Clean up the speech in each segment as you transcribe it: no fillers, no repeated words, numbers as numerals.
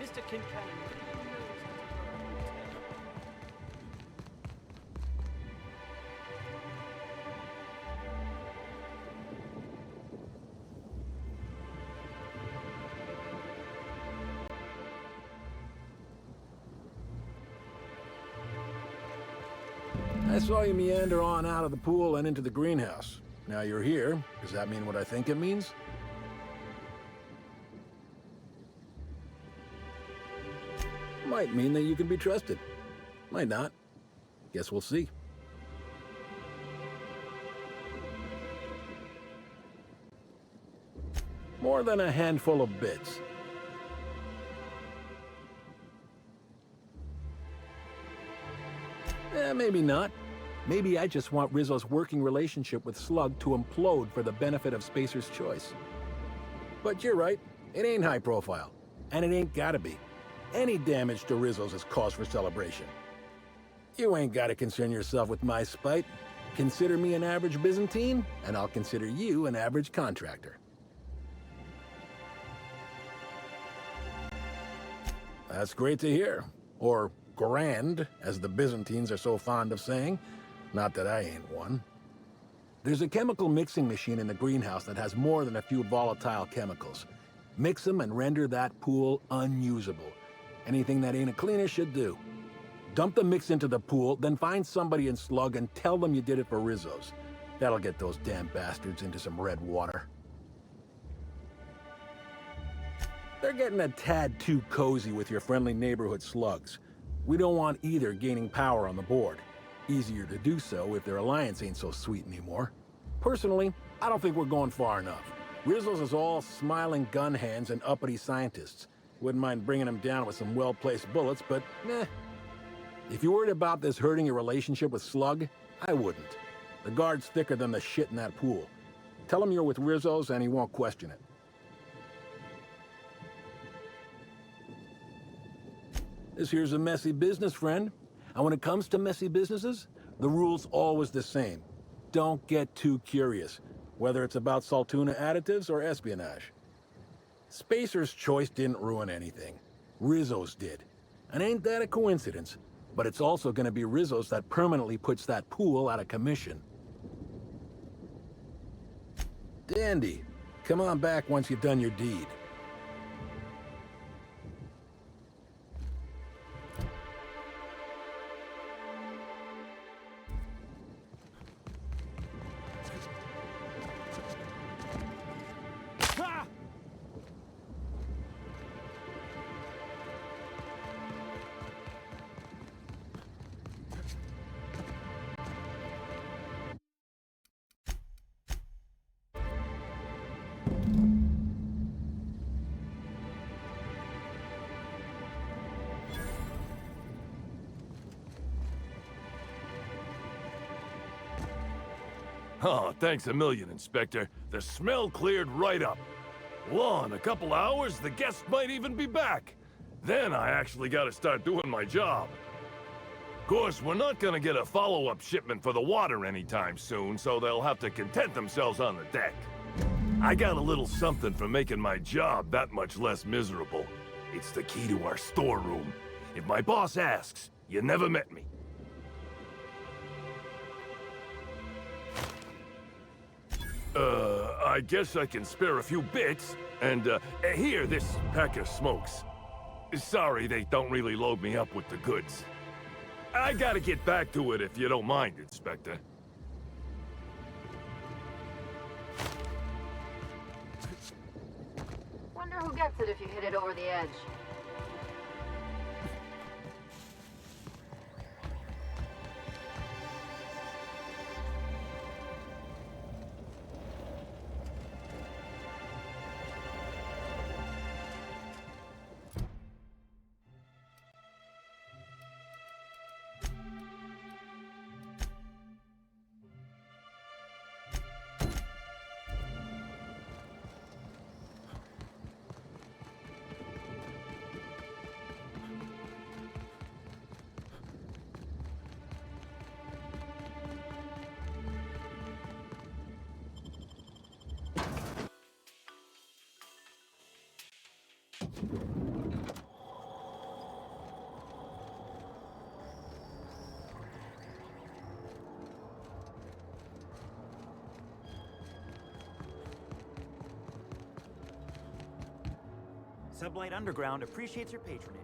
Mr. Kincaid. I saw you meander on out of the pool and into the greenhouse. Now you're here. Does that mean what I think it means? Might mean that you can be trusted. Might not. Guess we'll see. More than a handful of bits. Maybe not. Maybe I just want Rizzo's working relationship with Slug to implode for the benefit of Spacer's choice. But you're right. It ain't high profile. And it ain't gotta be. Any damage to Rizzo's is cause for celebration. You ain't gotta concern yourself with my spite. Consider me an average Byzantine, and I'll consider you an average contractor. That's great to hear. Or grand, as the Byzantines are so fond of saying. Not that I ain't one. There's a chemical mixing machine in the greenhouse that has more than a few volatile chemicals. Mix them and render that pool unusable. Anything that ain't a cleaner should do. Dump the mix into the pool, then find somebody in Slug and tell them you did it for Rizzo's. That'll get those damn bastards into some red water. They're getting a tad too cozy with your friendly neighborhood slugs. We don't want either gaining power on the board. Easier to do so if their alliance ain't so sweet anymore. Personally, I don't think we're going far enough. Rizzo's is all smiling gun hands and uppity scientists. Wouldn't mind bringing them down with some well-placed bullets, but meh. If you're worried about this hurting your relationship with Slug, I wouldn't. The guard's thicker than the shit in that pool. Tell him you're with Rizzo's and he won't question it. This here's a messy business, friend. And when it comes to messy businesses, the rule's always the same. Don't get too curious, whether it's about Saltuna additives or espionage. Spacer's choice didn't ruin anything. Rizzo's did. And ain't that a coincidence? But it's also gonna be Rizzo's that permanently puts that pool out of commission. Dandy. Come on back once you've done your deed. Oh, thanks a million, Inspector. The smell cleared right up. Well, in a couple hours, the guests might even be back. Then I actually gotta start doing my job. Of course, we're not gonna get a follow-up shipment for the water anytime soon, so they'll have to content themselves on the deck. I got a little something for making my job that much less miserable. It's the key to our storeroom. If my boss asks, you never met me. I guess I can spare a few bits. And, here, this pack of smokes. Sorry, they don't really load me up with the goods. I gotta get back to it if you don't mind, Inspector. gets it if you hit it over the edge. Sublight Underground appreciates your patronage.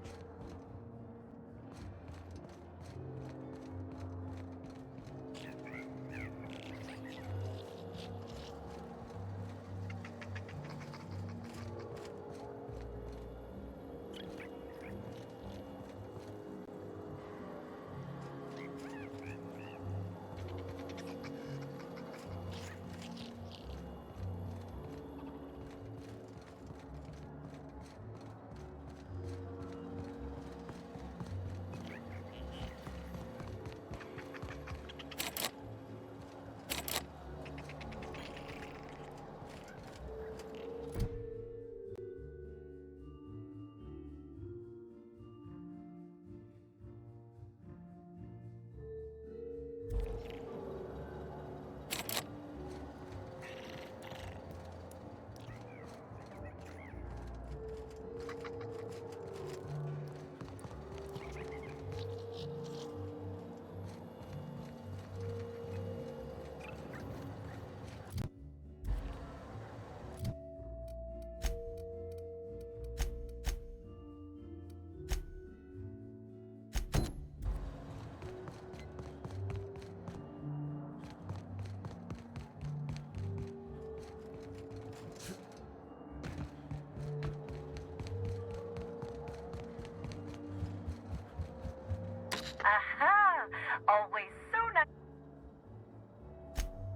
Aha! Always so nice.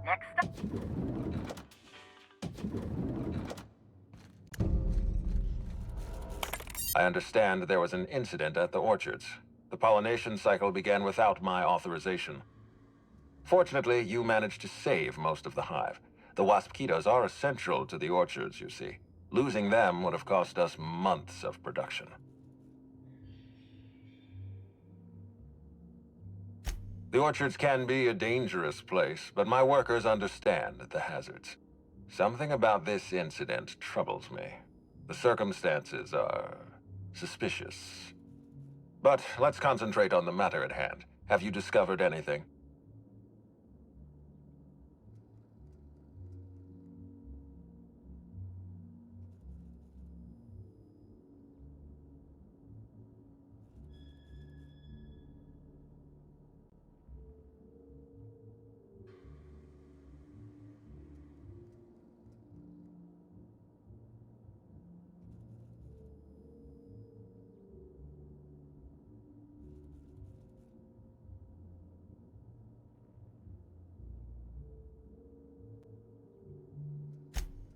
Next up. I understand there was an incident at the orchards. The pollination cycle began without my authorization. Fortunately, you managed to save most of the hive. The wasp-ketos are essential to the orchards, you see. Losing them would have cost us months of production. The orchards can be a dangerous place, but my workers understand the hazards. Something about this incident troubles me. The circumstances are suspicious. But let's concentrate on the matter at hand. Have you discovered anything?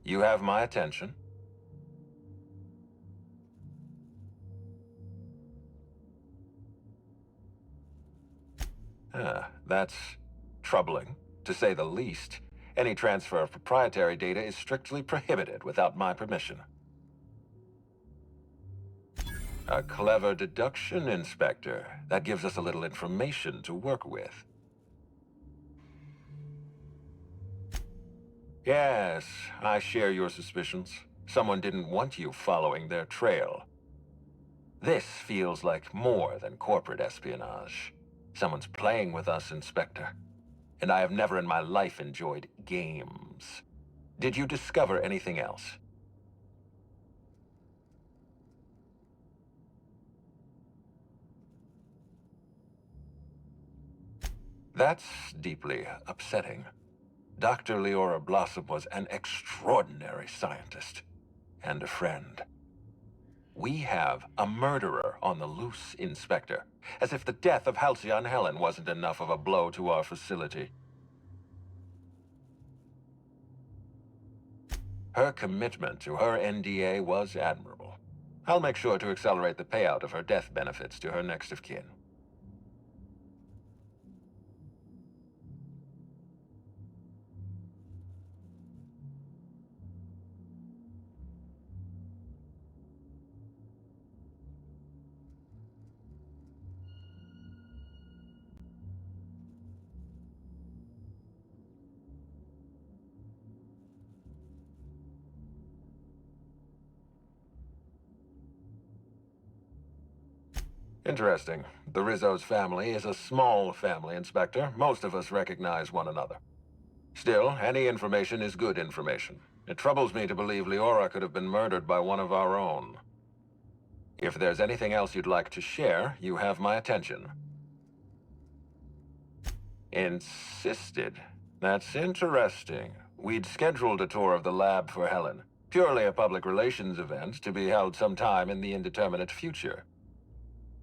You have my attention. That's troubling, to say the least. Any transfer of proprietary data is strictly prohibited without my permission. A clever deduction, Inspector. That gives us a little information to work with. Yes, I share your suspicions. Someone didn't want you following their trail. This feels like more than corporate espionage. Someone's playing with us, Inspector. And I have never in my life enjoyed games. Did you discover anything else? That's deeply upsetting. Dr. Leora Blossom was an extraordinary scientist and a friend. We have a murderer on the loose, Inspector. As if the death of Halcyon Helen wasn't enough of a blow to our facility. Her commitment to her NDA was admirable. I'll make sure to accelerate the payout of her death benefits to her next of kin. Interesting. The Rizzo's family is a small family, Inspector. Most of us recognize one another. Still, any information is good information. It troubles me to believe Leora could have been murdered by one of our own. If there's anything else you'd like to share, you have my attention. Insisted. That's interesting. We'd scheduled a tour of the lab for Helen. Purely a public relations event to be held sometime in the indeterminate future.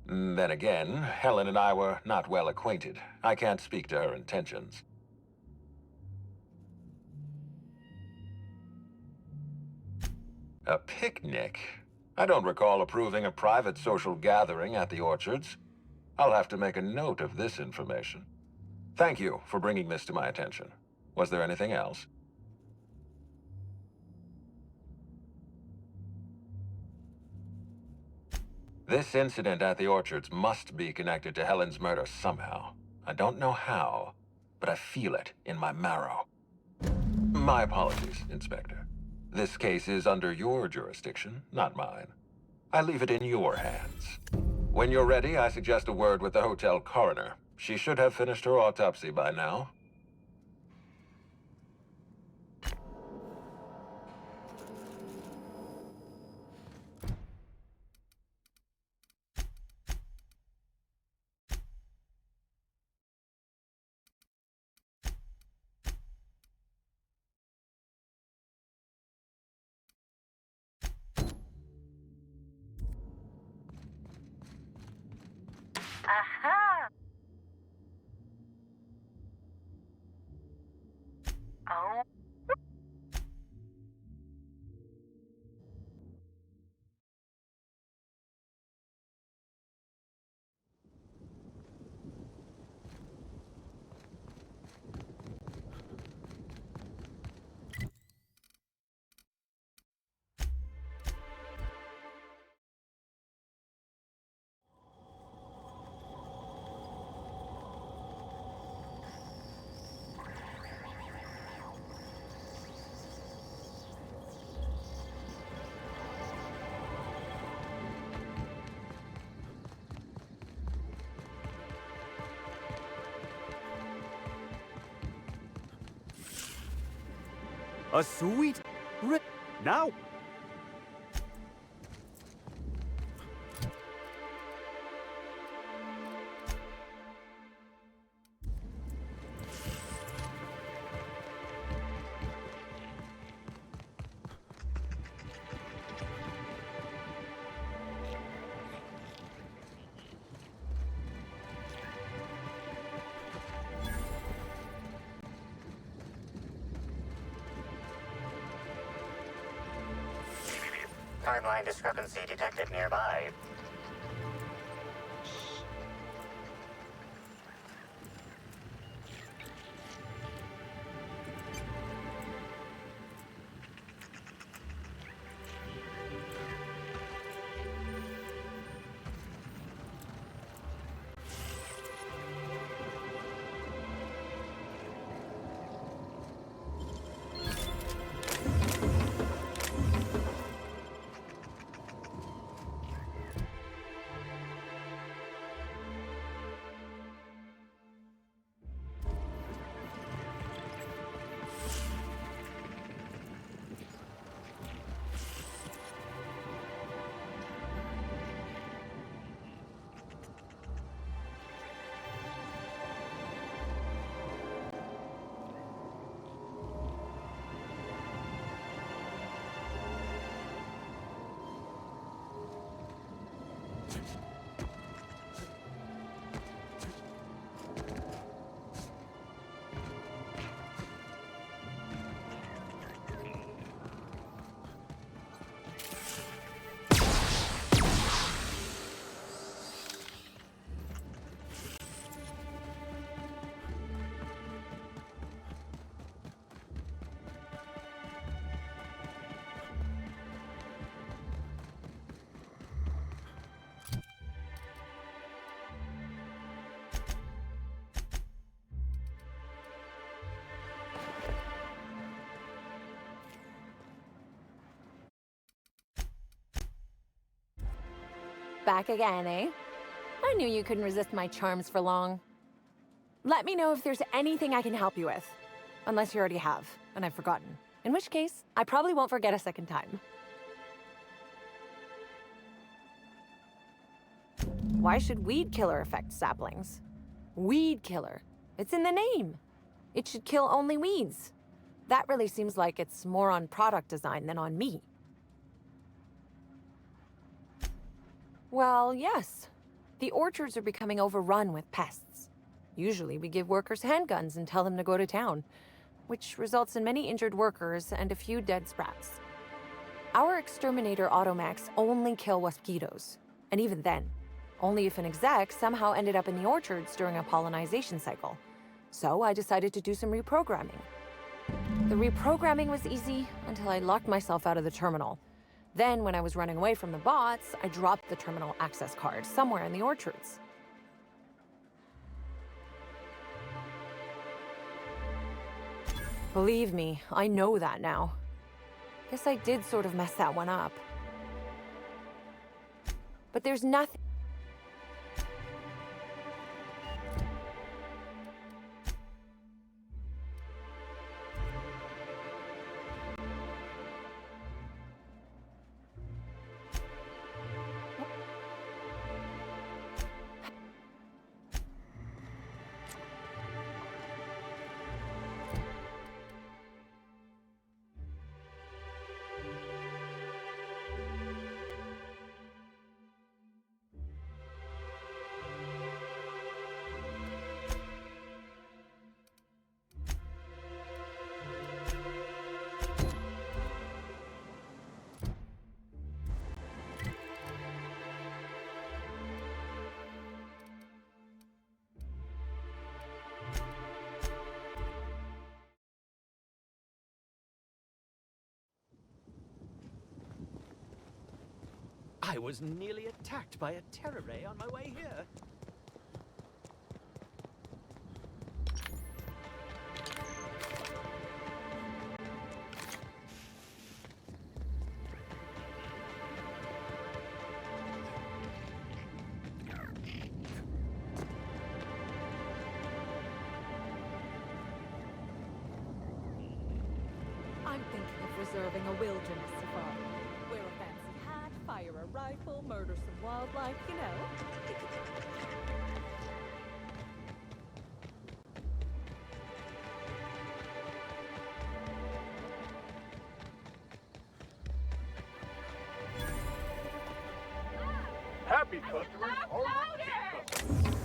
Then again, Helen and I were not well acquainted. I can't speak to her intentions. A picnic? I don't recall approving a private social gathering at the orchards. I'll have to make a note of this information. Thank you for bringing this to my attention. Was there anything else? This incident at the orchards must be connected to Helen's murder somehow. I don't know how, but I feel it in my marrow. My apologies, Inspector. This case is under your jurisdiction, not mine. I leave it in your hands. When you're ready, I suggest a word with the hotel coroner. She should have finished her autopsy by now. Aha! Oh. A sweet now. Timeline discrepancy detected nearby. Back again, eh? I knew you couldn't resist my charms for long. Let me know if there's anything I can help you with. Unless you already have, and I've forgotten. In which case, I probably won't forget a second time. Why should weed killer affect saplings? Weed killer. It's in the name. It should kill only weeds. That really seems like it's more on product design than on me. Well, yes. The orchards are becoming overrun with pests. Usually we give workers handguns and tell them to go to town, which results in many injured workers and a few dead sprats. Our exterminator automax only kill mosquitoes, and even then, only if an exec somehow ended up in the orchards during a pollinization cycle. So I decided to do some reprogramming. The reprogramming was easy until I locked myself out of the terminal. Then, when I was running away from the bots, I dropped the terminal access card somewhere in the orchards. Believe me, I know that now. Guess I did sort of mess that one up. But there's nothing... I was nearly attacked by a terror ray on my way here. I'm thinking of reserving a wilderness safari. Wear a fancy hat, fire a rifle, murder some wildlife, you know. Happy customers are repeat customers.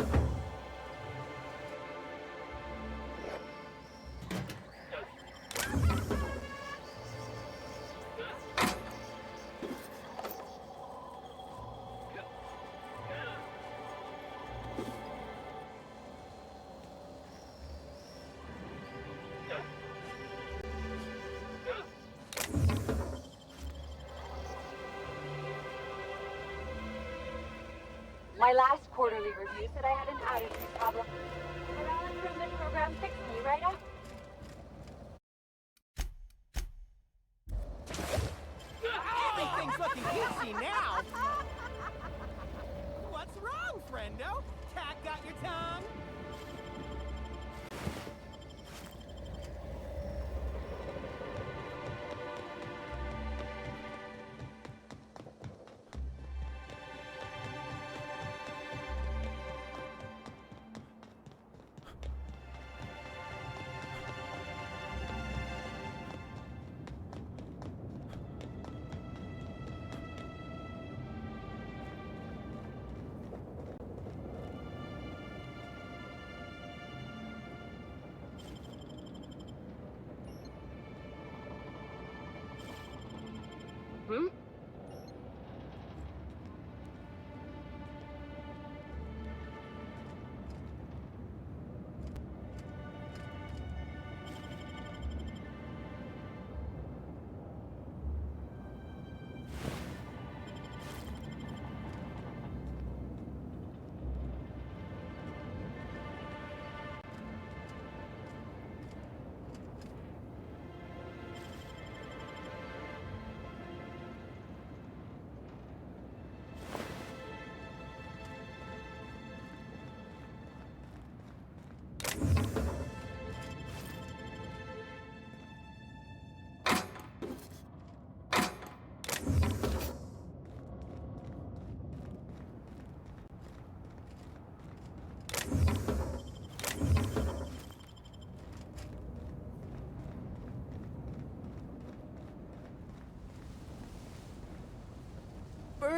My last quarterly review said I had an attitude problem. The morale improvement program fixed me right up. Everything's looking easy now. What's wrong, friendo? Cat got your tongue?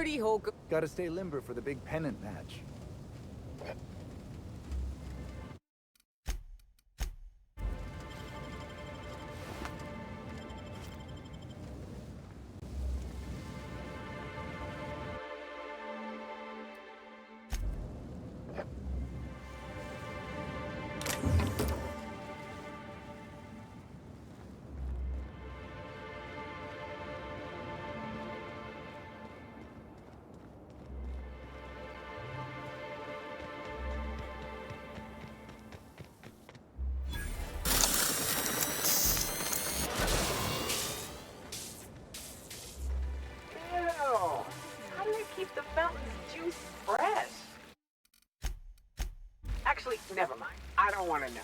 birdie Hulk. Gotta stay limber for the big pennant match. How do I keep the fountain's juice fresh? Actually, never mind. I don't want to know.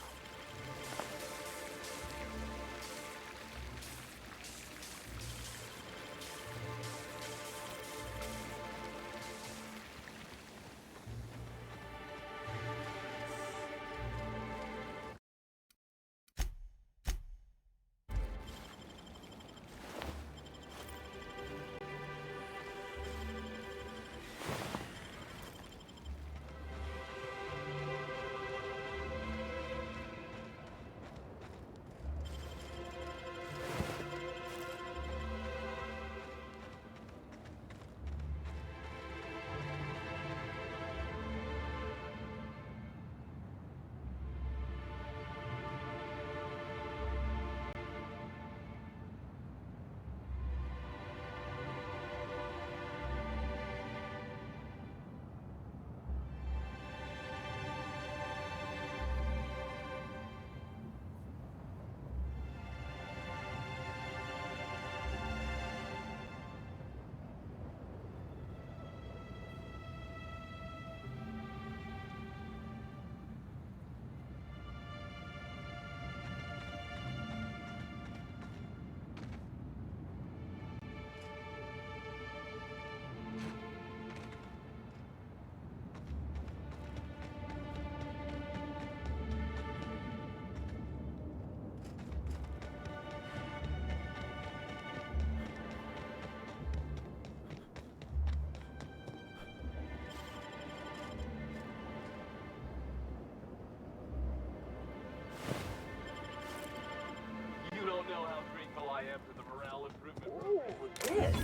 Know how grateful I am for the morale improvement. Ooh, this is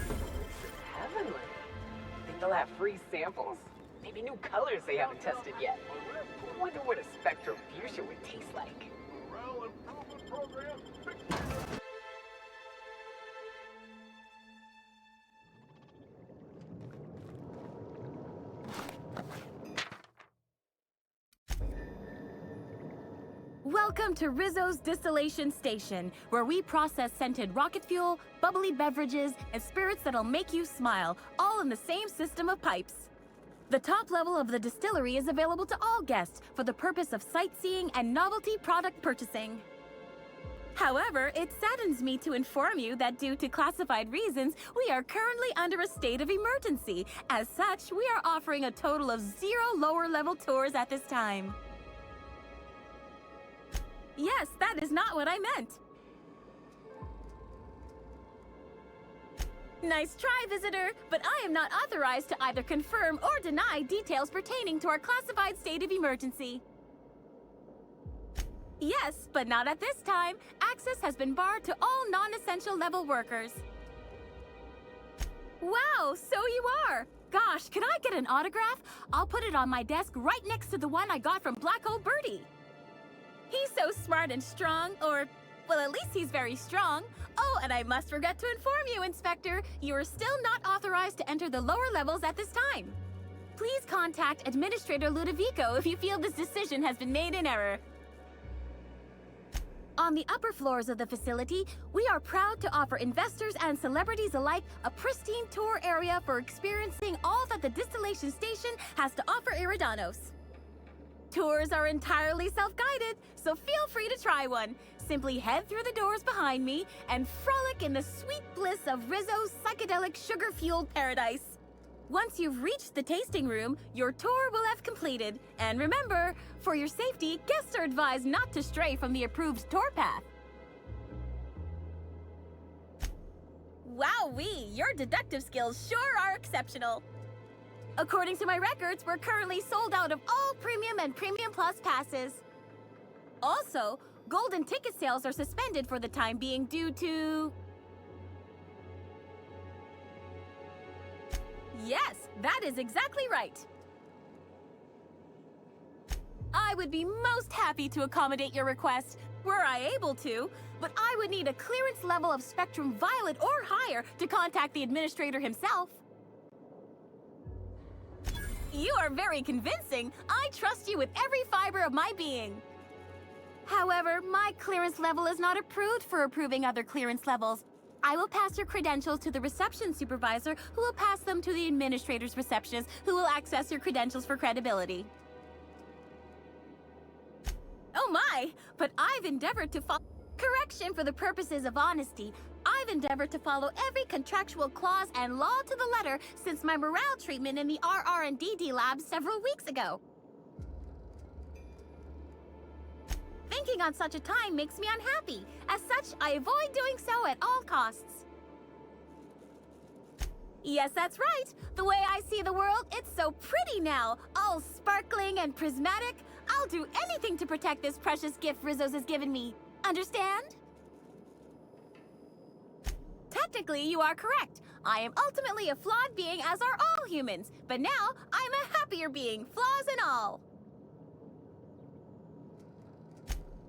heavenly. Think they'll have free samples? Maybe new colors they haven't tested yet. I wonder what a spectrum fuchsia would taste like. Morale improvement program. Welcome to Rizzo's Distillation Station, where we process scented rocket fuel, bubbly beverages, and spirits that'll make you smile, all in the same system of pipes. The top level of the distillery is available to all guests for the purpose of sightseeing and novelty product purchasing. However, it saddens me to inform you that due to classified reasons, we are currently under a state of emergency. As such, we are offering a total of 0 lower-level tours at this time. Yes, that is not what I meant. Nice try, visitor, but I am not authorized to either confirm or deny details pertaining to our classified state of emergency. Yes, but not at this time. Access has been barred to all non-essential level workers. Wow, so you are! Gosh, could I get an autograph? I'll put it on my desk right next to the one I got from Black Hole Birdie. He's so smart and strong, or, well, at least he's very strong. Oh, and I must forget to inform you, Inspector, you are still not authorized to enter the lower levels at this time. Please contact Administrator Ludovico if you feel this decision has been made in error. On the upper floors of the facility, we are proud to offer investors and celebrities alike a pristine tour area for experiencing all that the distillation station has to offer Iridanos. Tours are entirely self-guided, so feel free to try one. Simply head through the doors behind me and frolic in the sweet bliss of Rizzo's psychedelic sugar-fueled paradise. Once you've reached the tasting room, your tour will have completed. And remember, for your safety, guests are advised not to stray from the approved tour path. Wowee, your deductive skills sure are exceptional. According to my records, we're currently sold out of all Premium and Premium Plus passes. Also, golden ticket sales are suspended for the time being due to... Yes, that is exactly right. I would be most happy to accommodate your request, were I able to, but I would need a clearance level of Spectrum Violet or higher to contact the administrator himself. You are very convincing. I trust you with every fiber of my being. However, my clearance level is not approved for approving other clearance levels. I will pass your credentials to the reception supervisor, who will pass them to the administrator's receptionist, who will access your credentials for credibility. Oh my, but I've endeavored to follow... Correction, for the purposes of honesty, I've endeavored to follow every contractual clause and law to the letter since my morale treatment in the RR&DD lab several weeks ago. Thinking on such a time makes me unhappy. As such, I avoid doing so at all costs. Yes, that's right. The way I see the world, it's so pretty now. All sparkling and prismatic. I'll do anything to protect this precious gift Rizzo's has given me. Understand? Technically, you are correct. I am ultimately a flawed being, as are all humans. But now, I'm a happier being, flaws and all.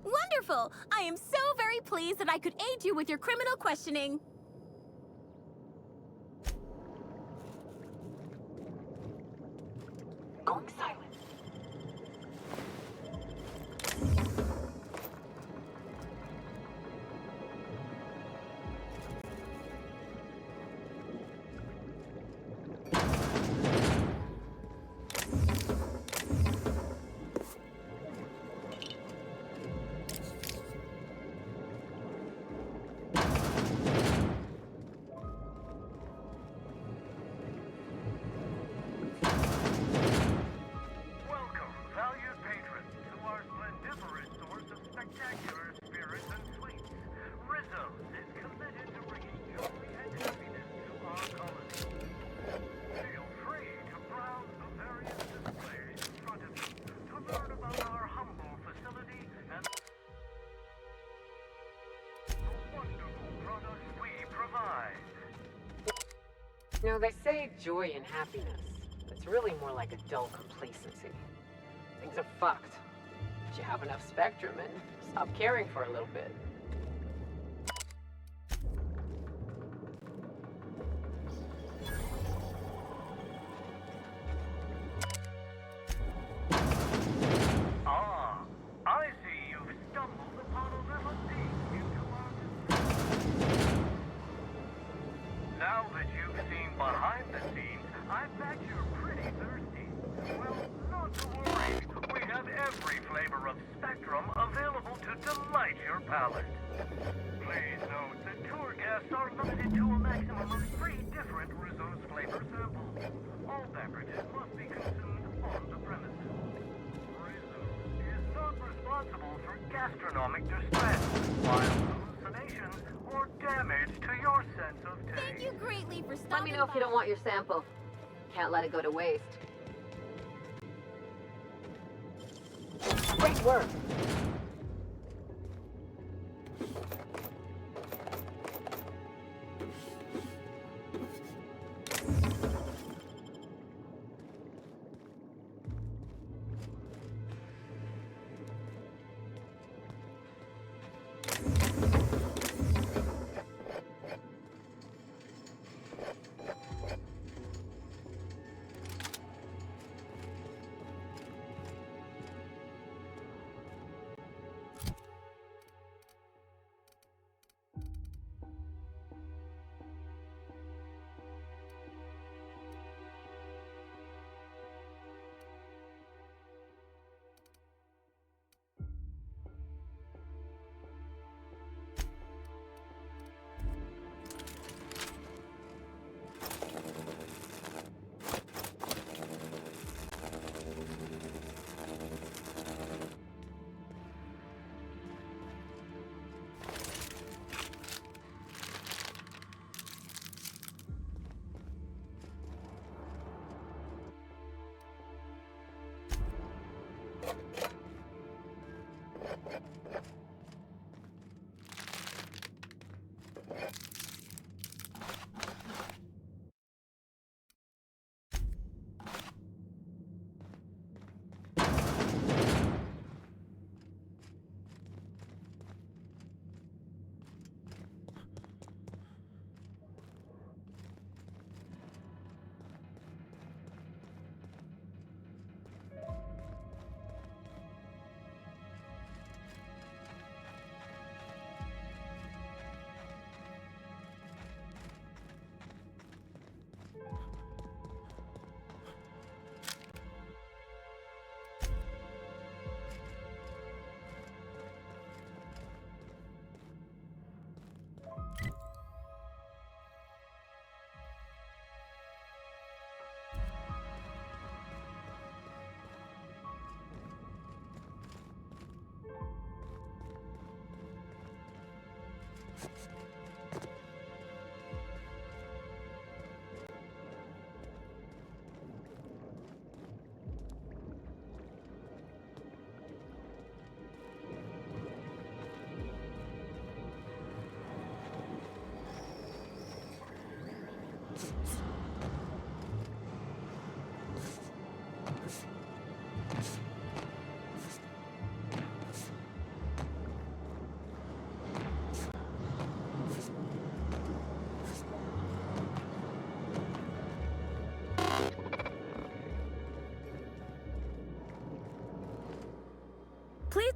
Wonderful! I am so very pleased that I could aid you with your criminal questioning. Going silent. You know, they say joy and happiness. It's really more like a dull complacency. Things are fucked. But you have enough spectrum and stop caring for a little bit. Ah, I see you've stumbled upon a little peek into our... Now that you've seen behind the scenes, I bet you're pretty thirsty. Well, not to worry. We have every flavor of spectrum available to delight your palate. Please note that tour guests are limited to a maximum of 3 different Rizzo's flavor samples. All beverages must be consumed on the premises. Rizzo is not responsible for gastronomic distress, mild hallucinations, or damage to your sense of taste. Thank you greatly for stopping Let me know if you don't want your sample. Can't let it go to waste. Great work! Please.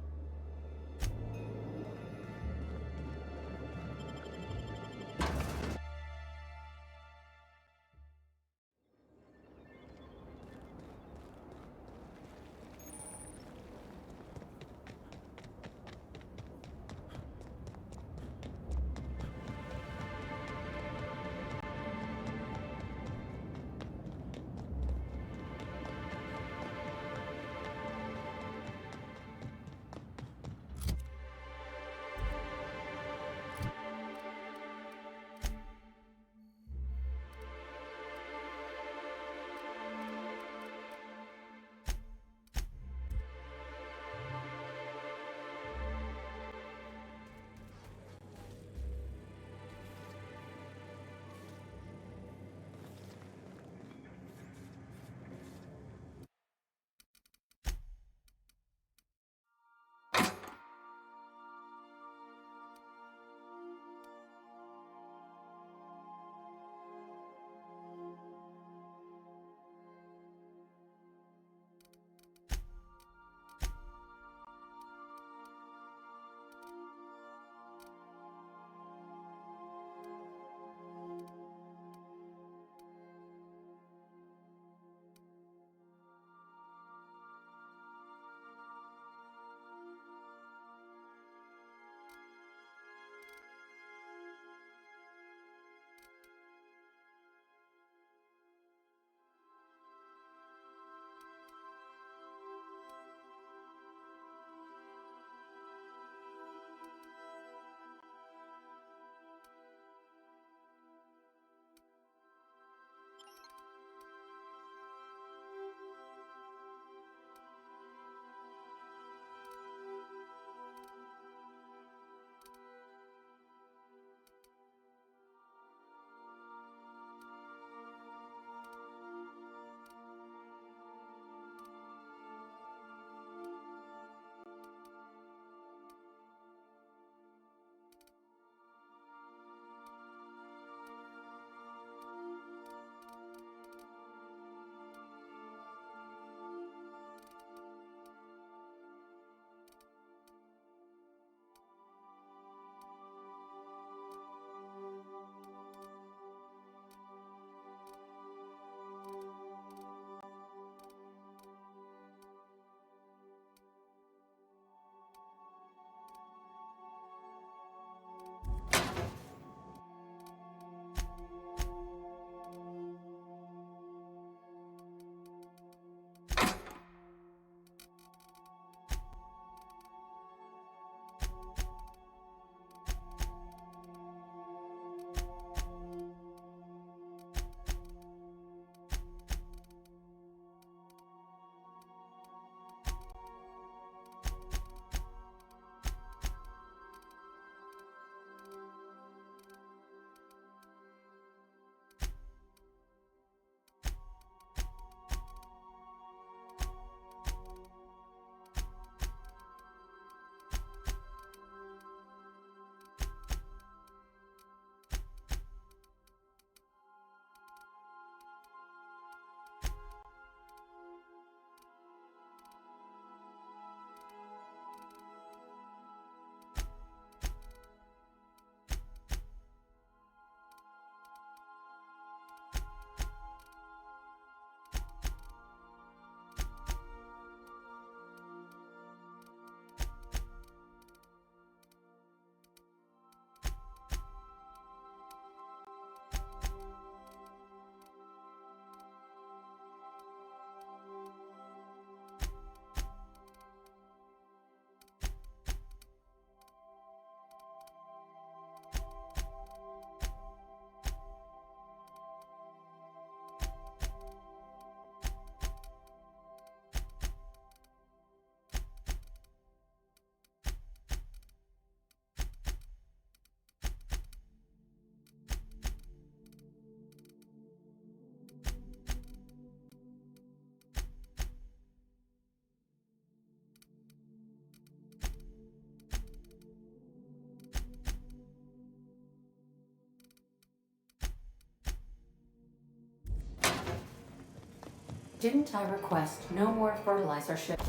Didn't I request no more fertilizer ship?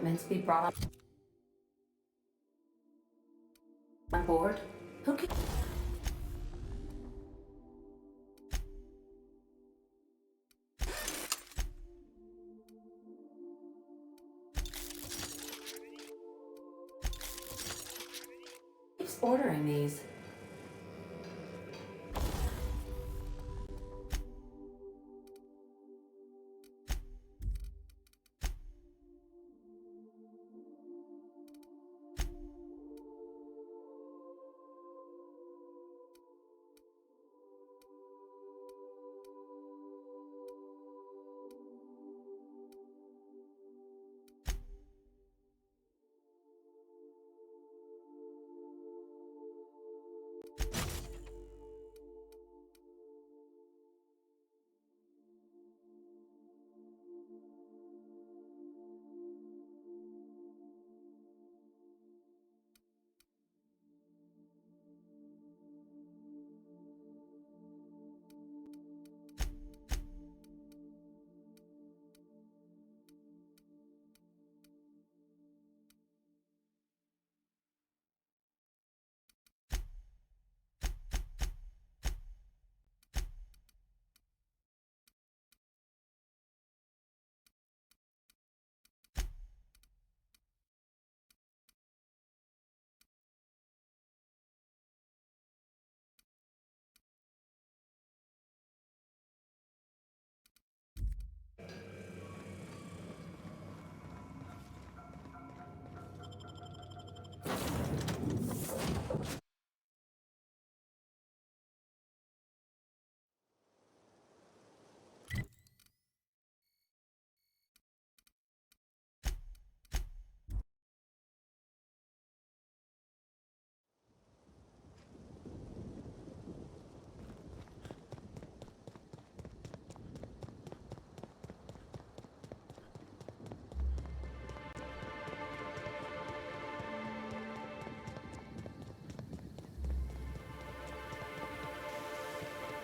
Shipments be brought on board? Who can... keeps ordering these?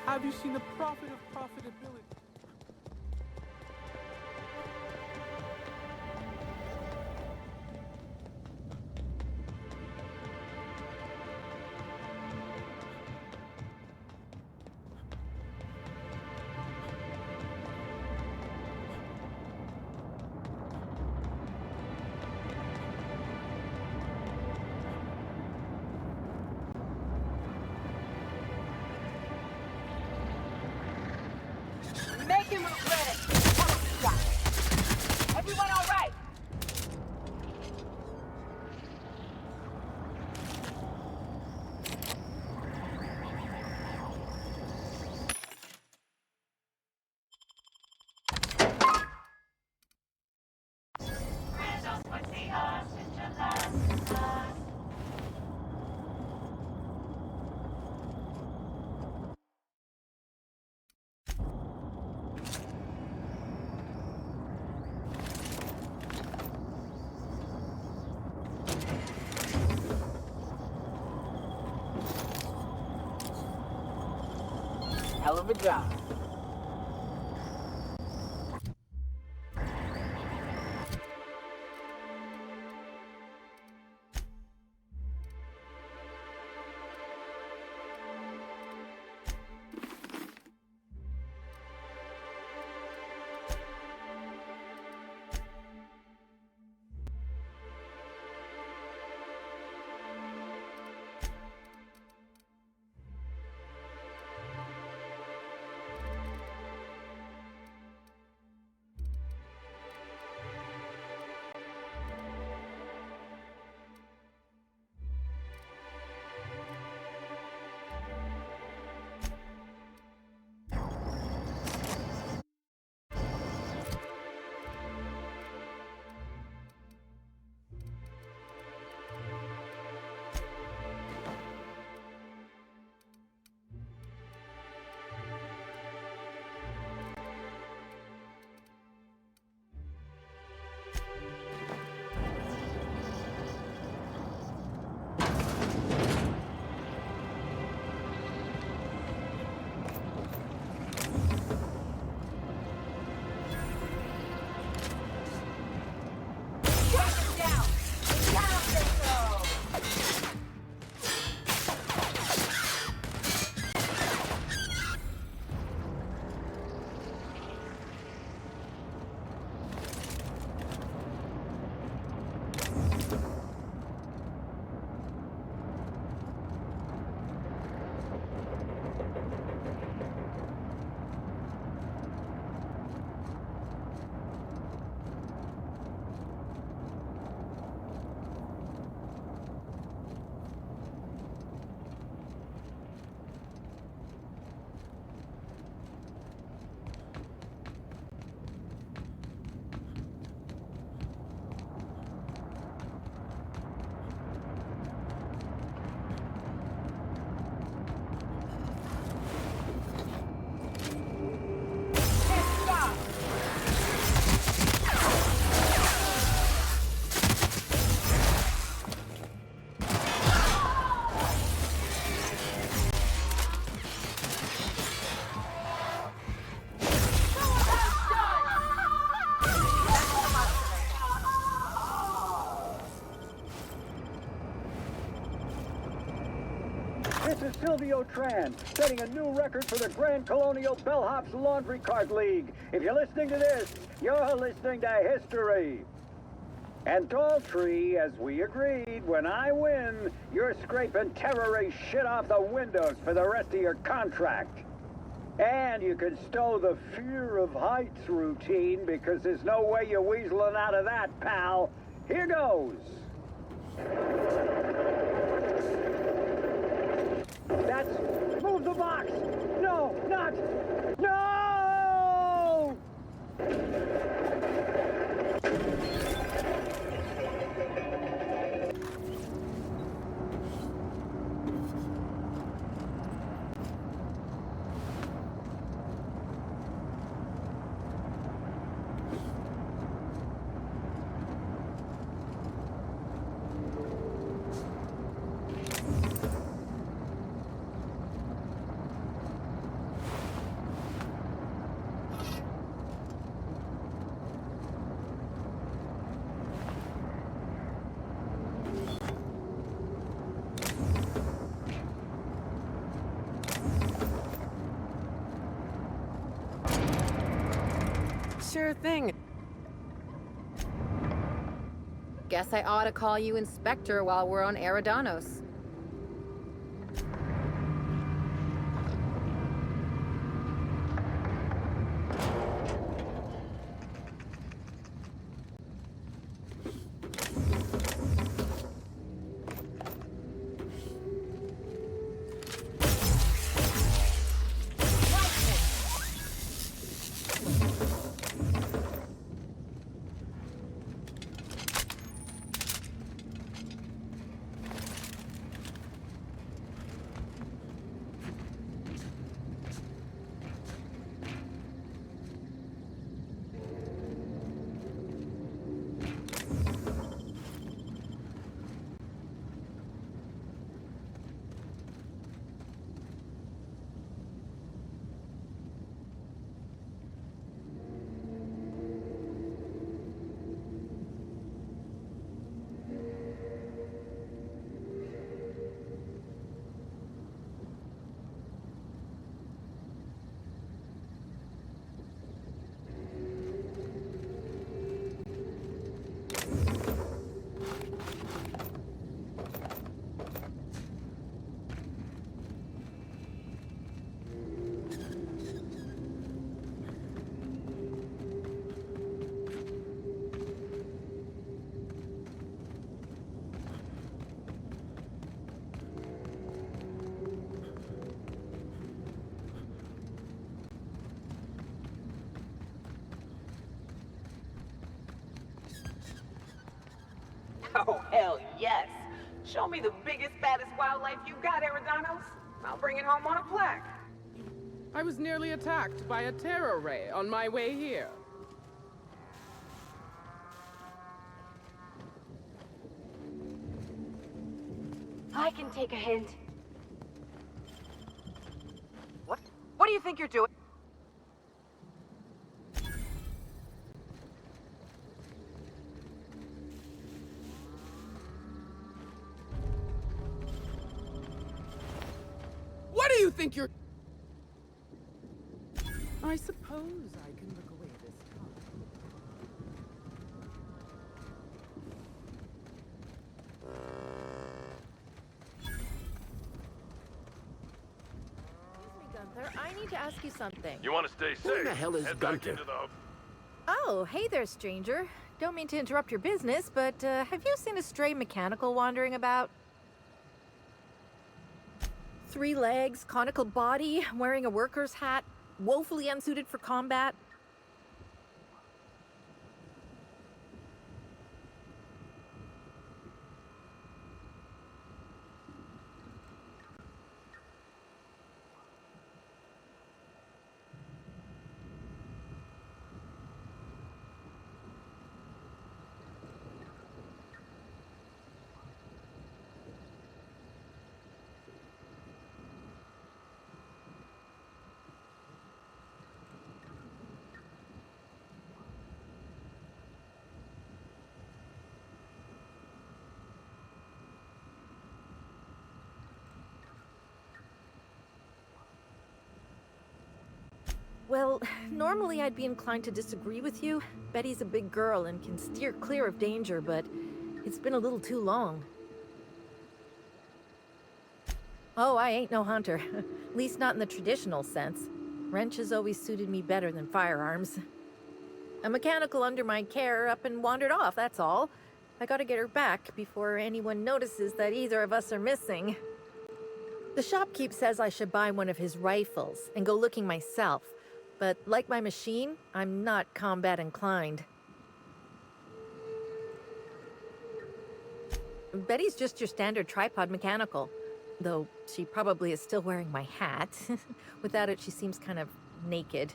Have you seen the profit of profitability? Hell of a job. Silvio Tran, setting a new record for the Grand Colonial Bellhops Laundry Cart League. If you're listening to this, you're listening to history. And Daltrey, as we agreed, when I win, you're scraping terrorist shit off the windows for the rest of your contract. And you can stow the fear of heights routine because there's no way you're weaseling out of that, pal. Here goes. That's... Move the box! No, not... No! Sure thing. Guess I ought to call you Inspector while we're on Eridanos. Oh, hell yes. Show me the biggest, baddest wildlife you got, Eridanos. I'll bring it home on a plaque. I was nearly attacked by a terror ray on my way here. I can take a hint. What do you think you're doing? What do you think you're... I suppose I can look away this time. Gunther, I need to ask you something. You want to stay safe? Who the hell is Head back Gunther? into the... Oh, hey there, stranger. Don't mean to interrupt your business, but have you seen a stray mechanical wandering about? 3 legs, conical body, wearing a worker's hat, woefully unsuited for combat. Well, normally I'd be inclined to disagree with you. Betty's a big girl and can steer clear of danger, but it's been a little too long. Oh, I ain't no hunter. At least not in the traditional sense. Wrenches always suited me better than firearms. A mechanical under my care up and wandered off, that's all. I gotta get her back before anyone notices that either of us are missing. The shopkeep says I should buy one of his rifles and go looking myself. But like my machine, I'm not combat inclined. Betty's just your standard tripod mechanical, though she probably is still wearing my hat. Without it, she seems kind of naked.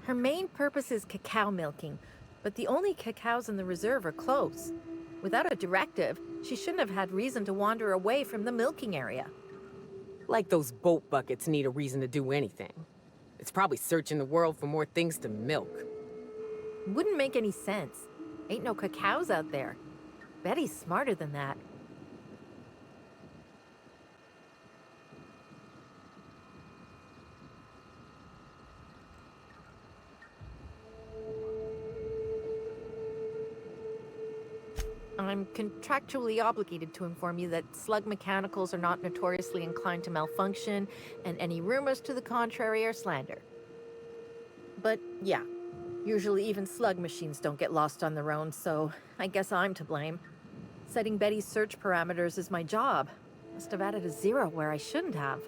Her main purpose is cacao milking, but the only cacaos in the reserve are closed. Without a directive, she shouldn't have had reason to wander away from the milking area. Like those boat buckets need a reason to do anything. It's probably searching the world for more things to milk. Wouldn't make any sense. Ain't no cacaos out there. Betty's smarter than that. I'm contractually obligated to inform you that slug mechanicals are not notoriously inclined to malfunction, and any rumors to the contrary are slander. But yeah, usually even slug machines don't get lost on their own, so I guess I'm to blame. Setting Betty's search parameters is my job. Must have added a 0 where I shouldn't have.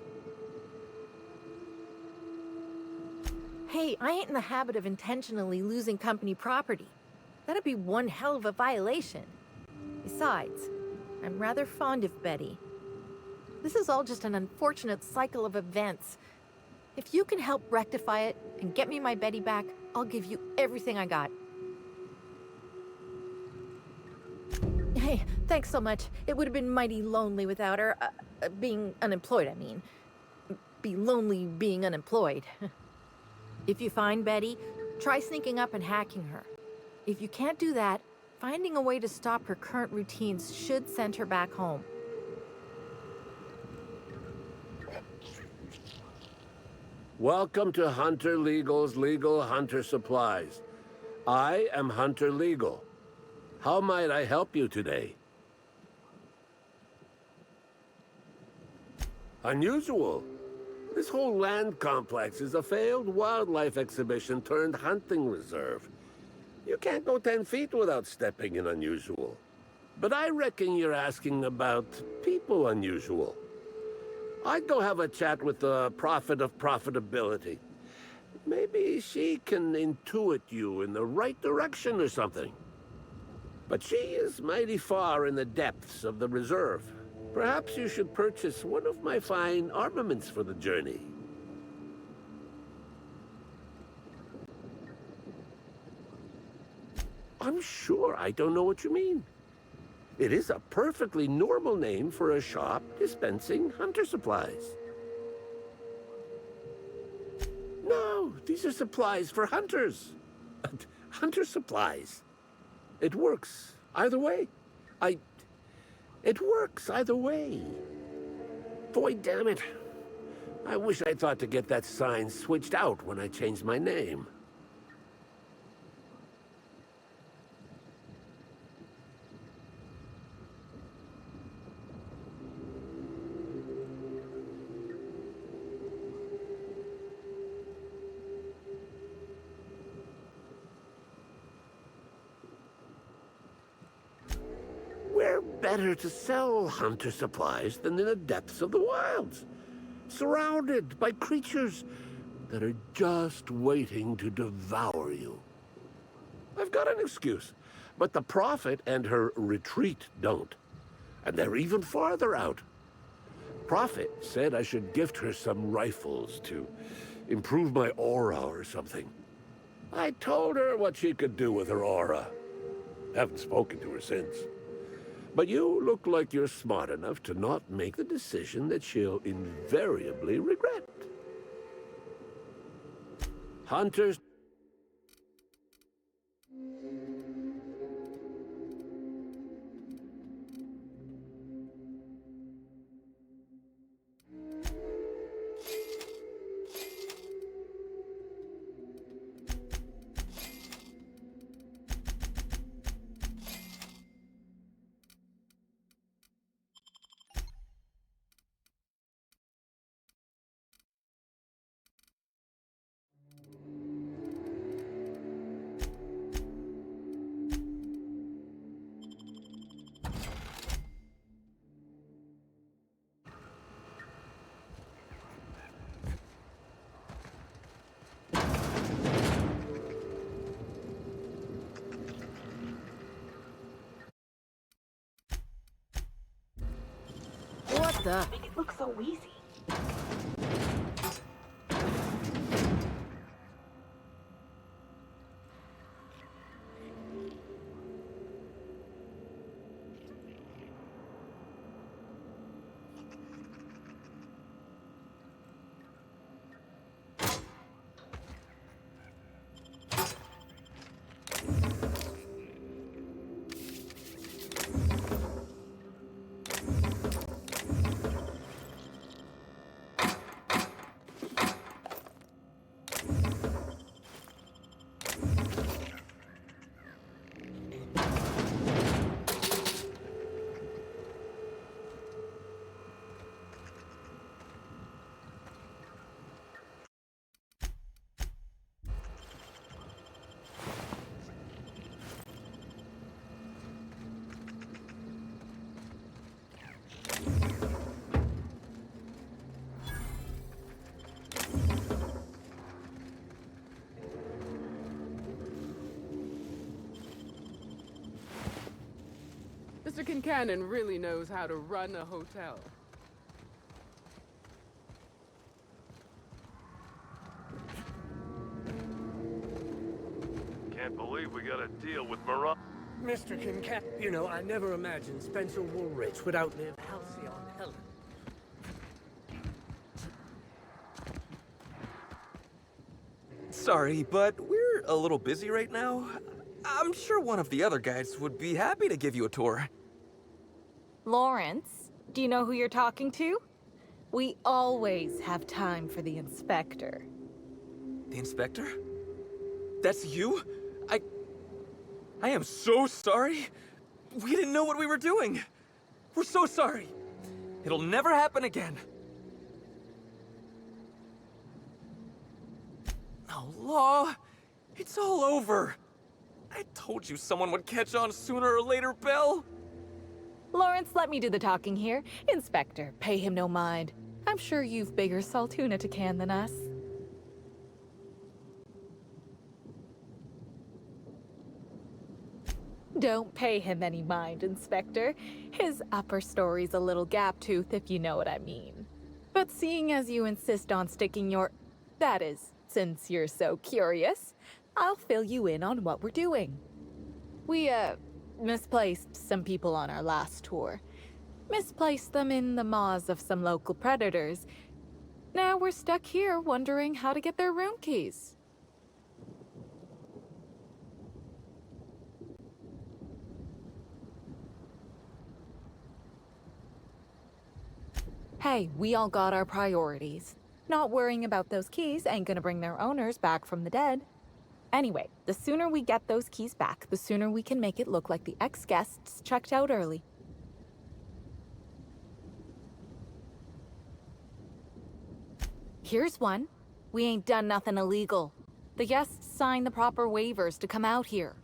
Hey, I ain't in the habit of intentionally losing company property. That'd be one hell of a violation. Besides, I'm rather fond of Betty. This is all just an unfortunate cycle of events. If you can help rectify it and get me my Betty back, I'll give you everything I got. Hey, thanks so much. It would have been mighty lonely without her. Being unemployed, I mean. Be lonely being unemployed. If you find Betty, try sneaking up and hacking her. If you can't do that, finding a way to stop her current routines should send her back home. Welcome to Hunter Legal's Legal Hunter Supplies. I am Hunter Legal. How might I help you today? Unusual. This whole land complex is a failed wildlife exhibition turned hunting reserve. You can't go 10 feet without stepping in unusual. But I reckon you're asking about people unusual. I'd go have a chat with the prophet of profitability. Maybe she can intuit you in the right direction or something. But she is mighty far in the depths of the reserve. Perhaps you should purchase one of my fine armaments for the journey. I'm sure I don't know what you mean. It is a perfectly normal name for a shop dispensing hunter supplies. No, these are supplies for hunters. Hunter supplies. It works either way. It works either way. Boy, damn it. I wish I thought to get that sign switched out when I changed my name. Better to sell hunter supplies than in the depths of the wilds, surrounded by creatures that are just waiting to devour you. I've got an excuse, but the Prophet and her retreat don't, and they're even farther out. Prophet said I should gift her some rifles to improve my aura or something. I told her what she could do with her aura. Haven't spoken to her since. But you look like you're smart enough to not make the decision that she'll invariably regret. Hunters... the... Make it look so easy. Mr. Kincannon really knows how to run a hotel. Can't believe we gotta deal with Mirage. Mr. Kincannon, you know, I never imagined Spencer Woolrich would outlive Halcyon Helen. Sorry, but we're a little busy right now. I'm sure one of the other guys would be happy to give you a tour. Lawrence, do you know who you're talking to? We always have time for the inspector. The inspector? That's you? I am so sorry. We didn't know what we were doing. We're so sorry. It'll never happen again. Oh, Law, it's all over. I told you someone would catch on sooner or later, Belle. Lawrence, let me do the talking here. Inspector, pay him no mind. I'm sure you've bigger saltuna to can than us. Don't pay him any mind, Inspector. His upper story's a little gap-toothed, if you know what I mean. But seeing as you insist on sticking your... That is, since you're so curious, I'll fill you in on what we're doing. We, misplaced some people on our last tour. Misplaced them in the maws of some local predators. Now we're stuck here wondering how to get their room keys. Hey, we all got our priorities. Not worrying about those keys ain't gonna bring their owners back from the dead. Anyway, the sooner we get those keys back, the sooner we can make it look like the ex-guests checked out early. Here's one. We ain't done nothing illegal. The guests signed the proper waivers to come out here.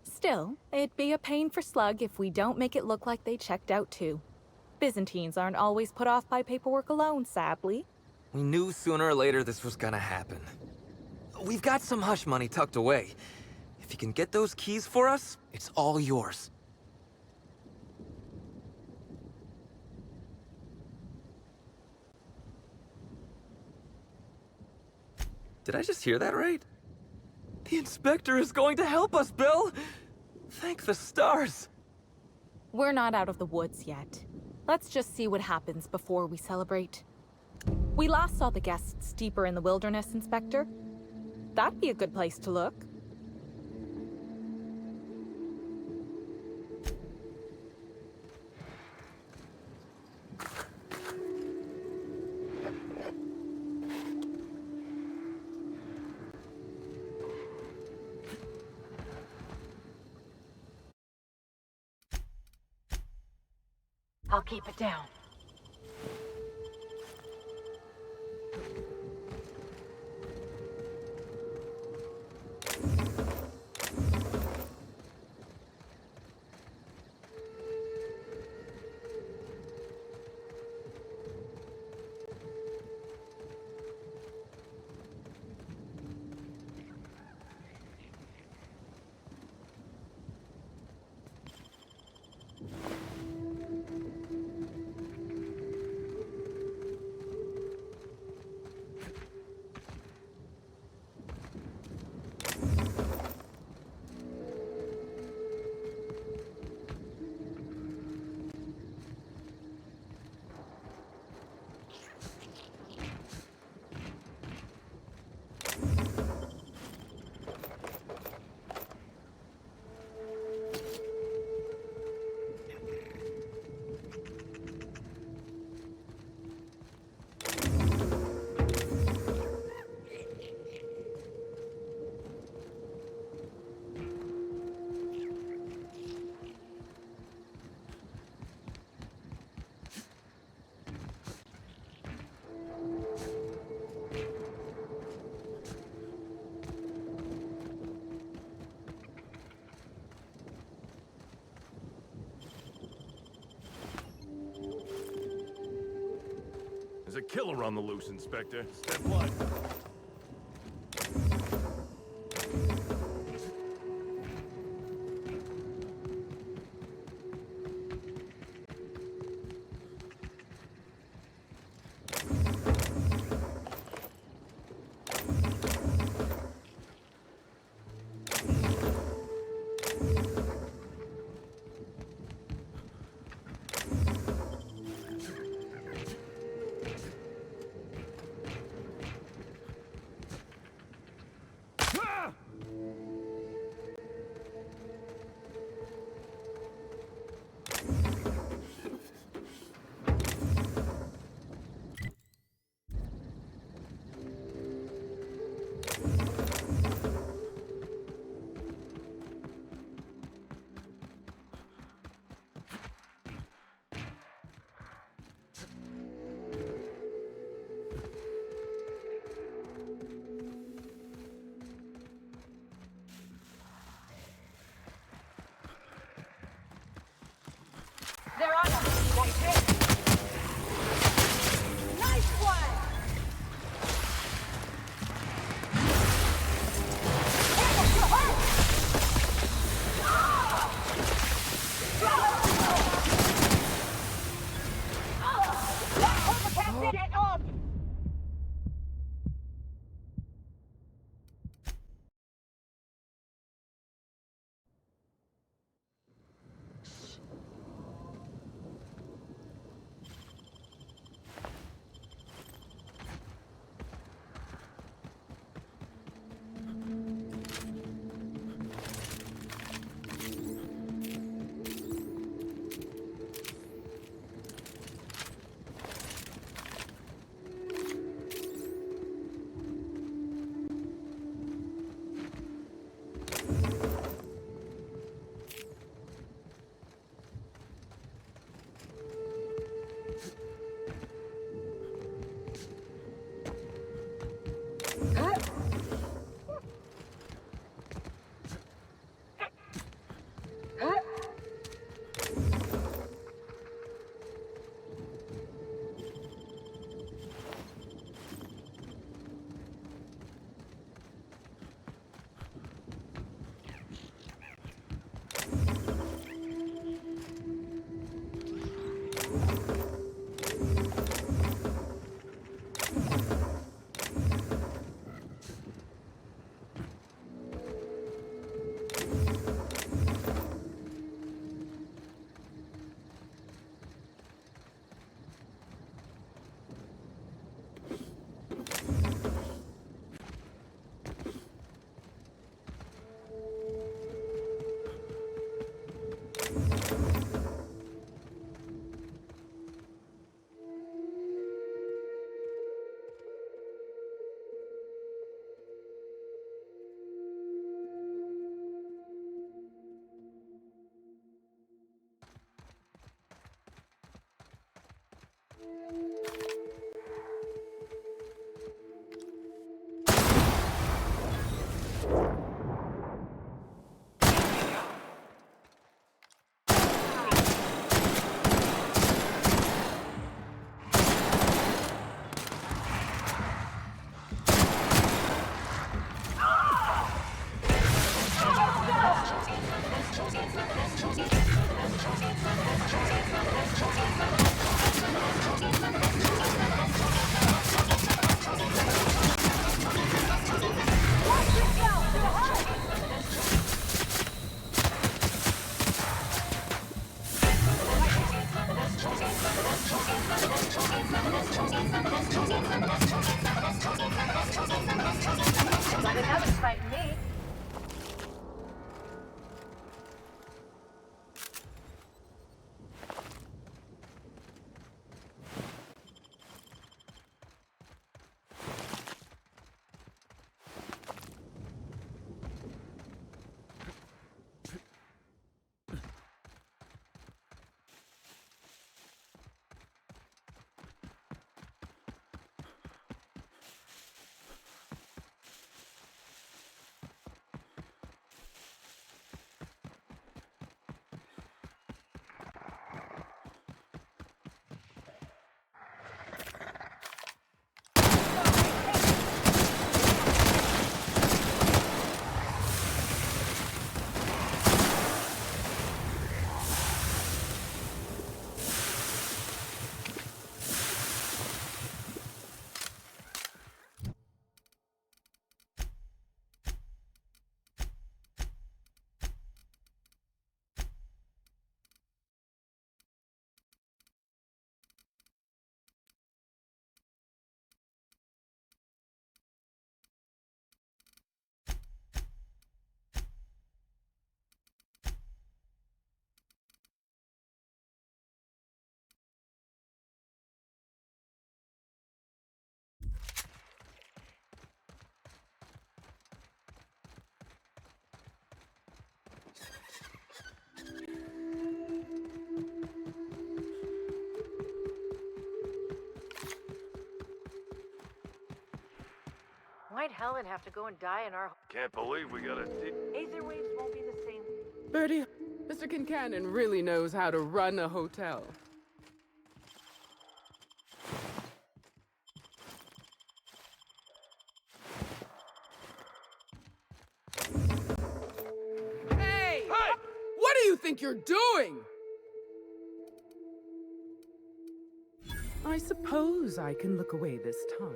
Still, it'd be a pain for Slug if we don't make it look like they checked out too. Byzantines aren't always put off by paperwork alone, sadly. We knew sooner or later this was gonna happen. We've got some hush money tucked away. If you can get those keys for us, it's all yours. Did I just hear that right? The inspector is going to help us, Bill! Thank the stars! We're not out of the woods yet. Let's just see what happens before we celebrate. We last saw the guests deeper in the wilderness, Inspector. That'd be a good place to look. I'll keep it down. killer on the loose, Inspector. Step one. They're on us. Nice hit. Nice one. Get up. Why'd Helen have to go and die in our... Can't believe we got a Aether waves won't be the same. Birdie, Mr. Kincannon really knows how to run a hotel. Hey! Hey! What do you think you're doing? I suppose I can look away this time.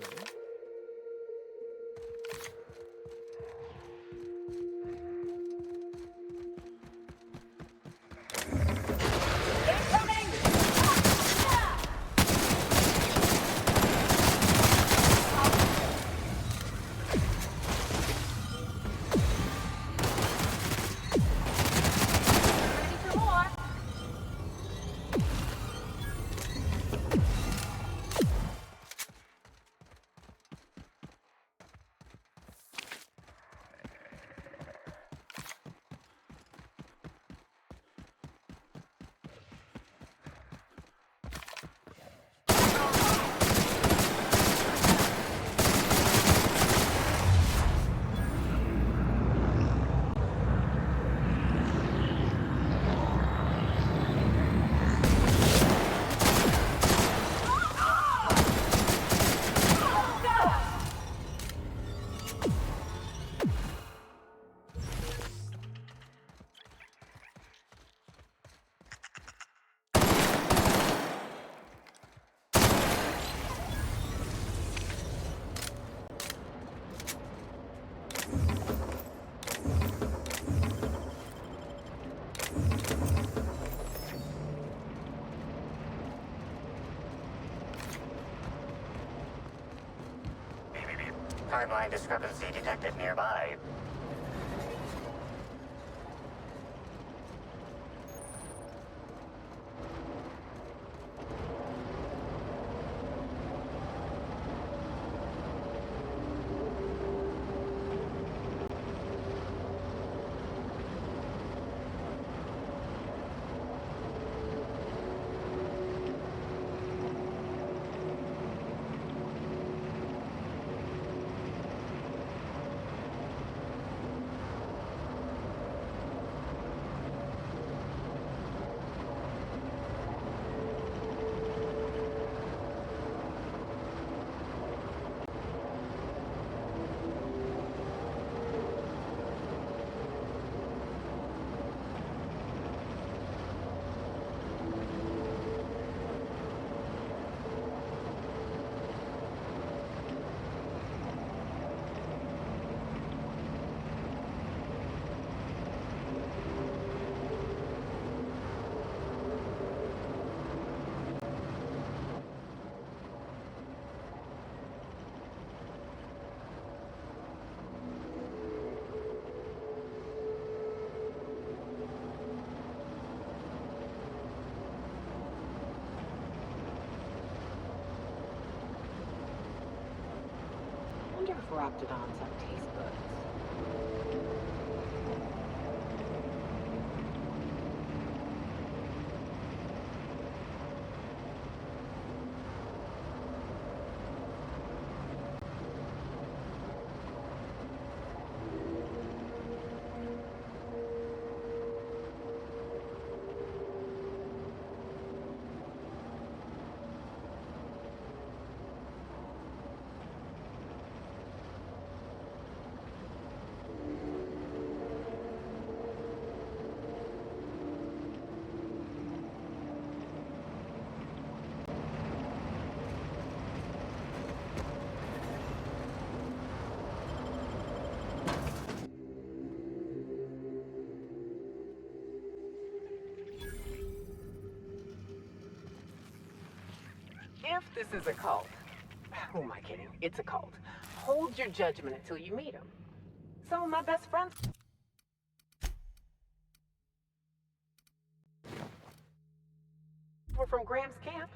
Timeline discrepancy detected nearby. I wonder if Raptidons have taste buds. If this is a cult, who am I kidding? It's a cult. Hold your judgment until you meet them. Some of my best friends were from Graham's camp.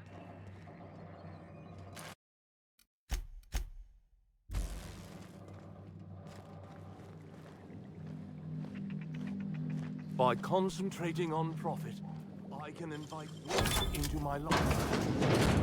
By concentrating on profit, I can invite work into my life.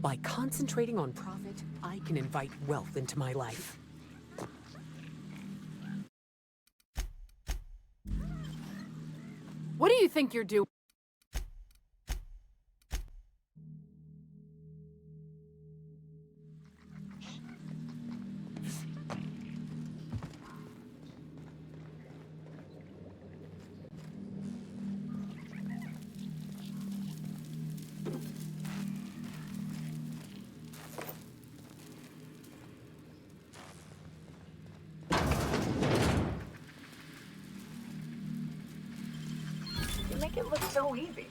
By concentrating on profit, I can invite wealth into my life. What do you think you're doing? You make it look so easy.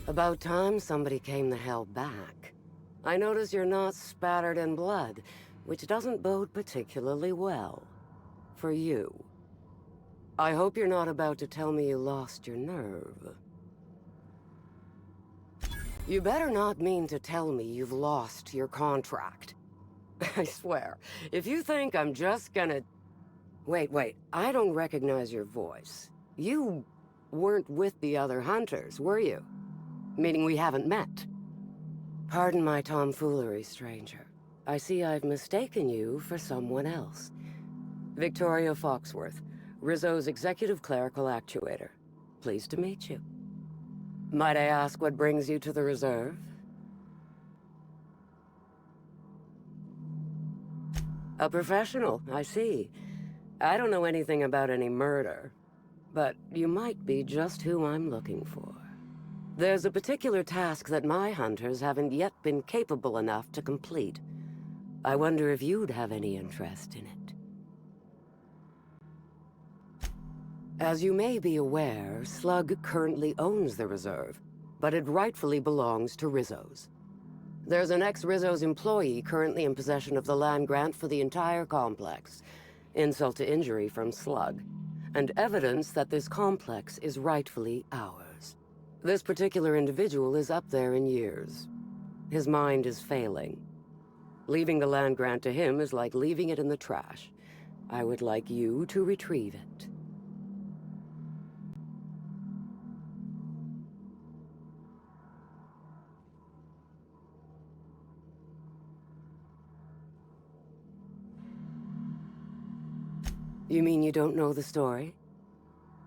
About time somebody came the hell back. I notice you're not spattered in blood, which doesn't bode particularly well. For you. I hope you're not about to tell me you lost your nerve. You better not mean to tell me you've lost your contract. I swear, if you think I'm just gonna... Wait, I don't recognize your voice. You weren't with the other hunters, were you? Meaning we haven't met. Pardon my tomfoolery, stranger. I see I've mistaken you for someone else. Victoria Foxworth, Rizzo's executive clerical actuator. Pleased to meet you. Might I ask what brings you to the reserve? A professional, I see. I don't know anything about any murder, but you might be just who I'm looking for. There's a particular task that my hunters haven't yet been capable enough to complete. I wonder if you'd have any interest in it. As you may be aware, Slug currently owns the reserve, but it rightfully belongs to Rizzo's. There's an ex-Rizzo's employee currently in possession of the land grant for the entire complex. Insult to injury from Slug, and evidence that this complex is rightfully ours. This particular individual is up there in years. His mind is failing. Leaving the land grant to him is like leaving it in the trash. I would like you to retrieve it. You mean you don't know the story?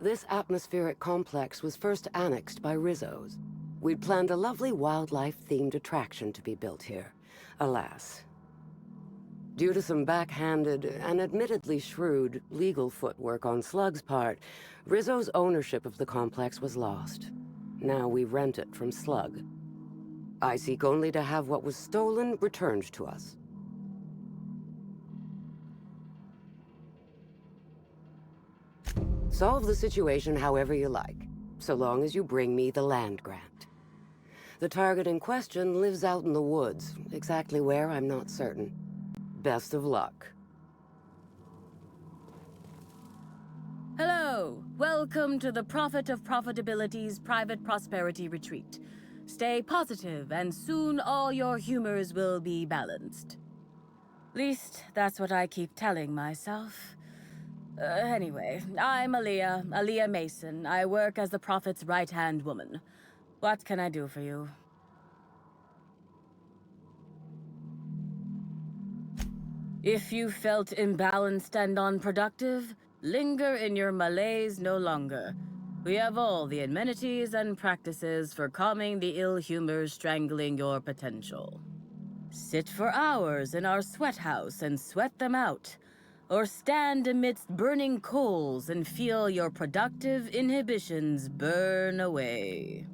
This atmospheric complex was first annexed by Rizzo's. We'd planned a lovely wildlife-themed attraction to be built here. Alas. Due to some backhanded and admittedly shrewd legal footwork on Slug's part, Rizzo's ownership of the complex was lost. Now we rent it from Slug. I seek only to have what was stolen returned to us. Solve the situation however you like, so long as you bring me the land grant. The target in question lives out in the woods, exactly where I'm not certain. Best of luck. Hello, welcome to the Prophet of Profitability's Private Prosperity Retreat. Stay positive, and soon all your humors will be balanced. Least, that's what I keep telling myself. Anyway, I'm Aaliyah Mason. I work as the Prophet's right-hand woman. What can I do for you? If you felt imbalanced and unproductive, linger in your malaise no longer. We have all the amenities and practices for calming the ill humors strangling your potential. Sit for hours in our sweat house and sweat them out, or stand amidst burning coals and feel your productive inhibitions burn away.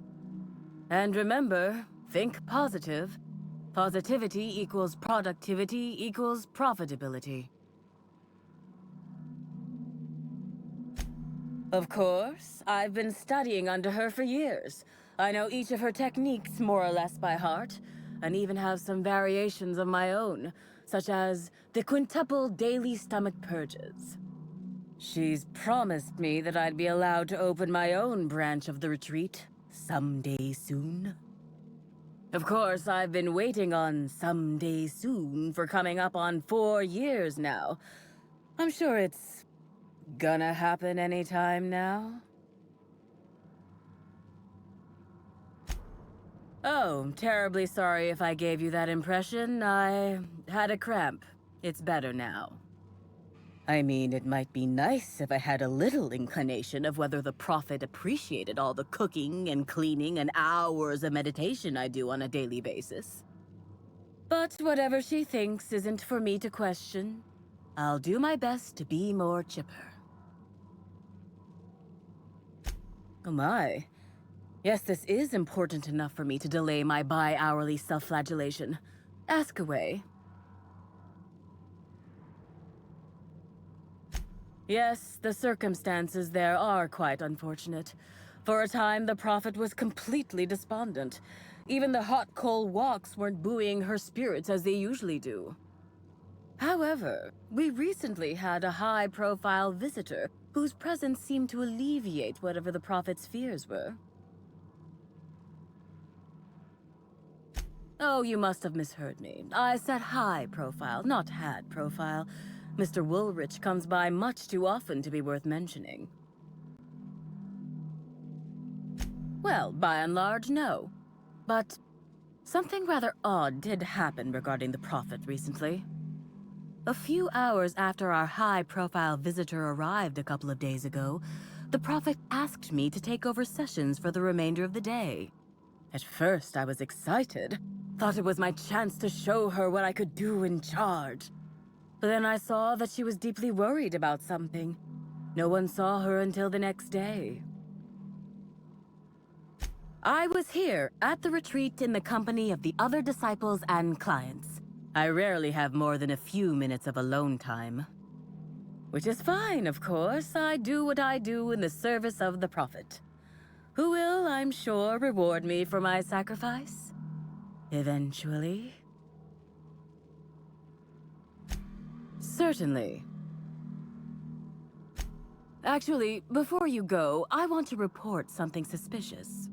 And remember, think positive. Positivity equals productivity equals profitability. Of course, I've been studying under her for years. I know each of her techniques more or less by heart, and even have some variations of my own, such as the quintuple daily stomach purges. She's promised me that I'd be allowed to open my own branch of the retreat someday soon. Of course, I've been waiting on someday soon for coming up on 4 years now. I'm sure it's gonna happen anytime now. Oh, terribly sorry if I gave you that impression. I had a cramp. It's better now. I mean, it might be nice if I had a little inclination of whether the Prophet appreciated all the cooking and cleaning and hours of meditation I do on a daily basis. But whatever she thinks isn't for me to question. I'll do my best to be more chipper. Oh my. Yes, this is important enough for me to delay my bi-hourly self-flagellation. Ask away. Yes, the circumstances there are quite unfortunate. For a time, the Prophet was completely despondent. Even the hot coal walks weren't buoying her spirits as they usually do. However, we recently had a high-profile visitor whose presence seemed to alleviate whatever the Prophet's fears were. Oh, you must have misheard me. I said high profile, not had profile. Mr. Woolrich comes by much too often to be worth mentioning. Well, by and large, no. But something rather odd did happen regarding the Prophet recently. A few hours after our high-profile visitor arrived a couple of days ago, the Prophet asked me to take over sessions for the remainder of the day. At first, I was excited. Thought it was my chance to show her what I could do in charge. But then I saw that she was deeply worried about something. No one saw her until the next day. I was here at the retreat in the company of the other disciples and clients. I rarely have more than a few minutes of alone time. Which is fine, of course. I do what I do in the service of the Prophet, who will, I'm sure, reward me for my sacrifice. Eventually. Certainly. Actually, before you go, I want to report something suspicious.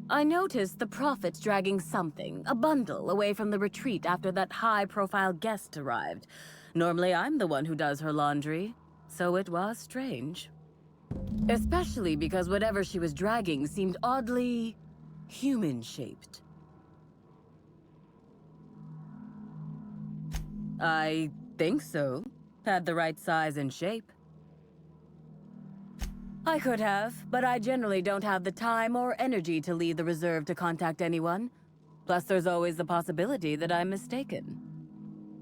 I noticed the Prophet dragging something, a bundle, away from the retreat after that high-profile guest arrived. Normally, I'm the one who does her laundry, so it was strange. Especially because whatever she was dragging seemed oddly human-shaped. I think so. Had the right size and shape. I could have, but I generally don't have the time or energy to leave the reserve to contact anyone. Plus, there's always the possibility that I'm mistaken.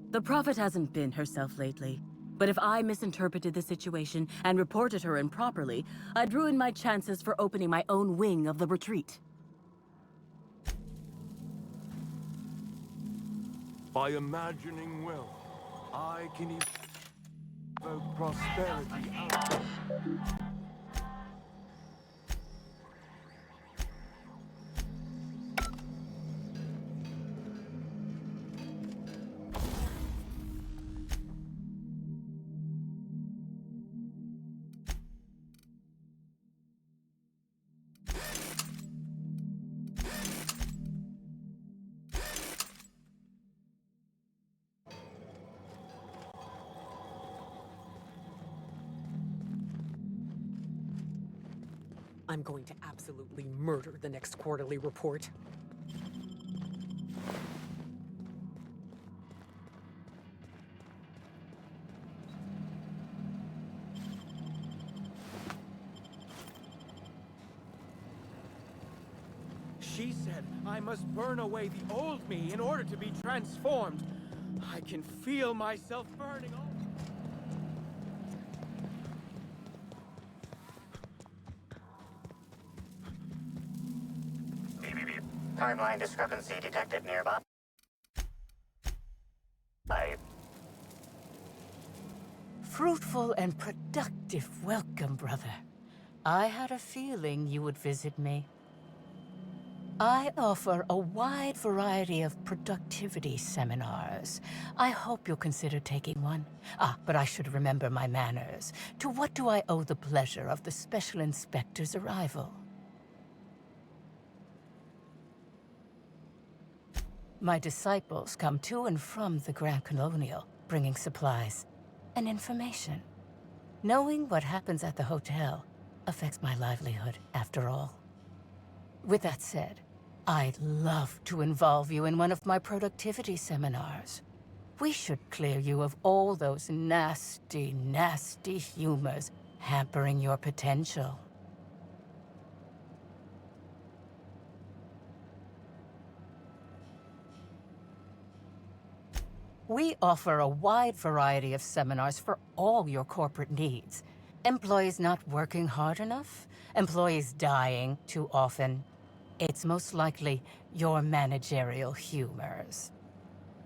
The Prophet hasn't been herself lately, but if I misinterpreted the situation and reported her improperly, I'd ruin my chances for opening my own wing of the retreat. By imagining will, I can evoke prosperity out. I'm going to absolutely murder the next quarterly report. She said I must burn away the old me in order to be transformed. I can feel myself burning. Timeline discrepancy detected nearby. Fruitful and productive welcome, brother. I had a feeling you would visit me. I offer a wide variety of productivity seminars. I hope you'll consider taking one. But I should remember my manners. To what do I owe the pleasure of the Special Inspector's arrival? My disciples come to and from the Grand Colonial, bringing supplies and information. Knowing what happens at the hotel affects my livelihood, after all. With that said, I'd love to involve you in one of my productivity seminars. We should clear you of all those nasty, nasty humors hampering your potential. We offer a wide variety of seminars for all your corporate needs. Employees not working hard enough? Employees dying too often? It's most likely your managerial humors.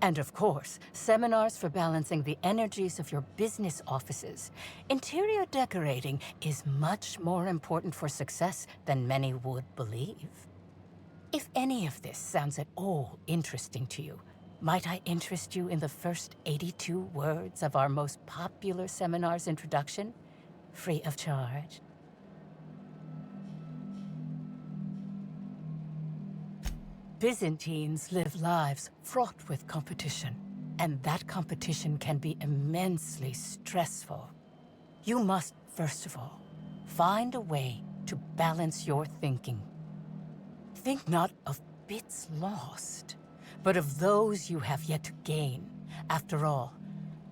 And of course, seminars for balancing the energies of your business offices. Interior decorating is much more important for success than many would believe. If any of this sounds at all interesting to you, might I interest you in the first 82 words of our most popular seminar's introduction? Free of charge. Byzantines live lives fraught with competition, and that competition can be immensely stressful. You must, first of all, find a way to balance your thinking. Think not of bits lost, but of those you have yet to gain. After all,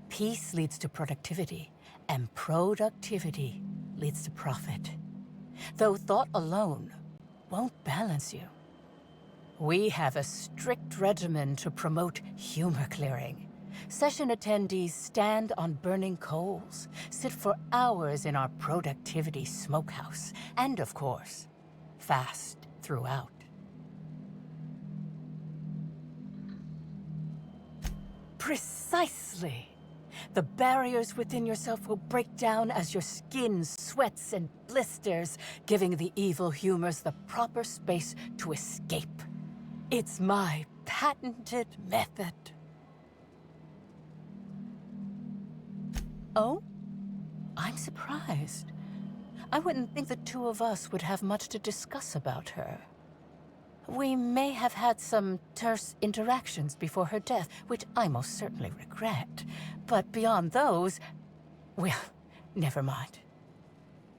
peace leads to productivity, and productivity leads to profit. Though thought alone won't balance you. We have a strict regimen to promote humor clearing. Session attendees stand on burning coals, sit for hours in our productivity smokehouse, and of course, fast throughout. Precisely. The barriers within yourself will break down as your skin sweats and blisters, giving the evil humors the proper space to escape. It's my patented method. Oh? I'm surprised. I wouldn't think the two of us would have much to discuss about her. We may have had some terse interactions before her death, which I most certainly regret. But beyond those, well, never mind.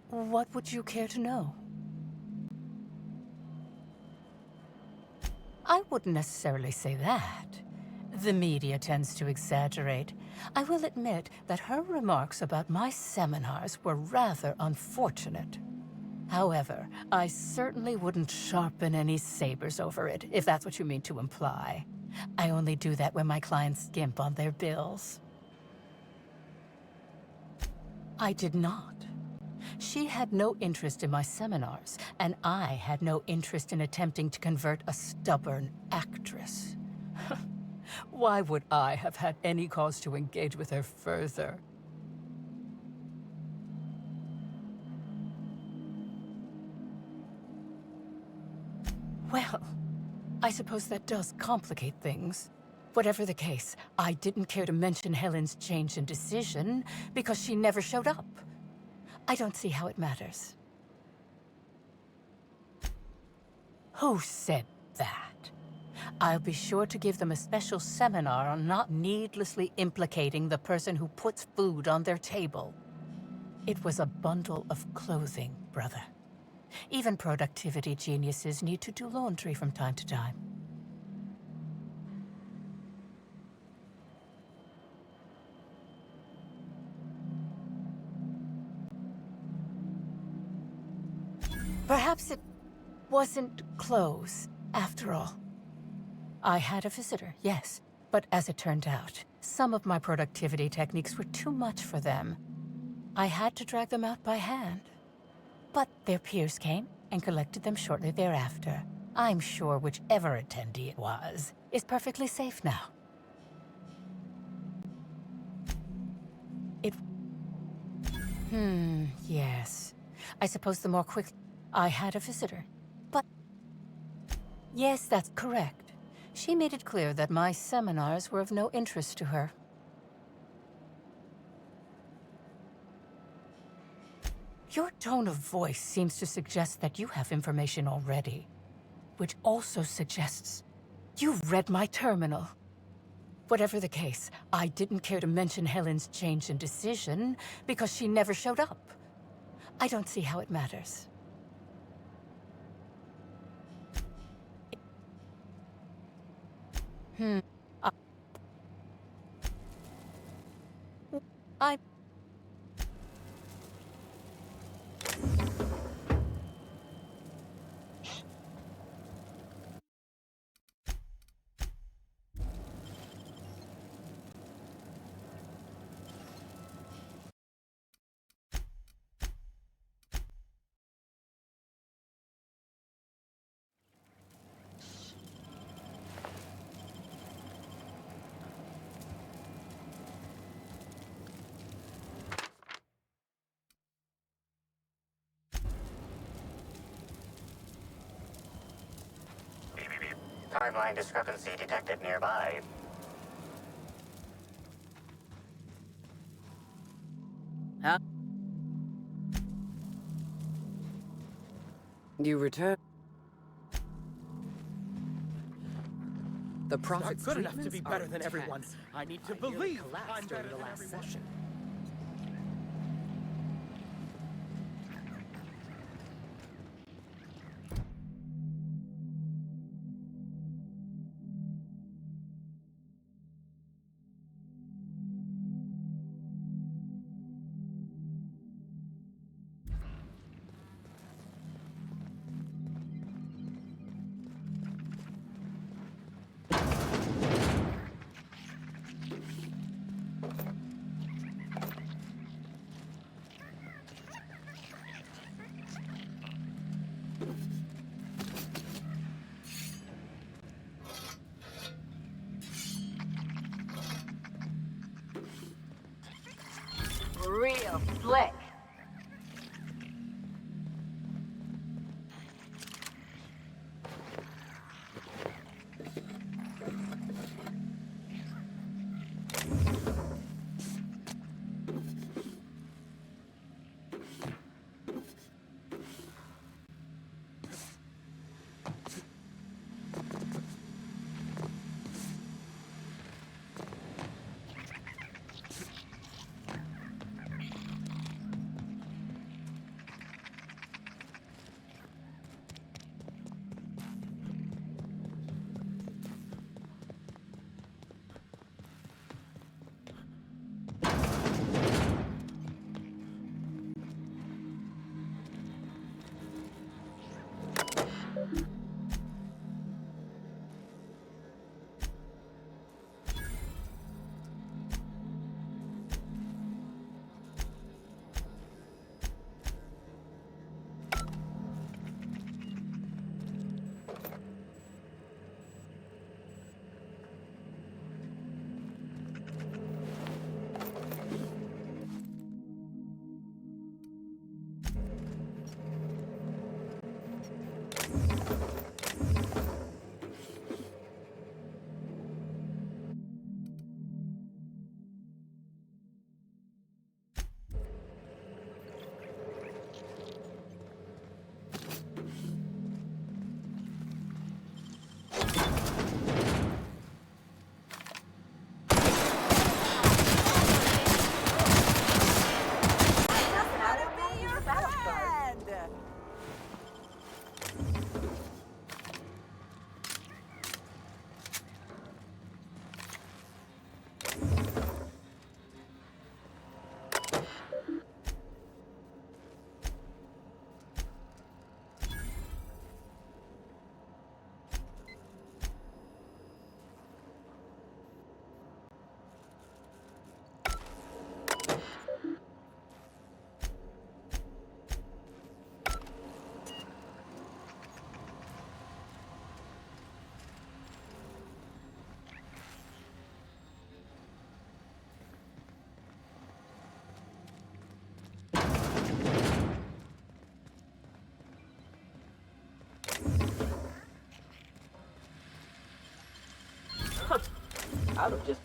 What would you care to know? I wouldn't necessarily say that. The media tends to exaggerate. I will admit that her remarks about my seminars were rather unfortunate. However, I certainly wouldn't sharpen any sabers over it, if that's what you mean to imply. I only do that when my clients skimp on their bills. I did not. She had no interest in my seminars, and I had no interest in attempting to convert a stubborn actress. Why would I have had any cause to engage with her further? Well, I suppose that does complicate things. Whatever the case, I didn't care to mention Helen's change in decision because she never showed up. I don't see how it matters. Who said that? I'll be sure to give them a special seminar on not needlessly implicating the person who puts food on their table. It was a bundle of clothing, brother. Even productivity geniuses need to do laundry from time to time. Perhaps it wasn't clothes, after all. I had a visitor, yes, but as it turned out, some of my productivity techniques were too much for them. I had to drag them out by hand. But their peers came and collected them shortly thereafter. I'm sure whichever attendee it was is perfectly safe now. Yes. I suppose the more quick... I had a visitor, but... Yes, that's correct. She made it clear that my seminars were of no interest to her. Your tone of voice seems to suggest that you have information already, which also suggests you've read my terminal. Whatever the case, I didn't care to mention Helen's change in decision because she never showed up. I don't see how it matters. I... Timeline discrepancy detected nearby. Huh? You return. The profit's good enough to be better than everyone. I need to believe I'm better than everyone. Session. Real slick. I'd have just...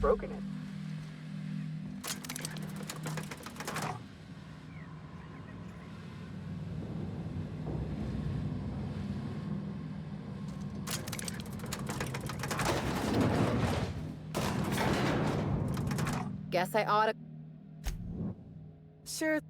broken it. Guess I oughta... Sure.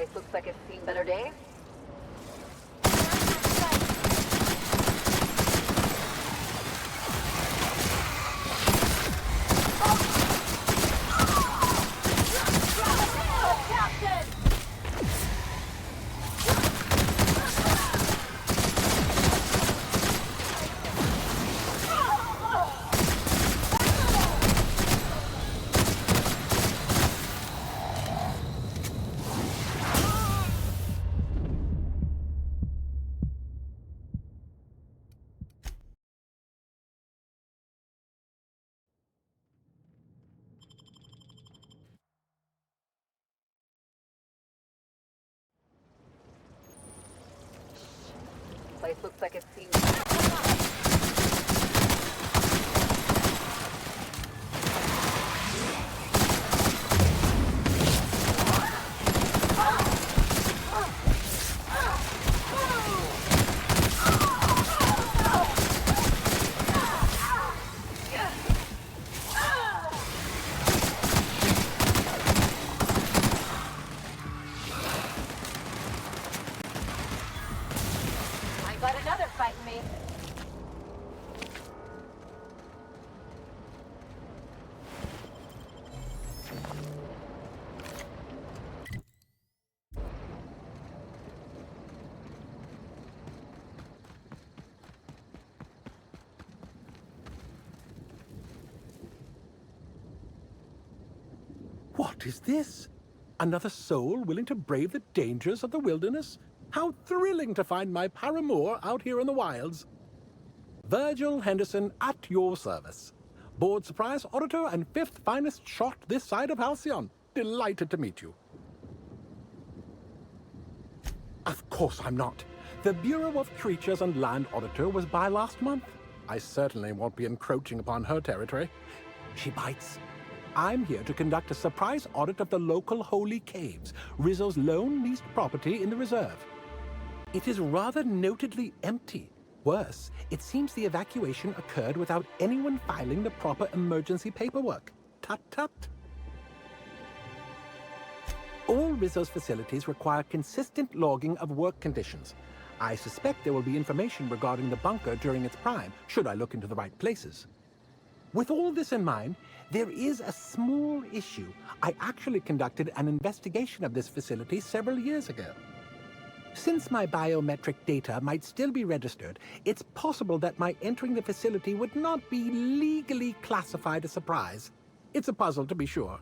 Place looks like it's seen better days. Place looks like it's seen. Got another fighting me. What is this? Another soul willing to brave the dangers of the wilderness? How thrilling to find my paramour out here in the wilds. Virgil Henderson at your service. Board surprise auditor and 5th finest shot this side of Halcyon. Delighted to meet you. Of course I'm not. The Bureau of Creatures and Land Auditor was by last month. I certainly won't be encroaching upon her territory. She bites. I'm here to conduct a surprise audit of the local holy caves, Rizzo's lone leased property in the reserve. It is rather notedly empty. Worse, it seems the evacuation occurred without anyone filing the proper emergency paperwork. Tut-tut. All Rizzo's facilities require consistent logging of work conditions. I suspect there will be information regarding the bunker during its prime, should I look into the right places. With all this in mind, there is a small issue. I actually conducted an investigation of this facility several years ago. Since my biometric data might still be registered, it's possible that my entering the facility would not be legally classified a surprise. It's a puzzle, to be sure.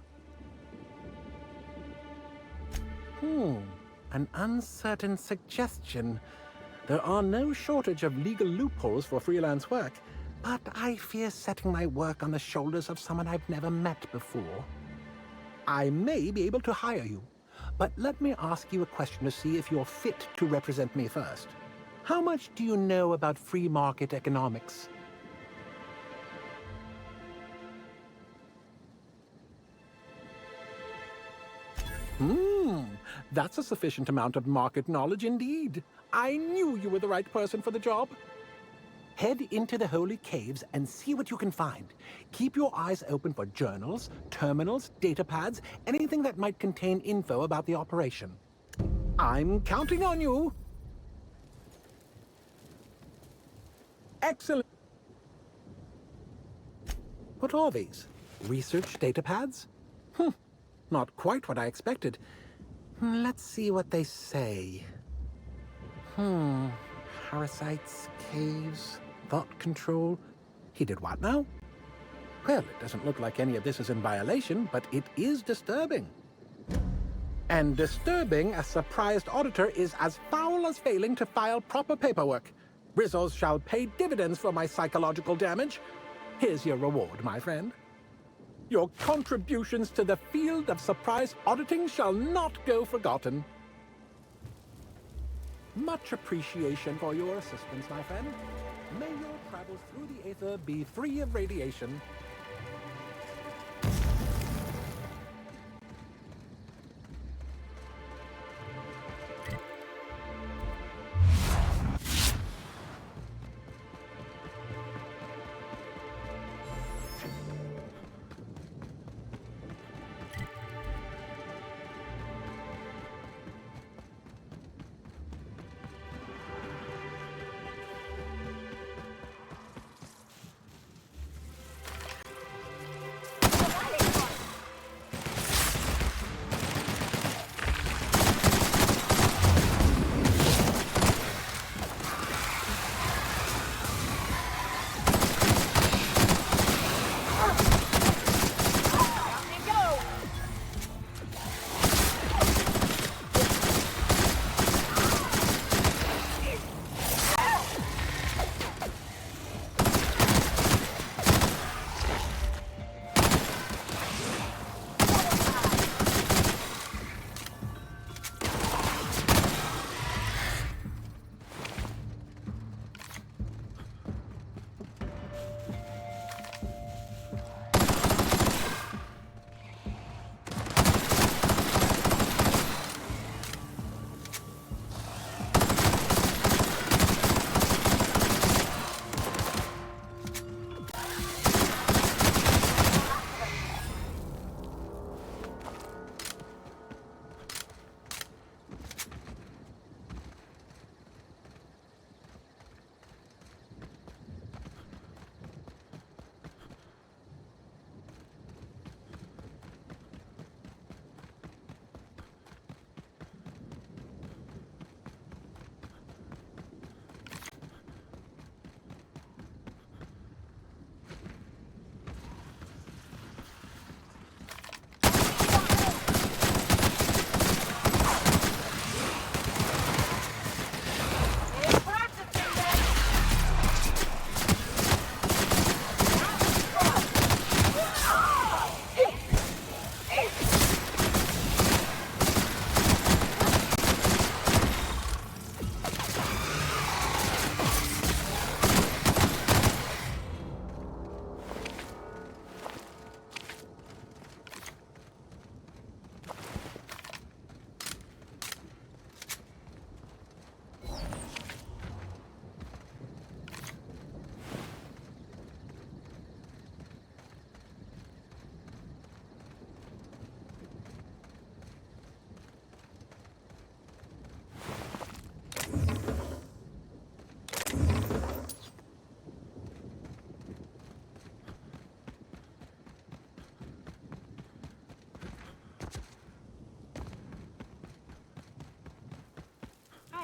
An uncertain suggestion. There are no shortage of legal loopholes for freelance work, but I fear setting my work on the shoulders of someone I've never met before. I may be able to hire you, but let me ask you a question to see if you're fit to represent me first. How much do you know about free market economics? That's a sufficient amount of market knowledge indeed. I knew you were the right person for the job. Head into the holy caves and see what you can find. Keep your eyes open for journals, terminals, datapads, anything that might contain info about the operation. I'm counting on you. Excellent. What are these? Research datapads? Not quite what I expected. Let's see what they say. Parasites, caves, thought control. He did what now? Well, it doesn't look like any of this is in violation, but it is disturbing. And disturbing a surprised auditor is as foul as failing to file proper paperwork. Rizzo's shall pay dividends for my psychological damage. Here's your reward, my friend. Your contributions to the field of surprise auditing shall not go forgotten. Much appreciation for your assistance, my friend. May your travels through the aether be free of radiation.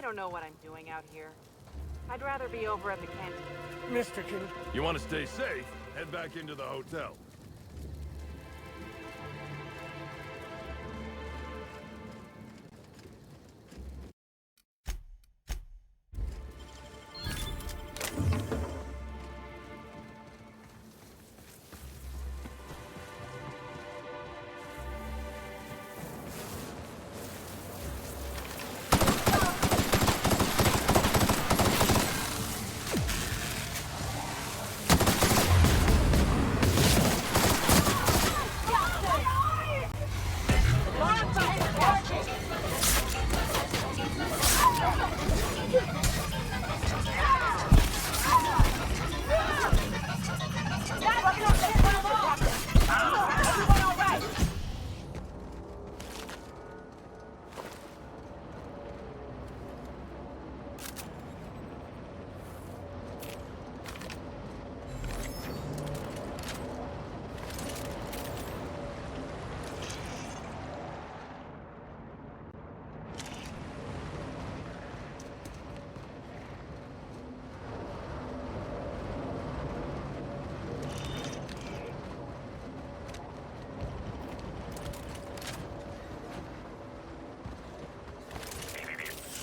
I don't know what I'm doing out here. I'd rather be over at the canteen. Mr. King. You want to stay safe? Head back into the hotel.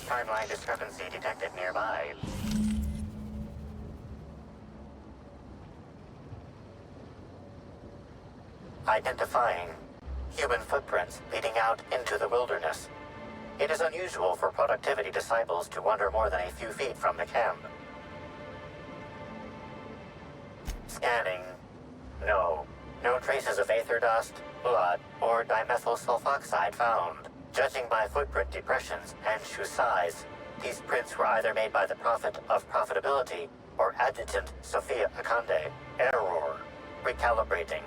Timeline discrepancy detected nearby. Identifying human footprints leading out into the wilderness. It is unusual for productivity disciples to wander more than a few feet from the camp. Scanning. No. No traces of aether dust, blood, or dimethyl sulfoxide found. Judging by footprint depressions and shoe size, these prints were either made by the Prophet of Profitability or Adjutant Sophia Akande. Error. Recalibrating.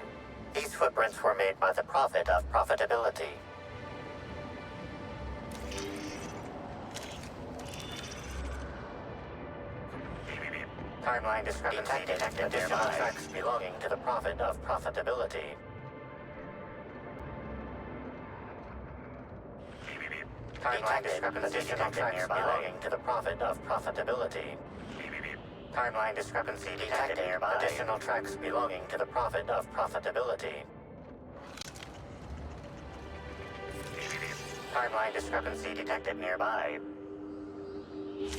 These footprints were made by the Prophet of Profitability. Timeline discrepancy detected additional tracks belonging to the Prophet of Profitability. Timeline discrepancy detected nearby belonging to the Prophet of Profitability. Timeline discrepancy detected nearby. Additional tracks belonging to the Prophet of Profitability. Timeline discrepancy detected nearby.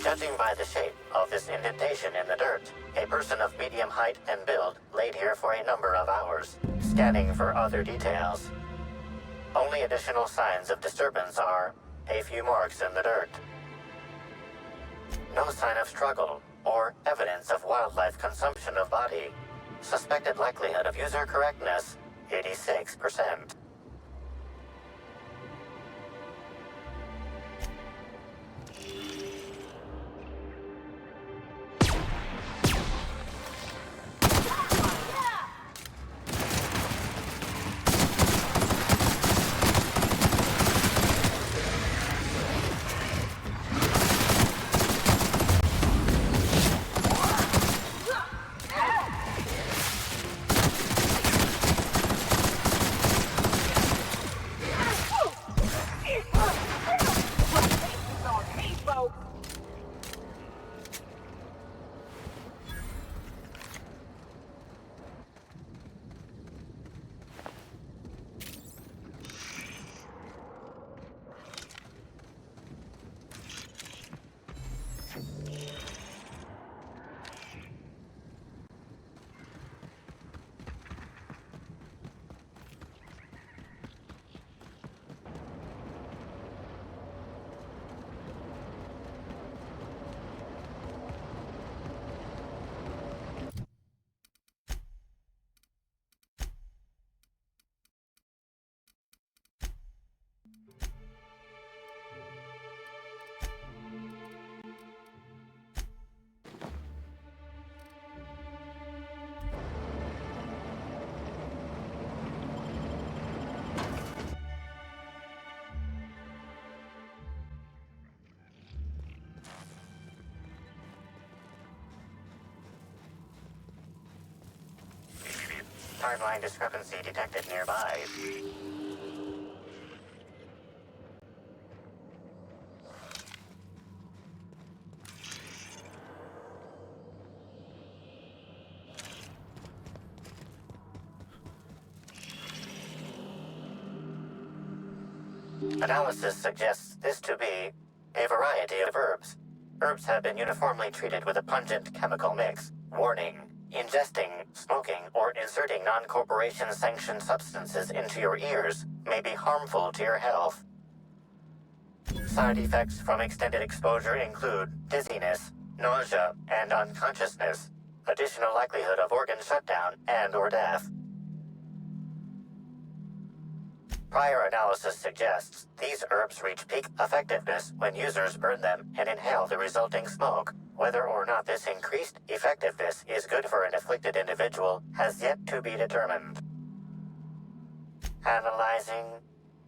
Judging by the shape of this indentation in the dirt, a person of medium height and build laid here for a number of hours, scanning for other details. Only additional signs of disturbance are a few marks in the dirt. No sign of struggle or evidence of wildlife consumption of body. Suspected likelihood of user correctness, 86%. Timeline discrepancy detected nearby. Analysis suggests this to be a variety of herbs. Herbs have been uniformly treated with a pungent chemical mix. Warning: ingesting, smoking, or inserting non-corporation sanctioned substances into your ears may be harmful to your health. Side effects from extended exposure include dizziness, nausea, and unconsciousness. Additional likelihood of organ shutdown and/or death. Prior analysis suggests these herbs reach peak effectiveness when users burn them and inhale the resulting smoke. Whether or not this increased effectiveness is good for an afflicted individual has yet to be determined. Analyzing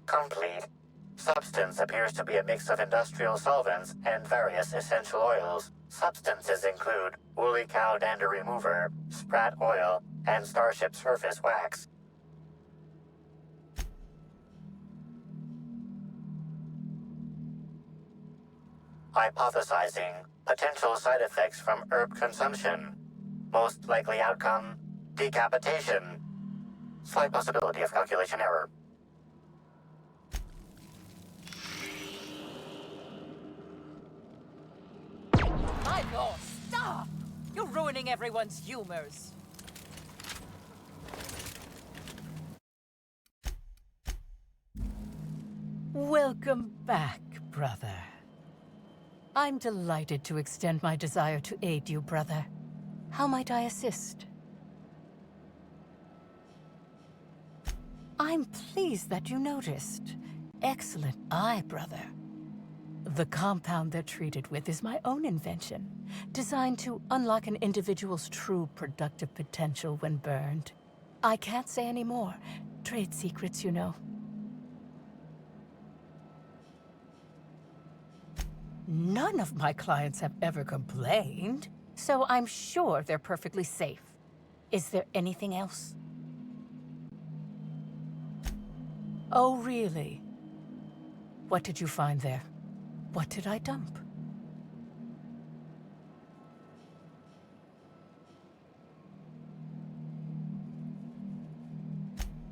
complete. Substance appears to be a mix of industrial solvents and various essential oils. Substances include woolly cow dander remover, sprat oil, and starship surface wax. Hypothesizing potential side effects from herb consumption. Most likely outcome, decapitation. Slight possibility of calculation error. My lord, stop! You're ruining everyone's humors. Welcome back, brother. I'm delighted to extend my desire to aid you, brother. How might I assist? I'm pleased that you noticed. Excellent eye, brother. The compound they're treated with is my own invention, designed to unlock an individual's true productive potential when burned. I can't say any more. Trade secrets, you know. None of my clients have ever complained, so I'm sure they're perfectly safe. Is there anything else? Oh, really? What did you find there? What did I dump?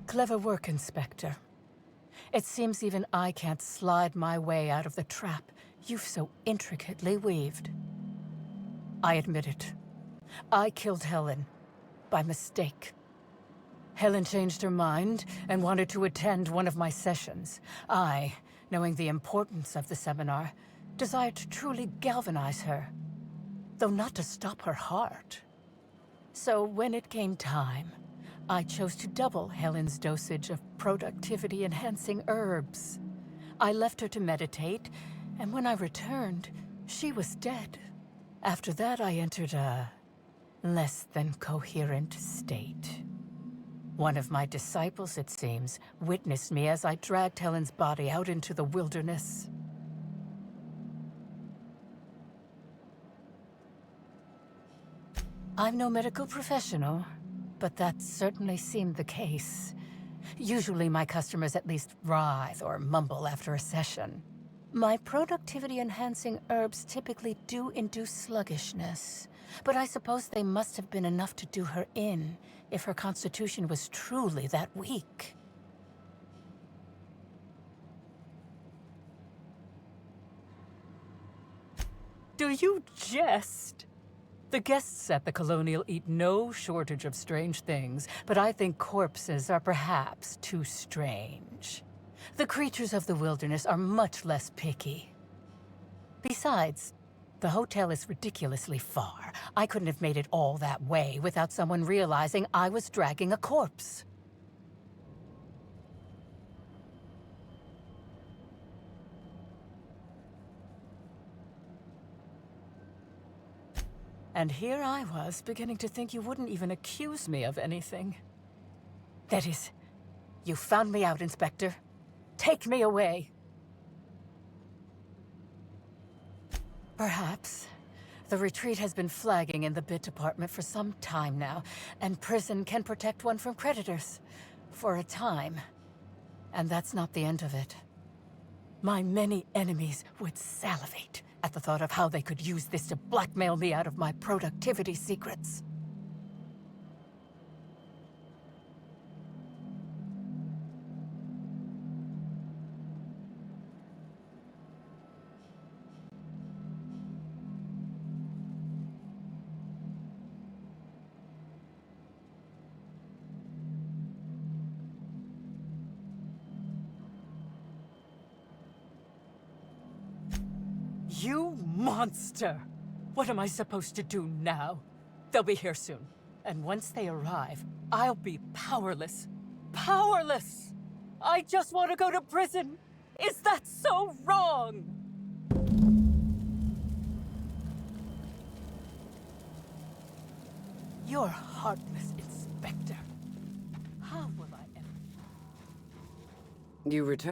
Clever work, Inspector. It seems even I can't slide my way out of the trap you've so intricately weaved. I admit it. I killed Helen. By mistake. Helen changed her mind and wanted to attend one of my sessions. I, knowing the importance of the seminar, desired to truly galvanize her, though not to stop her heart. So when it came time, I chose to double Helen's dosage of productivity-enhancing herbs. I left her to meditate, and when I returned, she was dead. After that, I entered a less than coherent state. One of my disciples, it seems, witnessed me as I dragged Helen's body out into the wilderness. I'm no medical professional, but that certainly seemed the case. Usually my customers at least writhe or mumble after a session. My productivity-enhancing herbs typically do induce sluggishness, but I suppose they must have been enough to do her in, if her constitution was truly that weak. Do you jest? The guests at the Colonial eat no shortage of strange things, but I think corpses are perhaps too strange. The creatures of the wilderness are much less picky. Besides, the hotel is ridiculously far. I couldn't have made it all that way without someone realizing I was dragging a corpse. And here I was, beginning to think you wouldn't even accuse me of anything. That is, you found me out, Inspector. Take me away. Perhaps. The retreat has been flagging in the bid department for some time now, and prison can protect one from creditors. For a time. And that's not the end of it. My many enemies would salivate at the thought of how they could use this to blackmail me out of my productivity secrets. You monster! What am I supposed to do now? They'll be here soon. And once they arrive, I'll be powerless. Powerless! I just want to go to prison! Is that so wrong? You're heartless, Inspector. How will I ever... You return.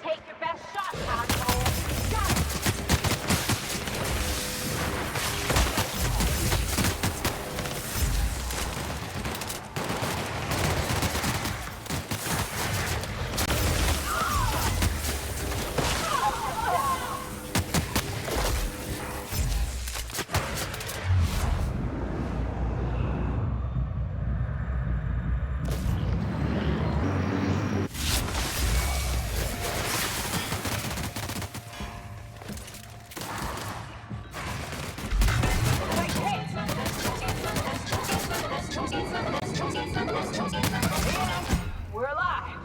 Take your best shot, asshole! We're alive!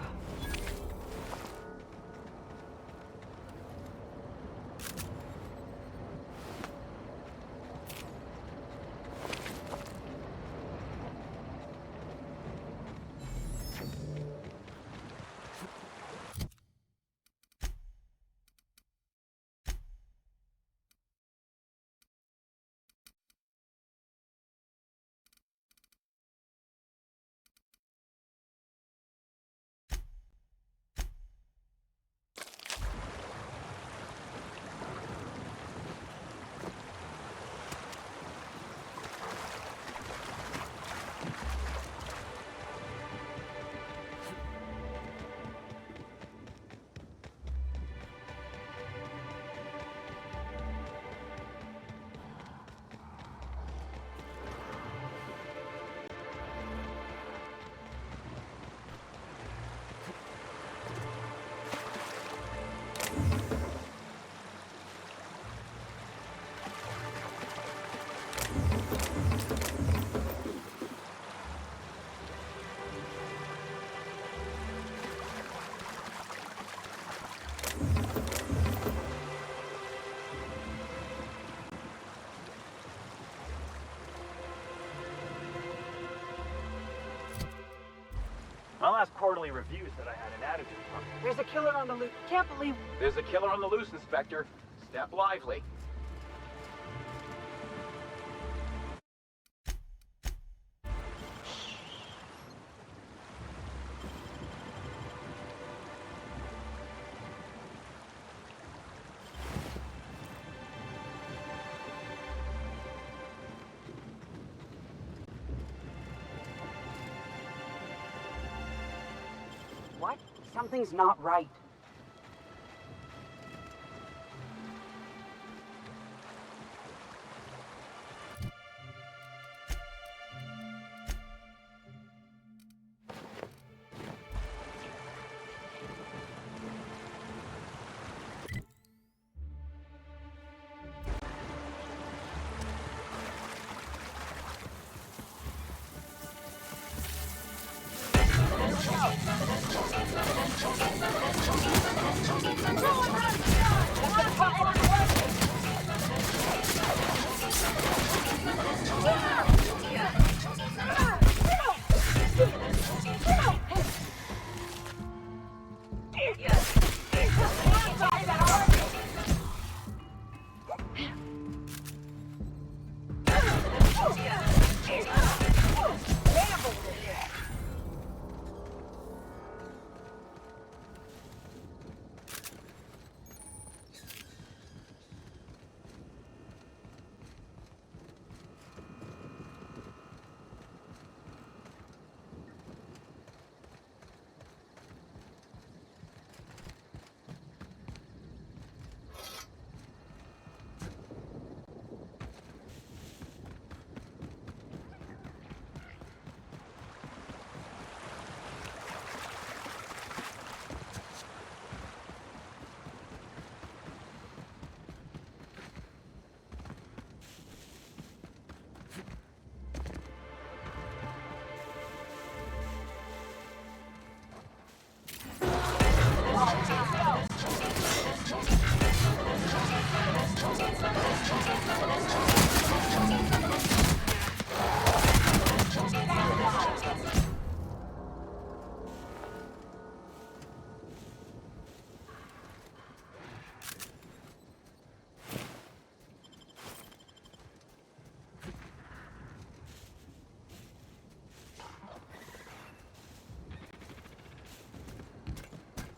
My last quarterly review said I had an attitude problem. There's a killer on the loose. Can't believe... There's a killer on the loose, Inspector. Step lively. What? Something's not right. Let's go!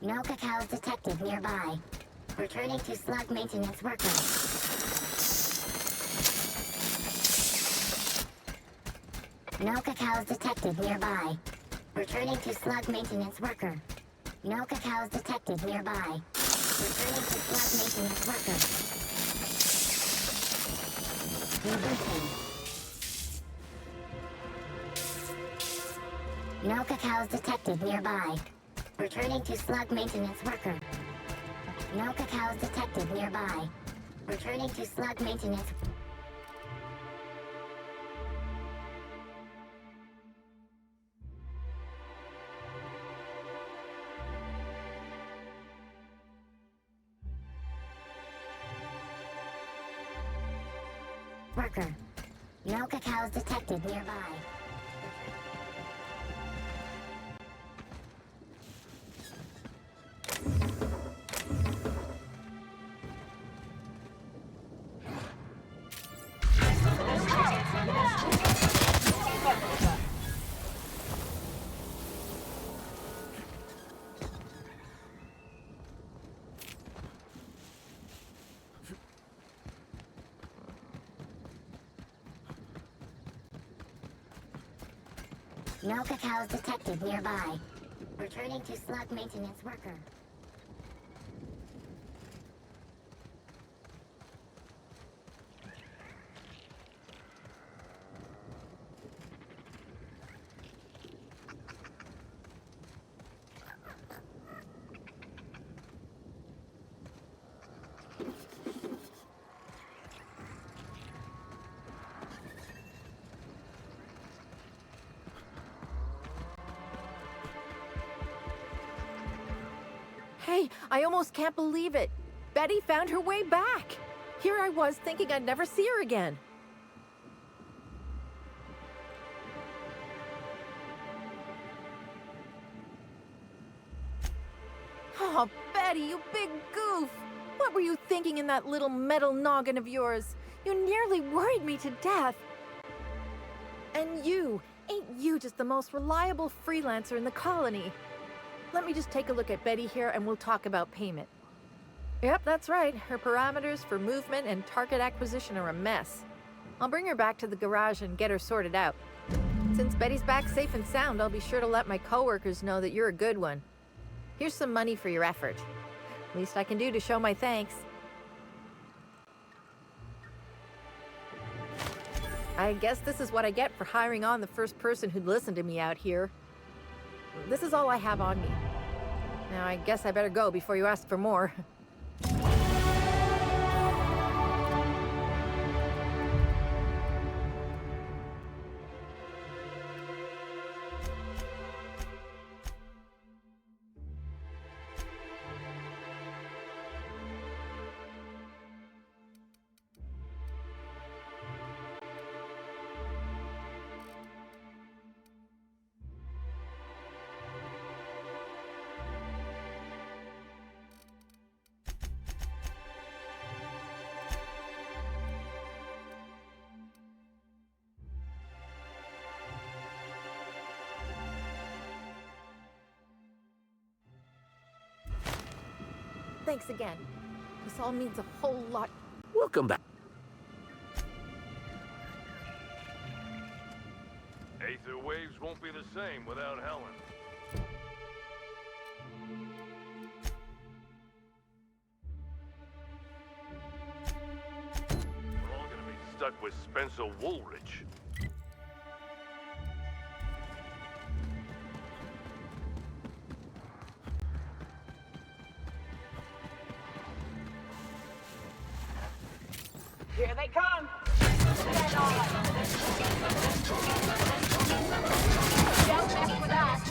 No cacaos detected nearby. Returning to slug maintenance worker. No cacaos detected nearby. Returning to slug maintenance worker. No cacaos detected nearby. Returning to slug maintenance worker. Rebooting. No cacaos detected nearby. Returning to slug maintenance worker. No cacaos detected nearby. Returning to slug maintenance. Worker. No cacaos detected nearby. No cacaos detected nearby. Returning to slug maintenance worker. Hey, I almost can't believe it. Betty found her way back. Here I was thinking I'd never see her again. Oh, Betty, you big goof. What were you thinking in that little metal noggin of yours? You nearly worried me to death. And ain't you just the most reliable freelancer in the colony? Let me just take a look at Betty here and we'll talk about payment. Yep, that's right. Her parameters for movement and target acquisition are a mess. I'll bring her back to the garage and get her sorted out. Since Betty's back safe and sound, I'll be sure to let my coworkers know that you're a good one. Here's some money for your effort. Least I can do to show my thanks. I guess this is what I get for hiring on the first person who'd listen to me out here. This is all I have on me. Now, I guess I better go before you ask for more. Thanks again. This all means a whole lot. Welcome back. Aether waves won't be the same without Helen. We're all gonna be stuck with Spencer Woolrich. Here they come! Stand on! Don't mess with us!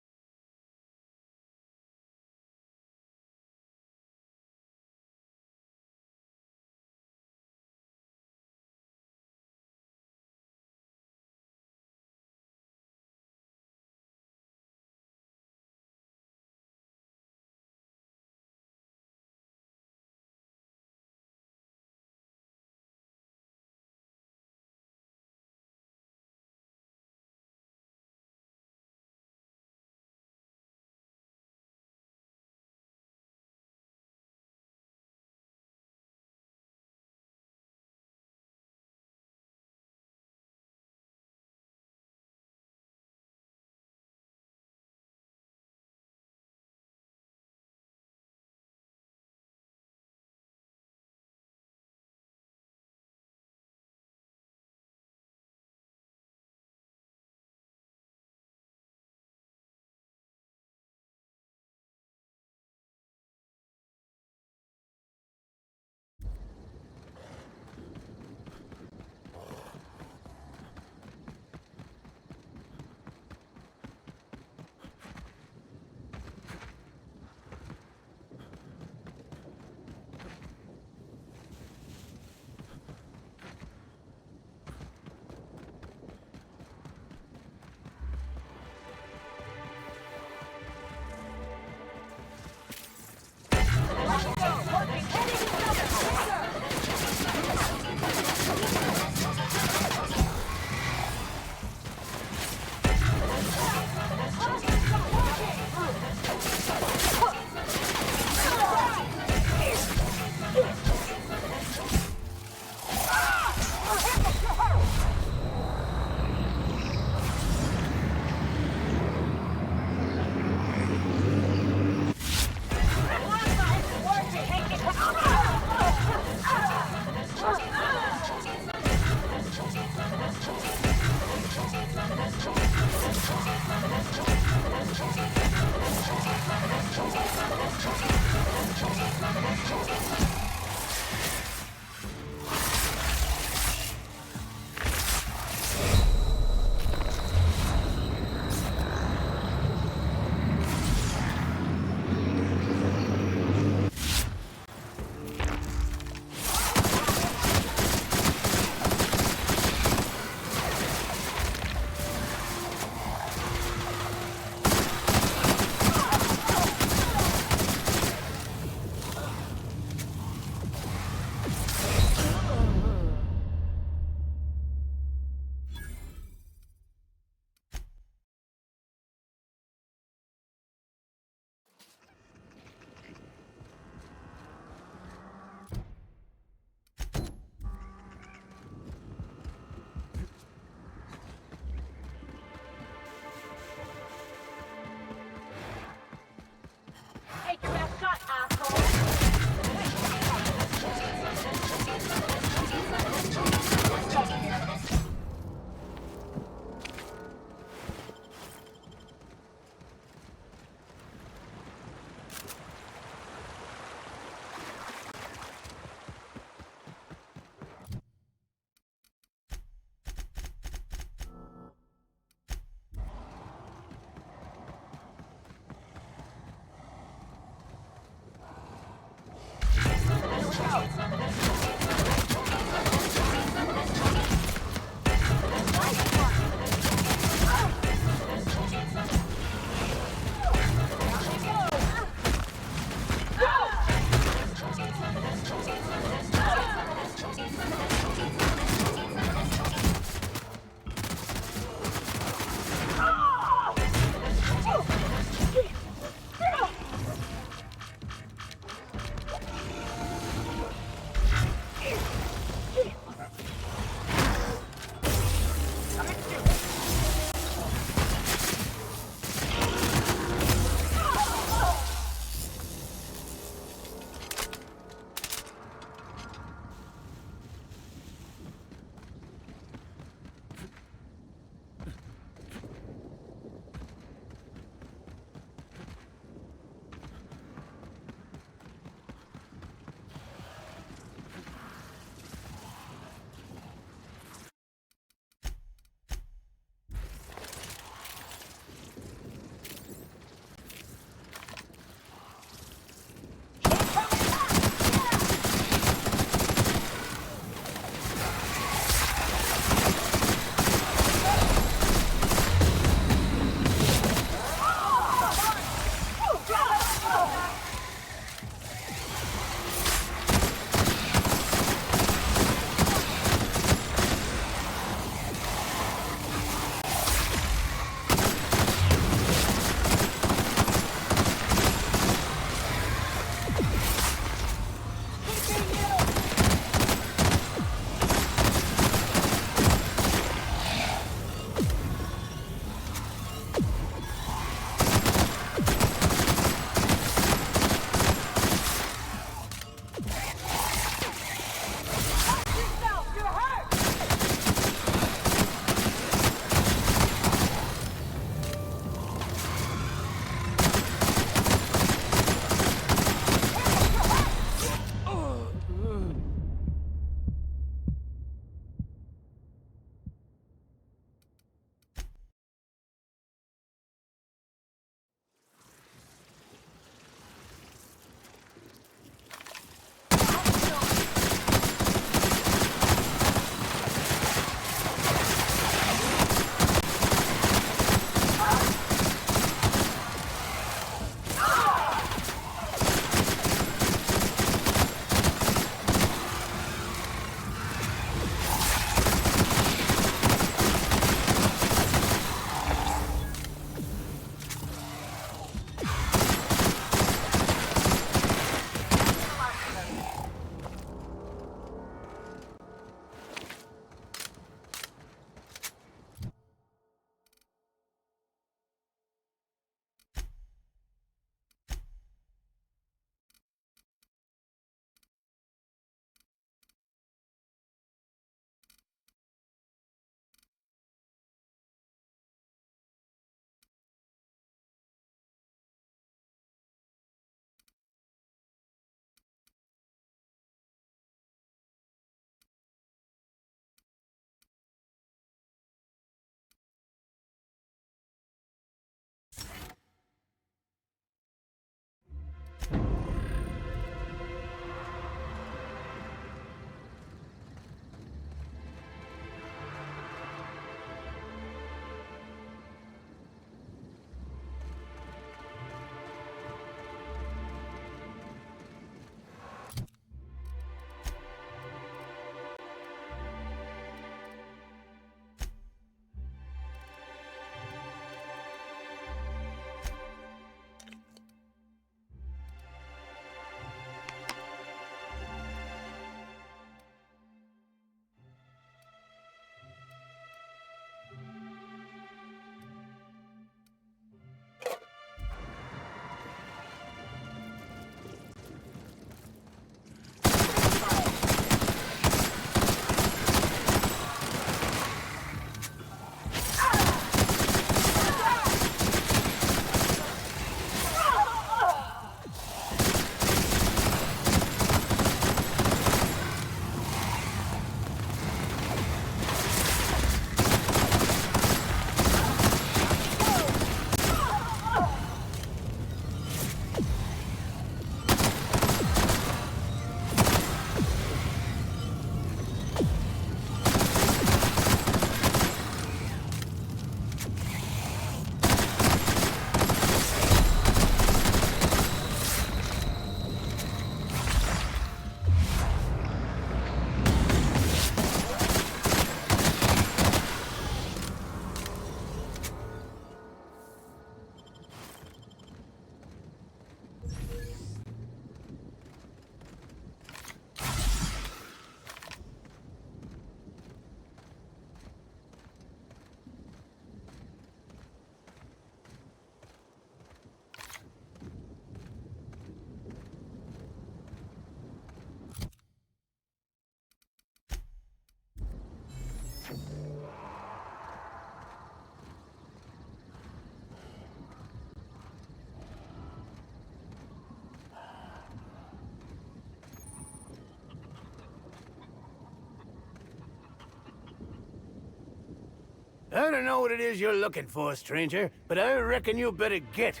I don't know what it is you're looking for, stranger, but I reckon you better get.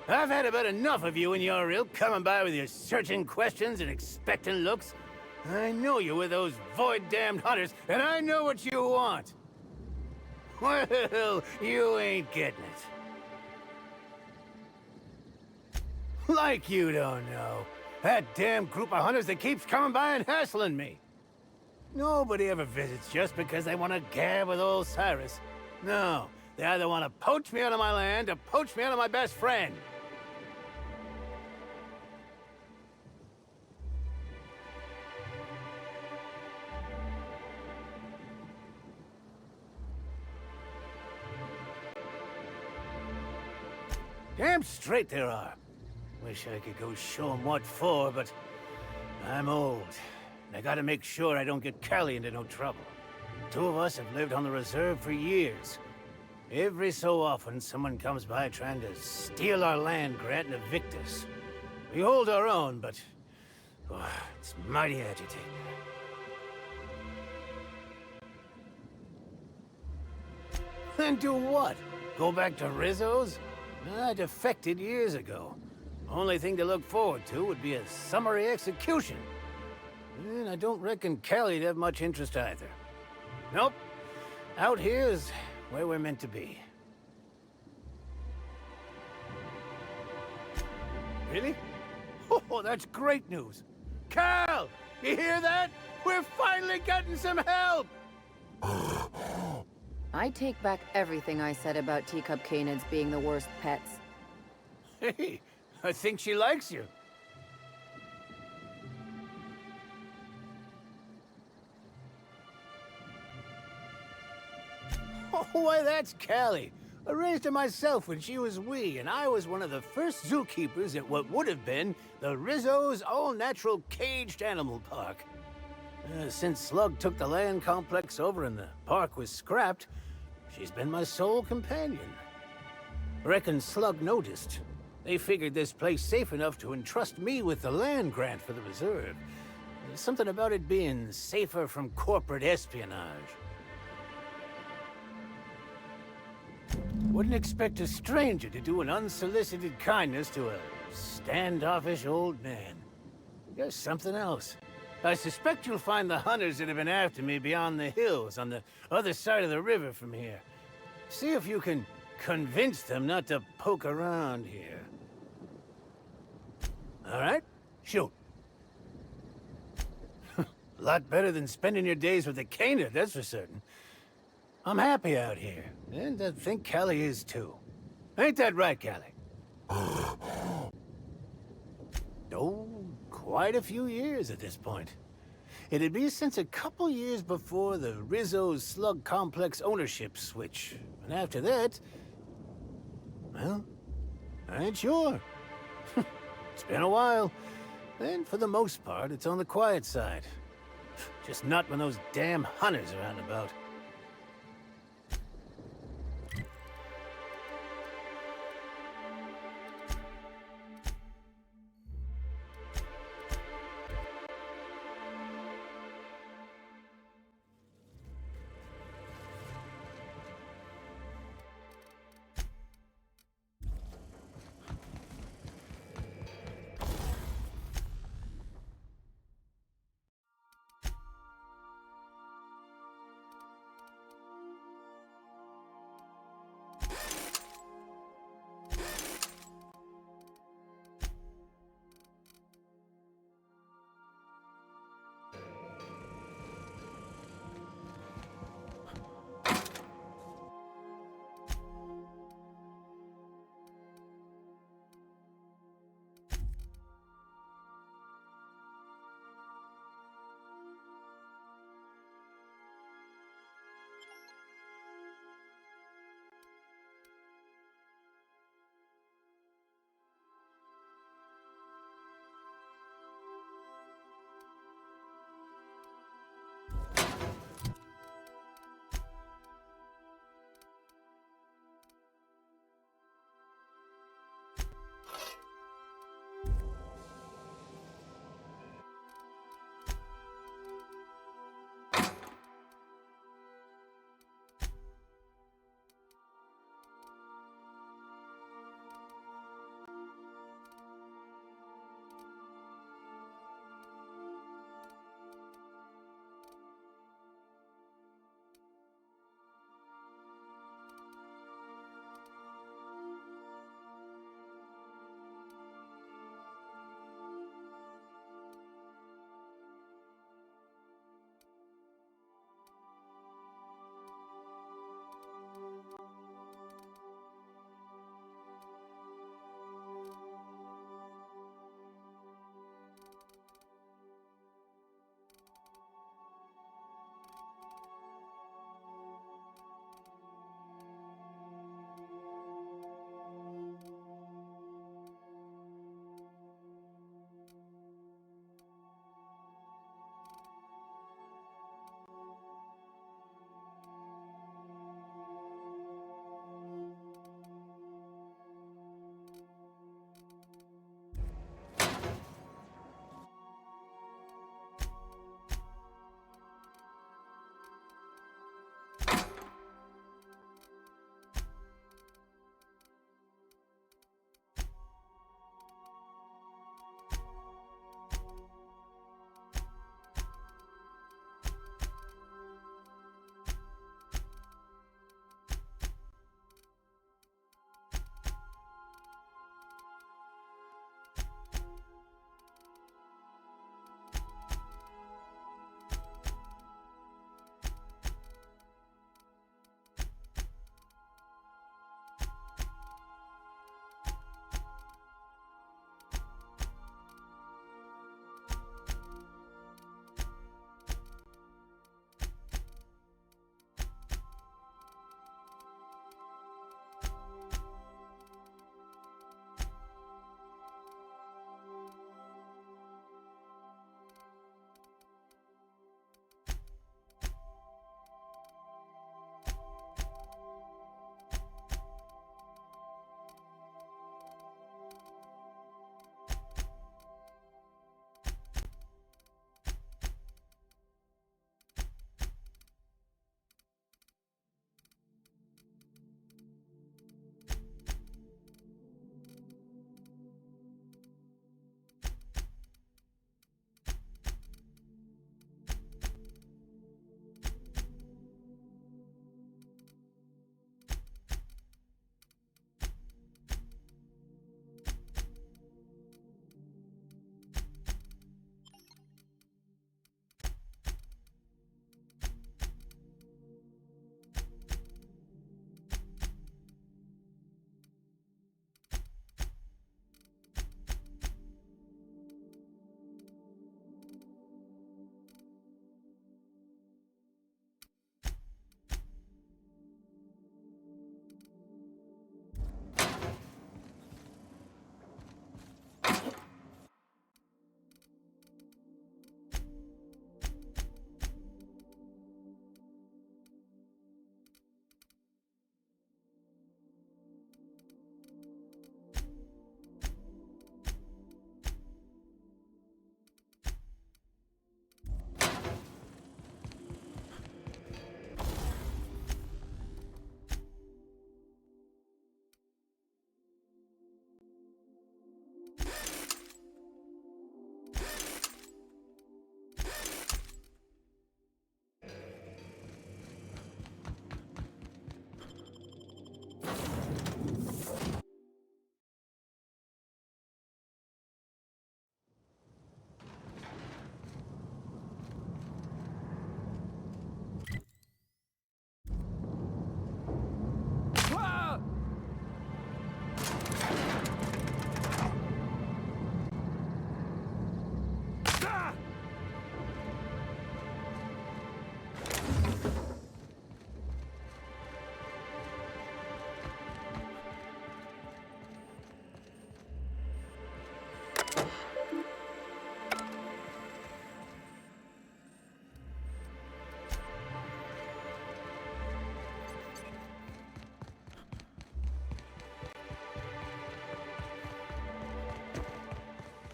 I've had about enough of you and your ilk coming by with your searching questions and expectant looks. I know you with those void-damned hunters, and I know what you want. Well, you ain't getting it. Like you don't know. That damn group of hunters that keeps coming by and hassling me. Nobody ever visits just because they want to gab with old Cyrus. No, they either want to poach me out of my land or poach me out of my best friend. Damn straight there are. Wish I could go show them what for, but I'm old. And I gotta make sure I don't get Callie into no trouble. Two of us have lived on the reserve for years. Every so often, someone comes by trying to steal our land grant and evict us. We hold our own, but it's mighty agitating. And do what? Go back to Rizzo's? I defected years ago. Only thing to look forward to would be a summary execution. And I don't reckon Callie'd have much interest either. Nope. Out here is where we're meant to be. Really? Oh, that's great news. Cal! You hear that? We're finally getting some help! I take back everything I said about teacup canids being the worst pets. Hey, I think she likes you. Oh, why, that's Callie. I raised her myself when she was wee, and I was one of the first zookeepers at what would have been the Rizzo's all-natural caged animal park. Since Slug took the land complex over and the park was scrapped, she's been my sole companion. Reckon Slug noticed. They figured this place safe enough to entrust me with the land grant for the reserve. There's something about it being safer from corporate espionage. Wouldn't expect a stranger to do an unsolicited kindness to a standoffish old man. There's something else. I suspect you'll find the hunters that have been after me beyond the hills on the other side of the river from here. See if you can convince them not to poke around here. All right? Shoot. A lot better than spending your days with a caner, that's for certain. I'm happy out here, and I think Callie is too. Ain't that right, Callie? Oh, quite a few years at this point. It'd be since a couple years before the Rizzo's Slug Complex ownership switch. And after that, well, I ain't sure. It's been a while, and for the most part, it's on the quiet side. Just not when those damn hunters are out and about.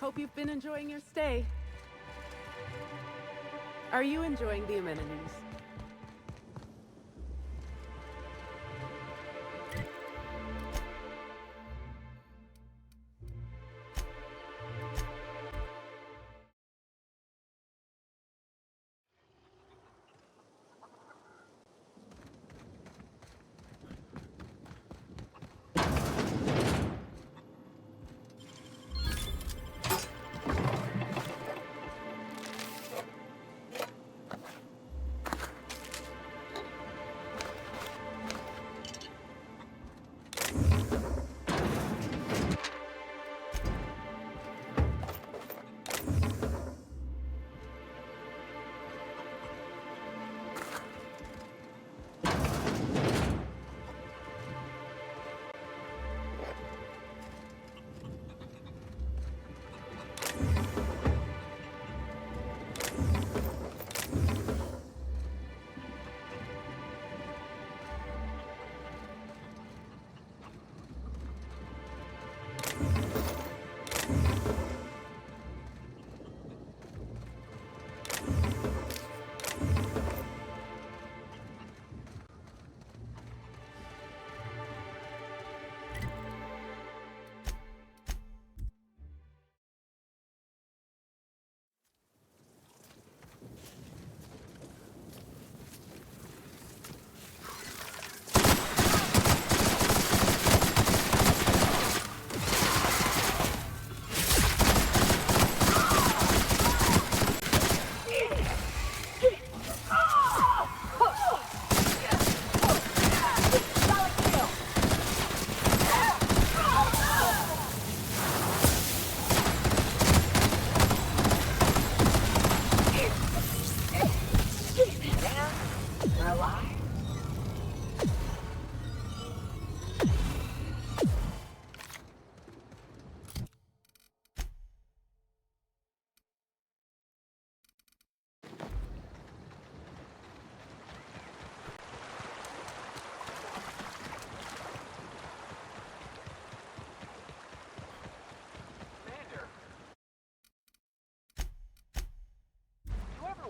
Hope you've been enjoying your stay. Are you enjoying the amenities?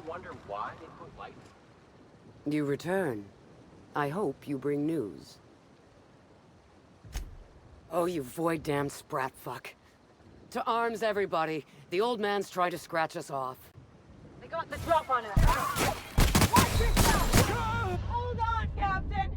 Wonder why they put light? You return. I hope you bring news. Oh, you void-damned sprat fuck. To arms, everybody. The old man's trying to scratch us off. They got the drop on us. Watch yourself! Hold on, Captain!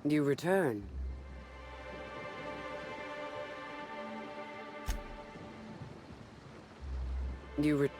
You return. You re-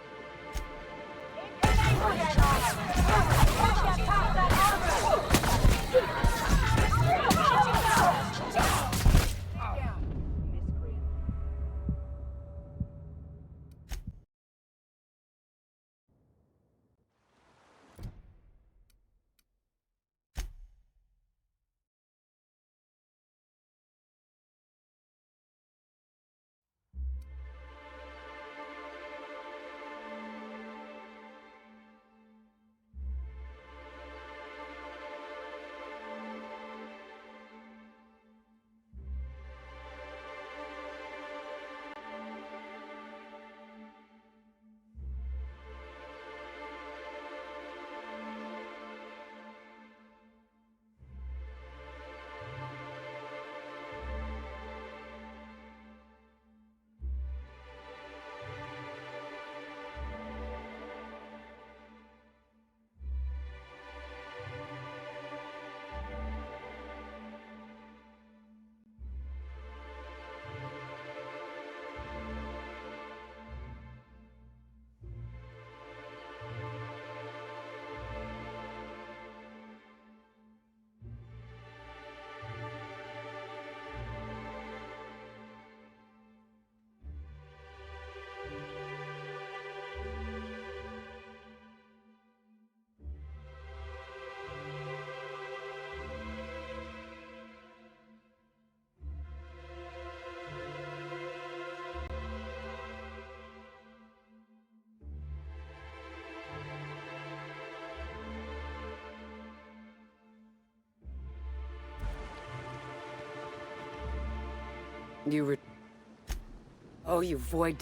Oh, you void...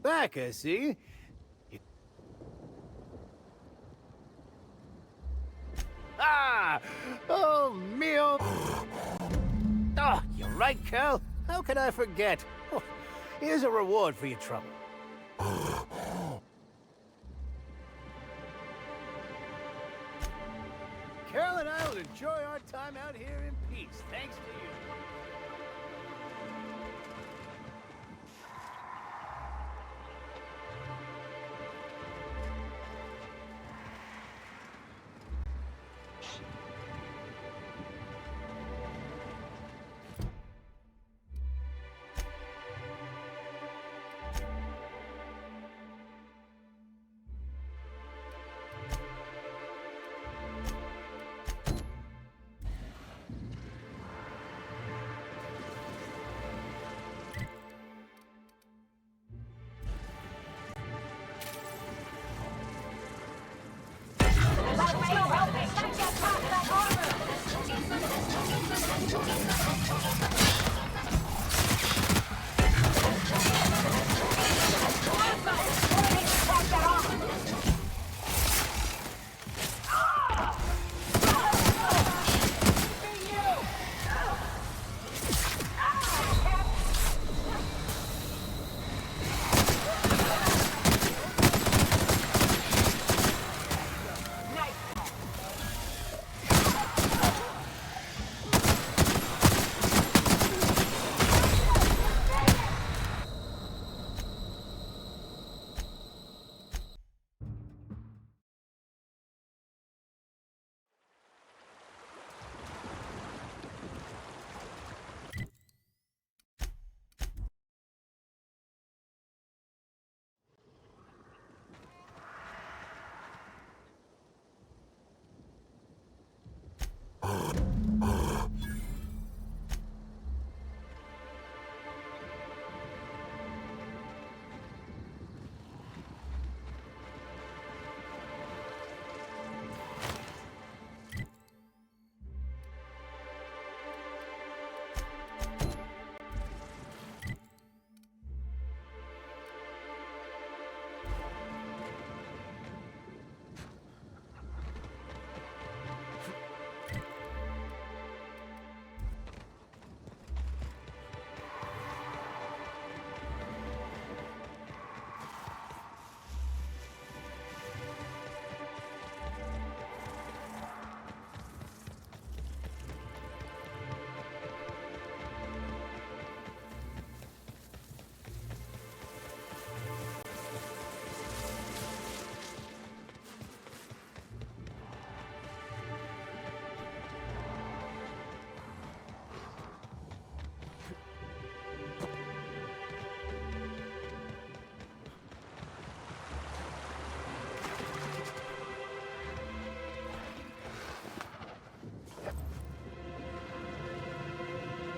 Back, I see. Ah! Oh, mio! Oh, you're right, Cal. How could I forget? Oh, here's a reward for your trouble. Carol and I will enjoy our time out here in peace, thanks to you.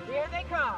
Here they come.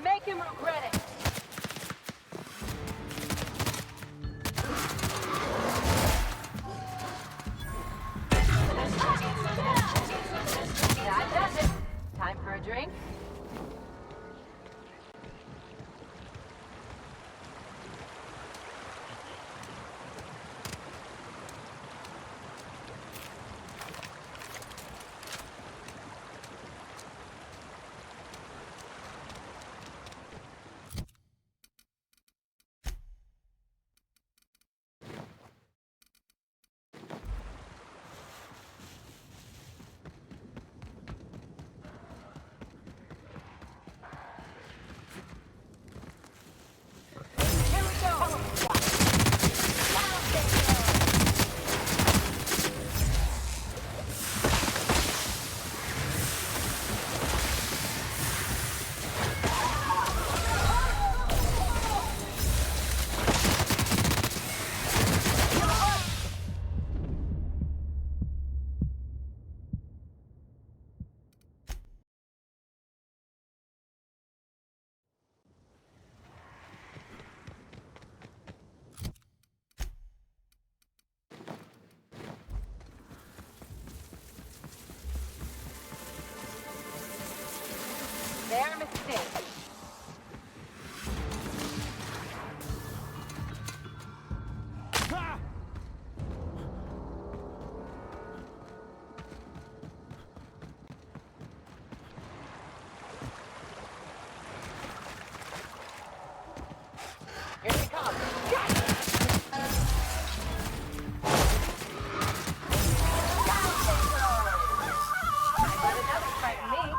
Make him regret it. That does it. Time for a drink? Their mistake. Here they come. Let another frighten me.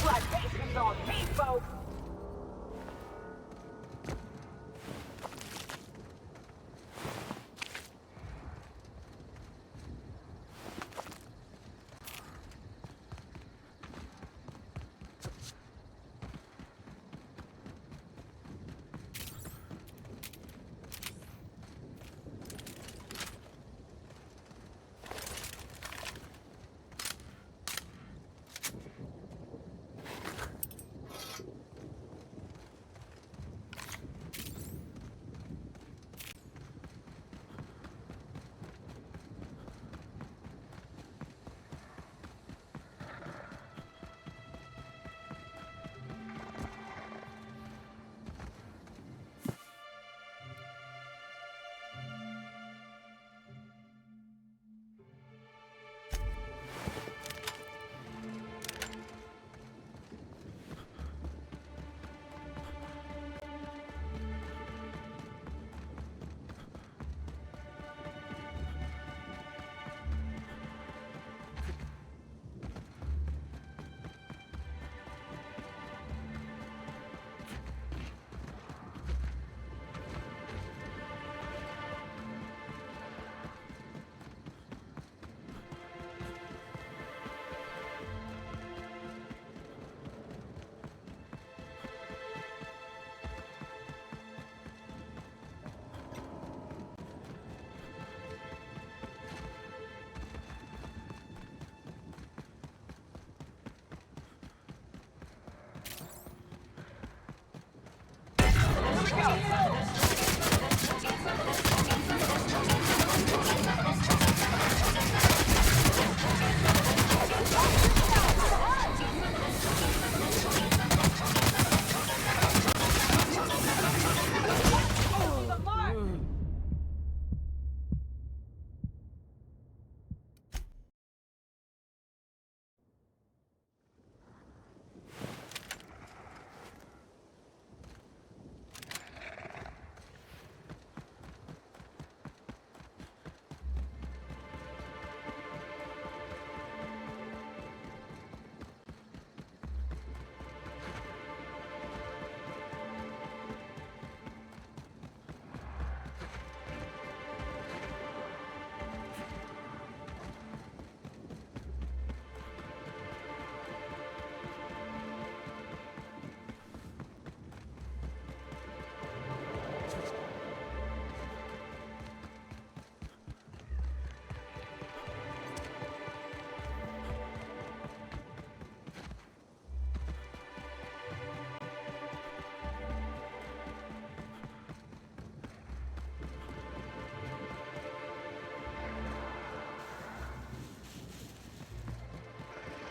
Libations on me, folks!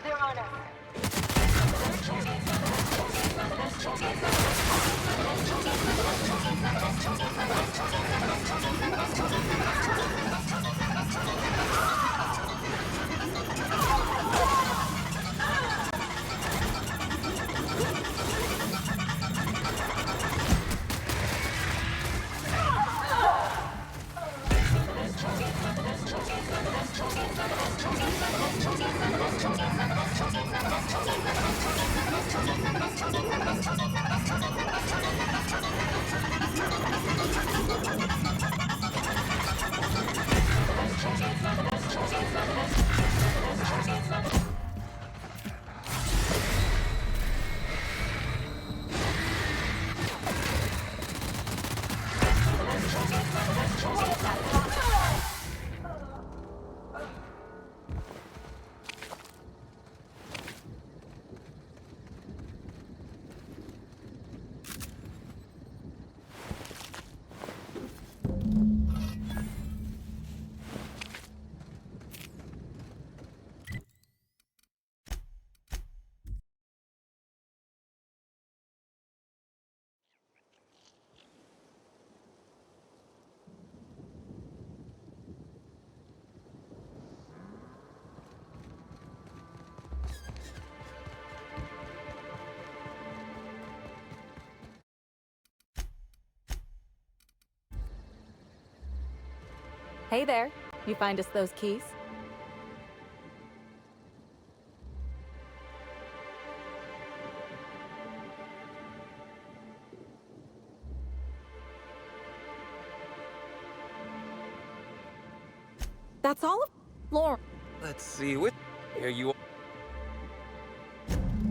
They're on us. Hey there. You find us those keys? That's all of Lawrence. Let's see, what... Here you are.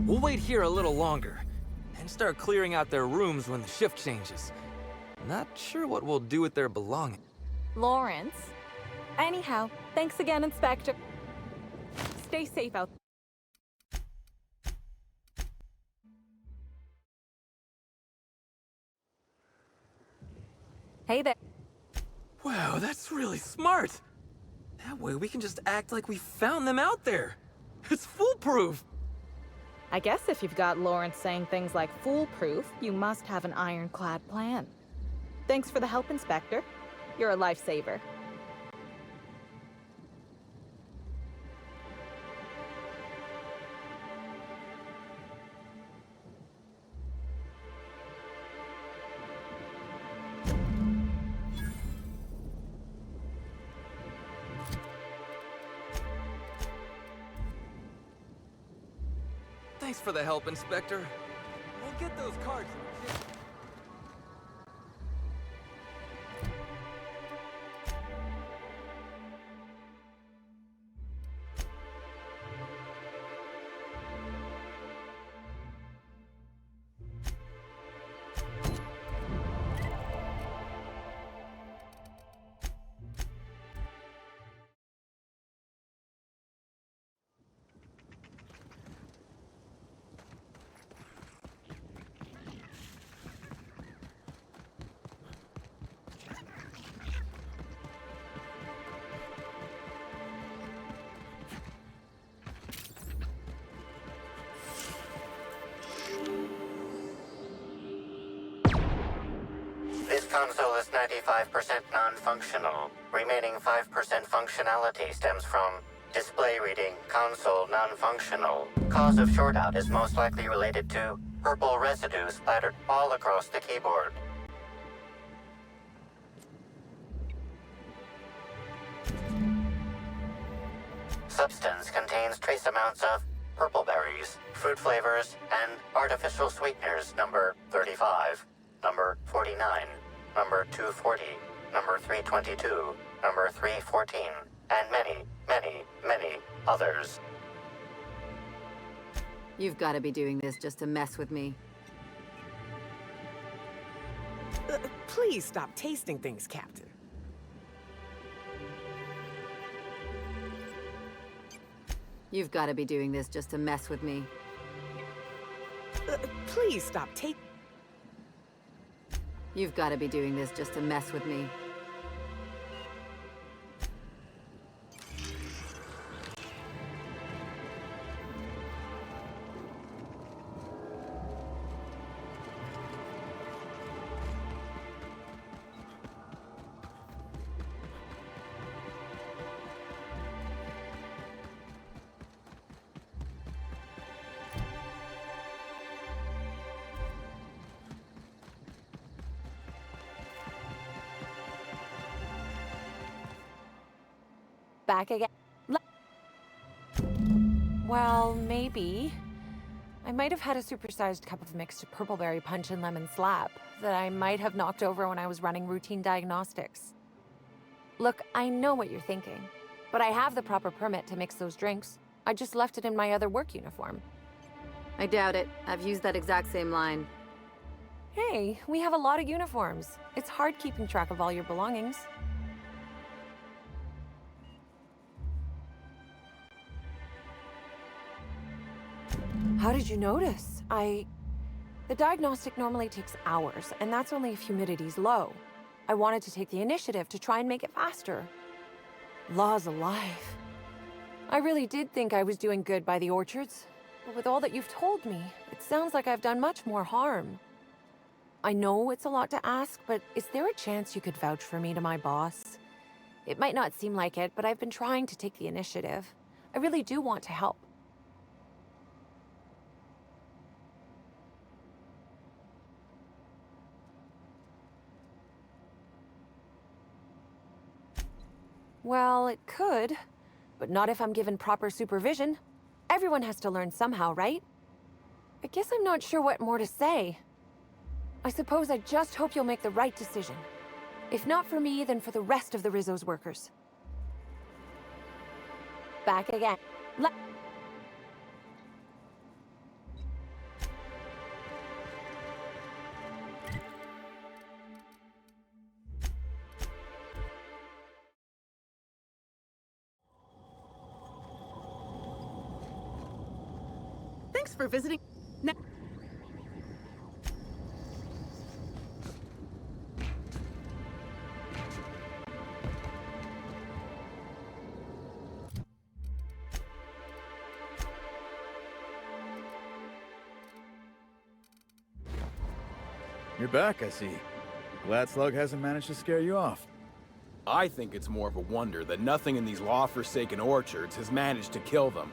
We'll wait here a little longer, and start clearing out their rooms when the shift changes. Not sure what we'll do with their belongings. Lawrence. Anyhow, thanks again, Inspector. Stay safe out there. Hey there. Wow, that's really smart! That way we can just act like we found them out there. It's foolproof! I guess if you've got Lawrence saying things like foolproof, you must have an ironclad plan. Thanks for the help, Inspector. You're a lifesaver. Thanks for the help, Inspector. We'll get those cards. This console is 95% non-functional. Remaining 5% functionality stems from display reading, console non-functional. Cause of shortout is most likely related to purple residue splattered all across the keyboard. Substance contains trace amounts of purple berries, fruit flavors, and artificial sweeteners number 35, number 49, number 240, number 322, number 314, and many, many, many others. You've got to be doing this just to mess with me. Please stop tasting things, Captain. You've got to be doing this just to mess with me. Please stop tasting... You've got to be doing this just to mess with me. Back again. Well, maybe. I might have had a supersized cup of mixed purpleberry punch and lemon slap that I might have knocked over when I was running routine diagnostics. Look, I know what you're thinking, but I have the proper permit to mix those drinks. I just left it in my other work uniform. I doubt it. I've used that exact same line. Hey, we have a lot of uniforms. It's hard keeping track of all your belongings. How did you notice? The diagnostic normally takes hours, and that's only if humidity's low. I wanted to take the initiative to try and make it faster. Law's alive. I really did think I was doing good by the orchards, but with all that you've told me, it sounds like I've done much more harm. I know it's a lot to ask, but is there a chance you could vouch for me to my boss? It might not seem like it, but I've been trying to take the initiative. I really do want to help. Well, it could, but not if I'm given proper supervision. Everyone has to learn somehow, right? I guess I'm not sure what more to say. I suppose I just hope you'll make the right decision. If not for me, then for the rest of the Rizzo's workers. Back again. Thanks for visiting. You're back, I see. Glad Slug hasn't managed to scare you off. I think it's more of a wonder that nothing in these law-forsaken orchards has managed to kill them.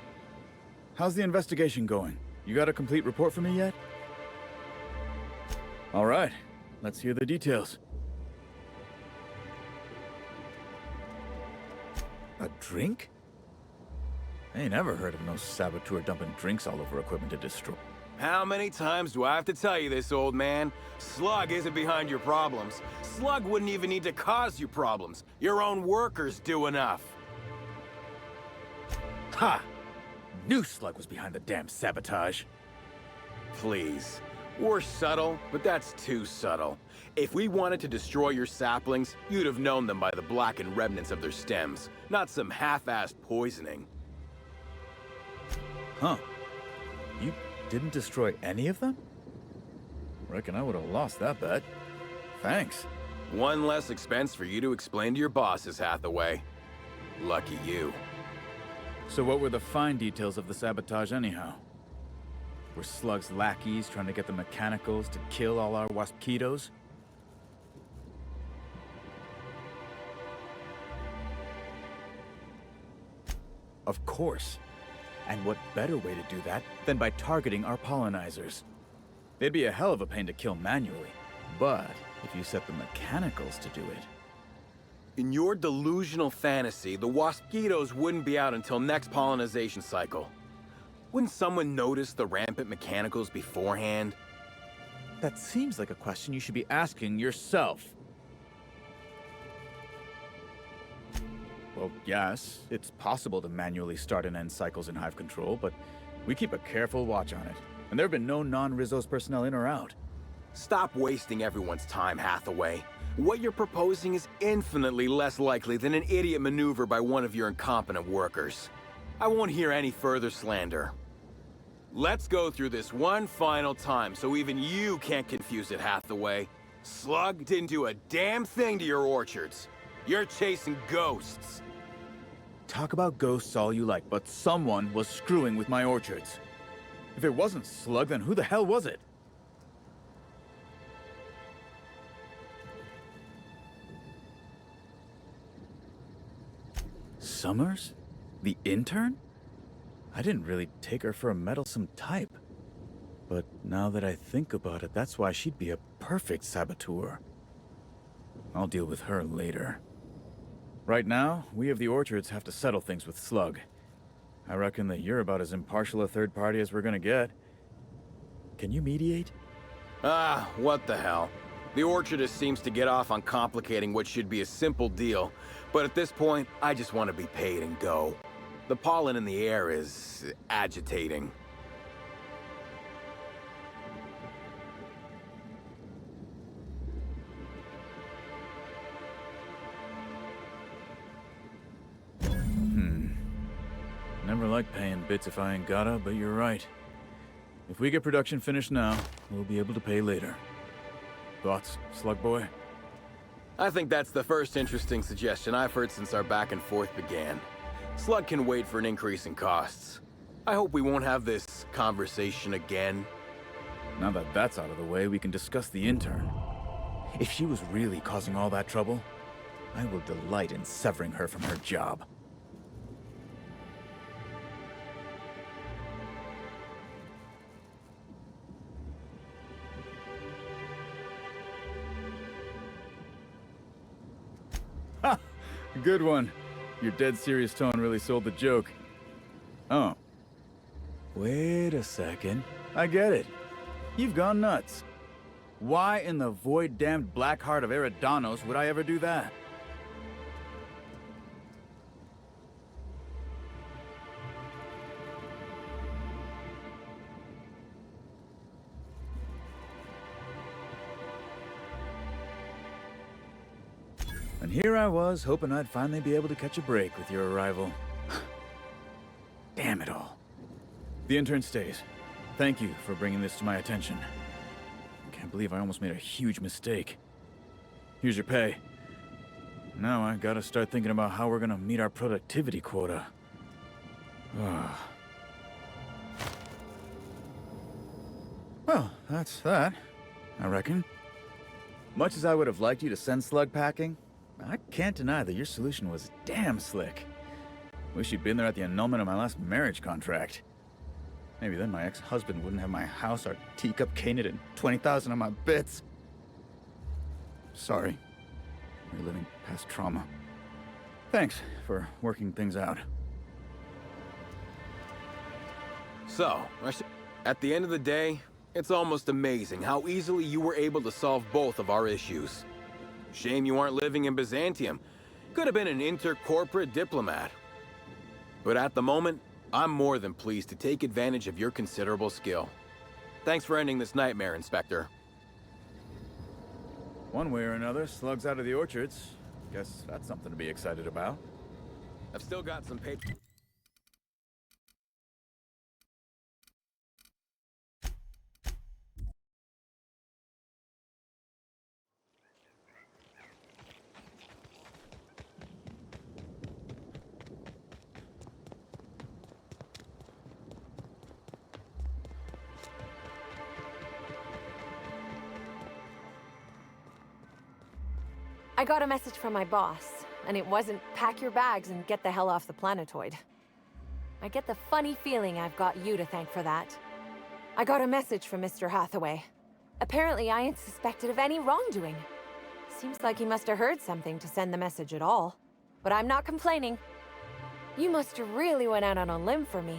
How's the investigation going? You got a complete report for me yet? All right, let's hear the details. A drink? I ain't never heard of no saboteur dumping drinks all over equipment to destroy. How many times do I have to tell you this, old man? Slug isn't behind your problems. Slug wouldn't even need to cause you problems. Your own workers do enough. Ha! Knew Slug was behind the damn sabotage. Please. We're subtle, but that's too subtle. If we wanted to destroy your saplings, you'd have known them by the blackened remnants of their stems, not some half-assed poisoning. Huh. You didn't destroy any of them? Reckon I would have lost that bet. Thanks. One less expense for you to explain to your bosses, Hathaway. Lucky you. So what were the fine details of the sabotage anyhow? Were Slug's lackeys trying to get the mechanicals to kill all our waspitos? Of course. And what better way to do that than by targeting our pollinizers? It'd be a hell of a pain to kill manually, but if you set the mechanicals to do it... In your delusional fantasy, the waspitos wouldn't be out until next pollinization cycle. Wouldn't someone notice the rampant mechanicals beforehand? That seems like a question you should be asking yourself. Well, yes, it's possible to manually start and end cycles in Hive Control, but we keep a careful watch on it. And there have been no non-Rizzo's personnel in or out. Stop wasting everyone's time, Hathaway. What you're proposing is infinitely less likely than an idiot maneuver by one of your incompetent workers. I won't hear any further slander. Let's go through this one final time so even you can't confuse it, Hathaway. Slug didn't do a damn thing to your orchards. You're chasing ghosts. Talk about ghosts all you like, but someone was screwing with my orchards. If it wasn't Slug, then who the hell was it? Summers? The intern? I didn't really take her for a meddlesome type. But now that I think about it, that's why she'd be a perfect saboteur. I'll deal with her later. Right now, we of the orchards have to settle things with Slug. I reckon that you're about as impartial a third party as we're gonna get. Can you mediate? Ah, what the hell. The orchardist seems to get off on complicating what should be a simple deal, but at this point, I just want to be paid and go. The pollen in the air is agitating. Never like paying bits if I ain't gotta, but you're right. If we get production finished now, we'll be able to pay later. Thoughts, Slug Boy? I think that's the first interesting suggestion I've heard since our back and forth began. Slug can wait for an increase in costs. I hope we won't have this conversation again. Now that that's out of the way, we can discuss the intern. If she was really causing all that trouble, I will delight in severing her from her job. Ha! Good one. Your dead serious tone really sold the joke. Oh. Wait a second. I get it. You've gone nuts. Why in the void-damned black heart of Eridanos would I ever do that? And here I was, hoping I'd finally be able to catch a break with your arrival. Damn it all. The intern stays. Thank you for bringing this to my attention. I can't believe I almost made a huge mistake. Here's your pay. Now I gotta start thinking about how we're gonna meet our productivity quota. Well, that's that, I reckon. Much as I would have liked you to send slug packing, I can't deny that your solution was damn slick. Wish you'd been there at the annulment of my last marriage contract. Maybe then my ex-husband wouldn't have my house, our teacup caning, and 20,000 of my bits. Sorry. We're living past trauma. Thanks for working things out. So, at the end of the day, it's almost amazing how easily you were able to solve both of our issues. Shame you aren't living in Byzantium. Could have been an intercorporate diplomat. But at the moment, I'm more than pleased to take advantage of your considerable skill. Thanks for ending this nightmare, Inspector. One way or another, slugs out of the orchards. Guess that's something to be excited about. I've still got some paper. I got a message from my boss, and it wasn't pack your bags and get the hell off the planetoid. I get the funny feeling I've got you to thank for that. I got a message from Mr. Hathaway. Apparently I ain't suspected of any wrongdoing. Seems like he must have heard something to send the message at all. But I'm not complaining. You must have really went out on a limb for me.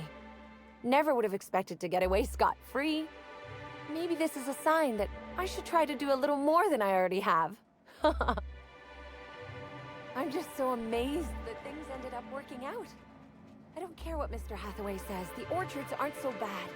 Never would have expected to get away scot-free. Maybe this is a sign that I should try to do a little more than I already have. I'm just so amazed that things ended up working out. I don't care what Mr. Hathaway says. The orchards aren't so bad.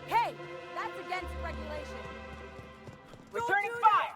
Hey, that's against regulation. Returning fire!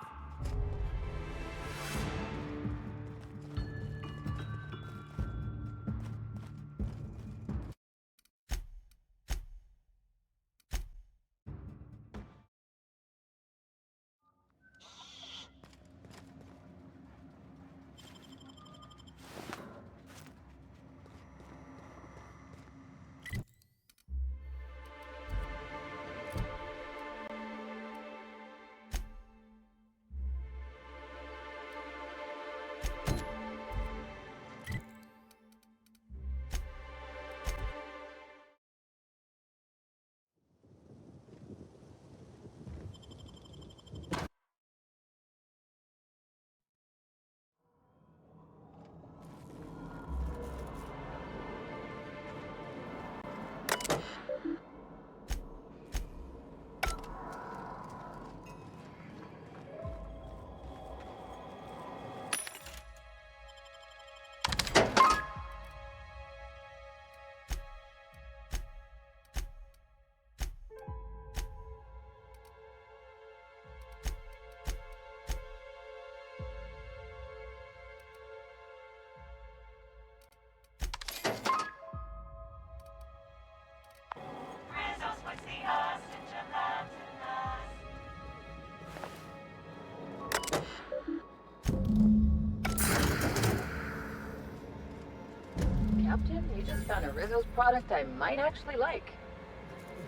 Captain, you just found a Rizzo's product I might actually like.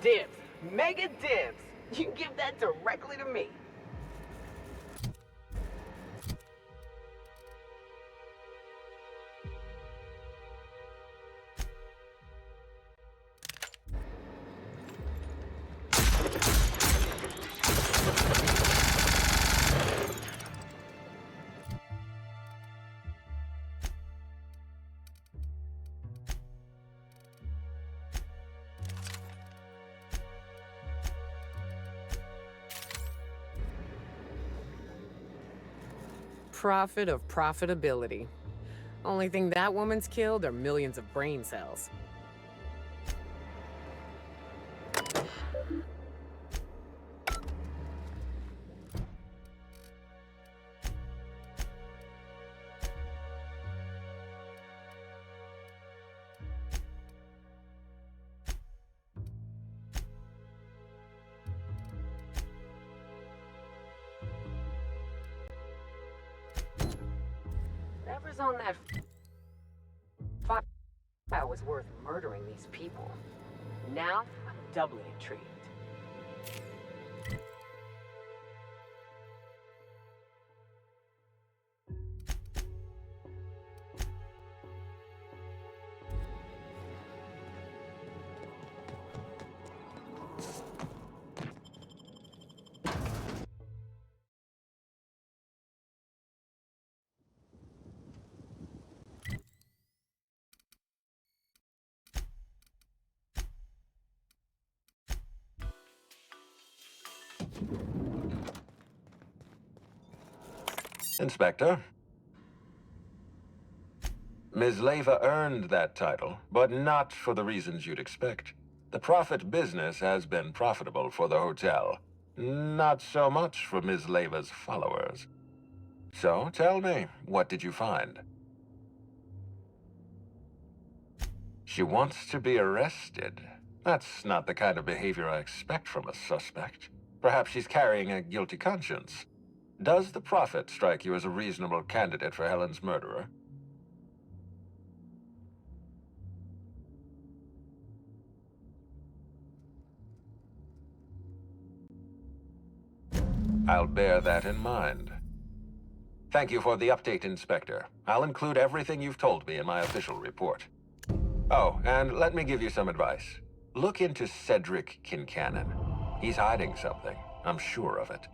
Dibs. Mega dibs. You can give that directly to me. profit of profitability. Only thing that woman's killed are millions of brain cells. Whoever's on that file was worth murdering these people. Now, I'm doubly intrigued. Inspector. Ms. Leyva earned that title, but not for the reasons you'd expect. The profit business has been profitable for the hotel. Not so much for Ms. Leyva's followers. So, tell me, what did you find? She wants to be arrested. That's not the kind of behavior I expect from a suspect. Perhaps she's carrying a guilty conscience. Does the Prophet strike you as a reasonable candidate for Helen's murderer? I'll bear that in mind. Thank you for the update, Inspector. I'll include everything you've told me in my official report. Oh, and let me give you some advice. Look into Cedric Kincannon. He's hiding something. I'm sure of it.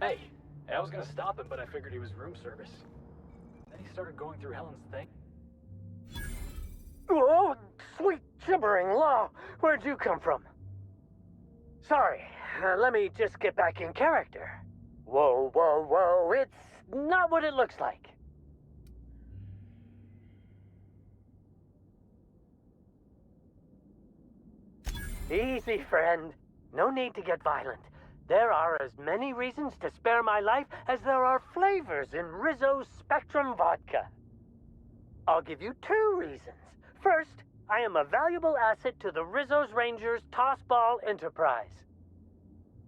Hey, I was gonna stop him, but I figured he was room service. Then he started going through Helen's thing. Oh, sweet gibbering law! Where'd you come from? Sorry, let me just get back in character. Whoa, whoa, whoa, it's not what it looks like. Easy, friend. No need to get violent. There are as many reasons to spare my life as there are flavors in Rizzo's Spectrum vodka. I'll give you 2 reasons. First, I am a valuable asset to the Rizzo's Rangers Tossball Enterprise.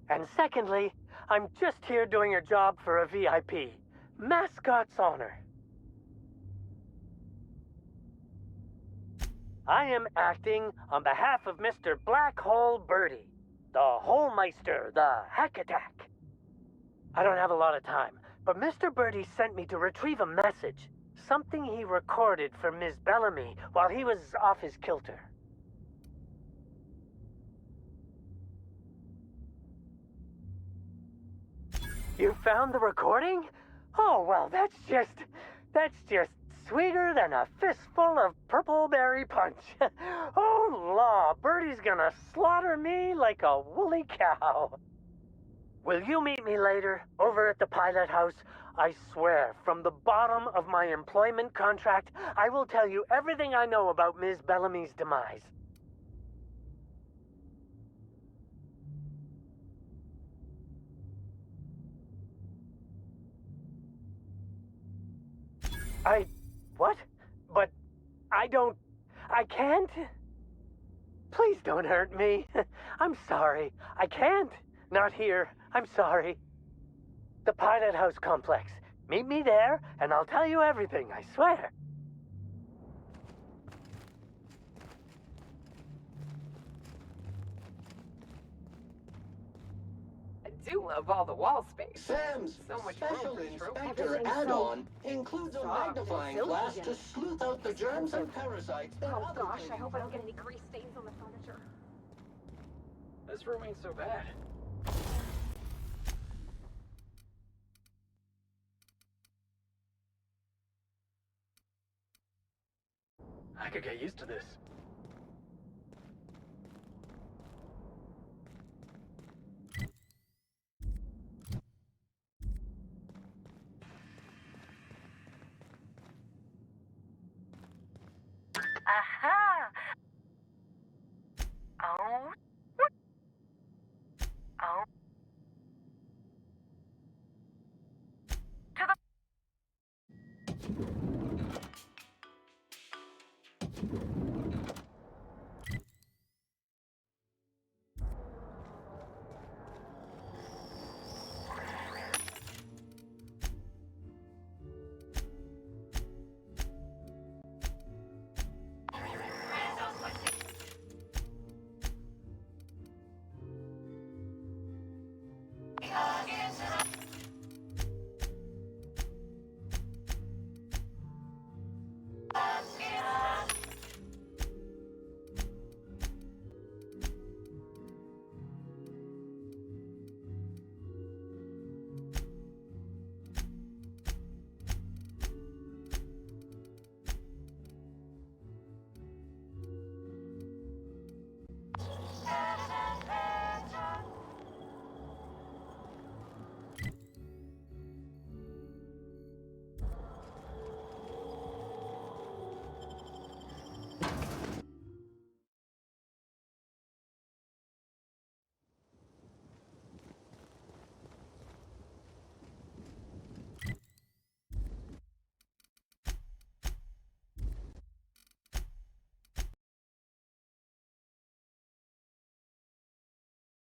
And secondly, I'm just here doing a job for a VIP. Mascot's honor. I am acting on behalf of Mr. Black Hole Birdie, the Holmeister, the Hack Attack. I don't have a lot of time, but Mr. Birdie sent me to retrieve a message. Something he recorded for Ms. Bellamy while he was off his kilter. You found the recording? Oh, well, that's just sweeter than a fistful of purple berry punch. Oh, law, Birdie's gonna slaughter me like a woolly cow. Will you meet me later, over at the pilot house? I swear, from the bottom of my employment contract, I will tell you everything I know about Ms. Bellamy's demise. What? But I can't? Please don't hurt me. I'm sorry. I can't. Not here. I'm sorry. The Pilot House Complex. Meet me there, and I'll tell you everything, I swear. do love all the wall space. Sam's So much special room for inspector trophies. add-on includes a soft and magnifying silky glass and to sleuth out the germs and parasites that Oh other gosh, I things hope I don't get any grease stains on the furniture. This room ain't so bad. I could get used to this. Aha! Oh. Oh. To the...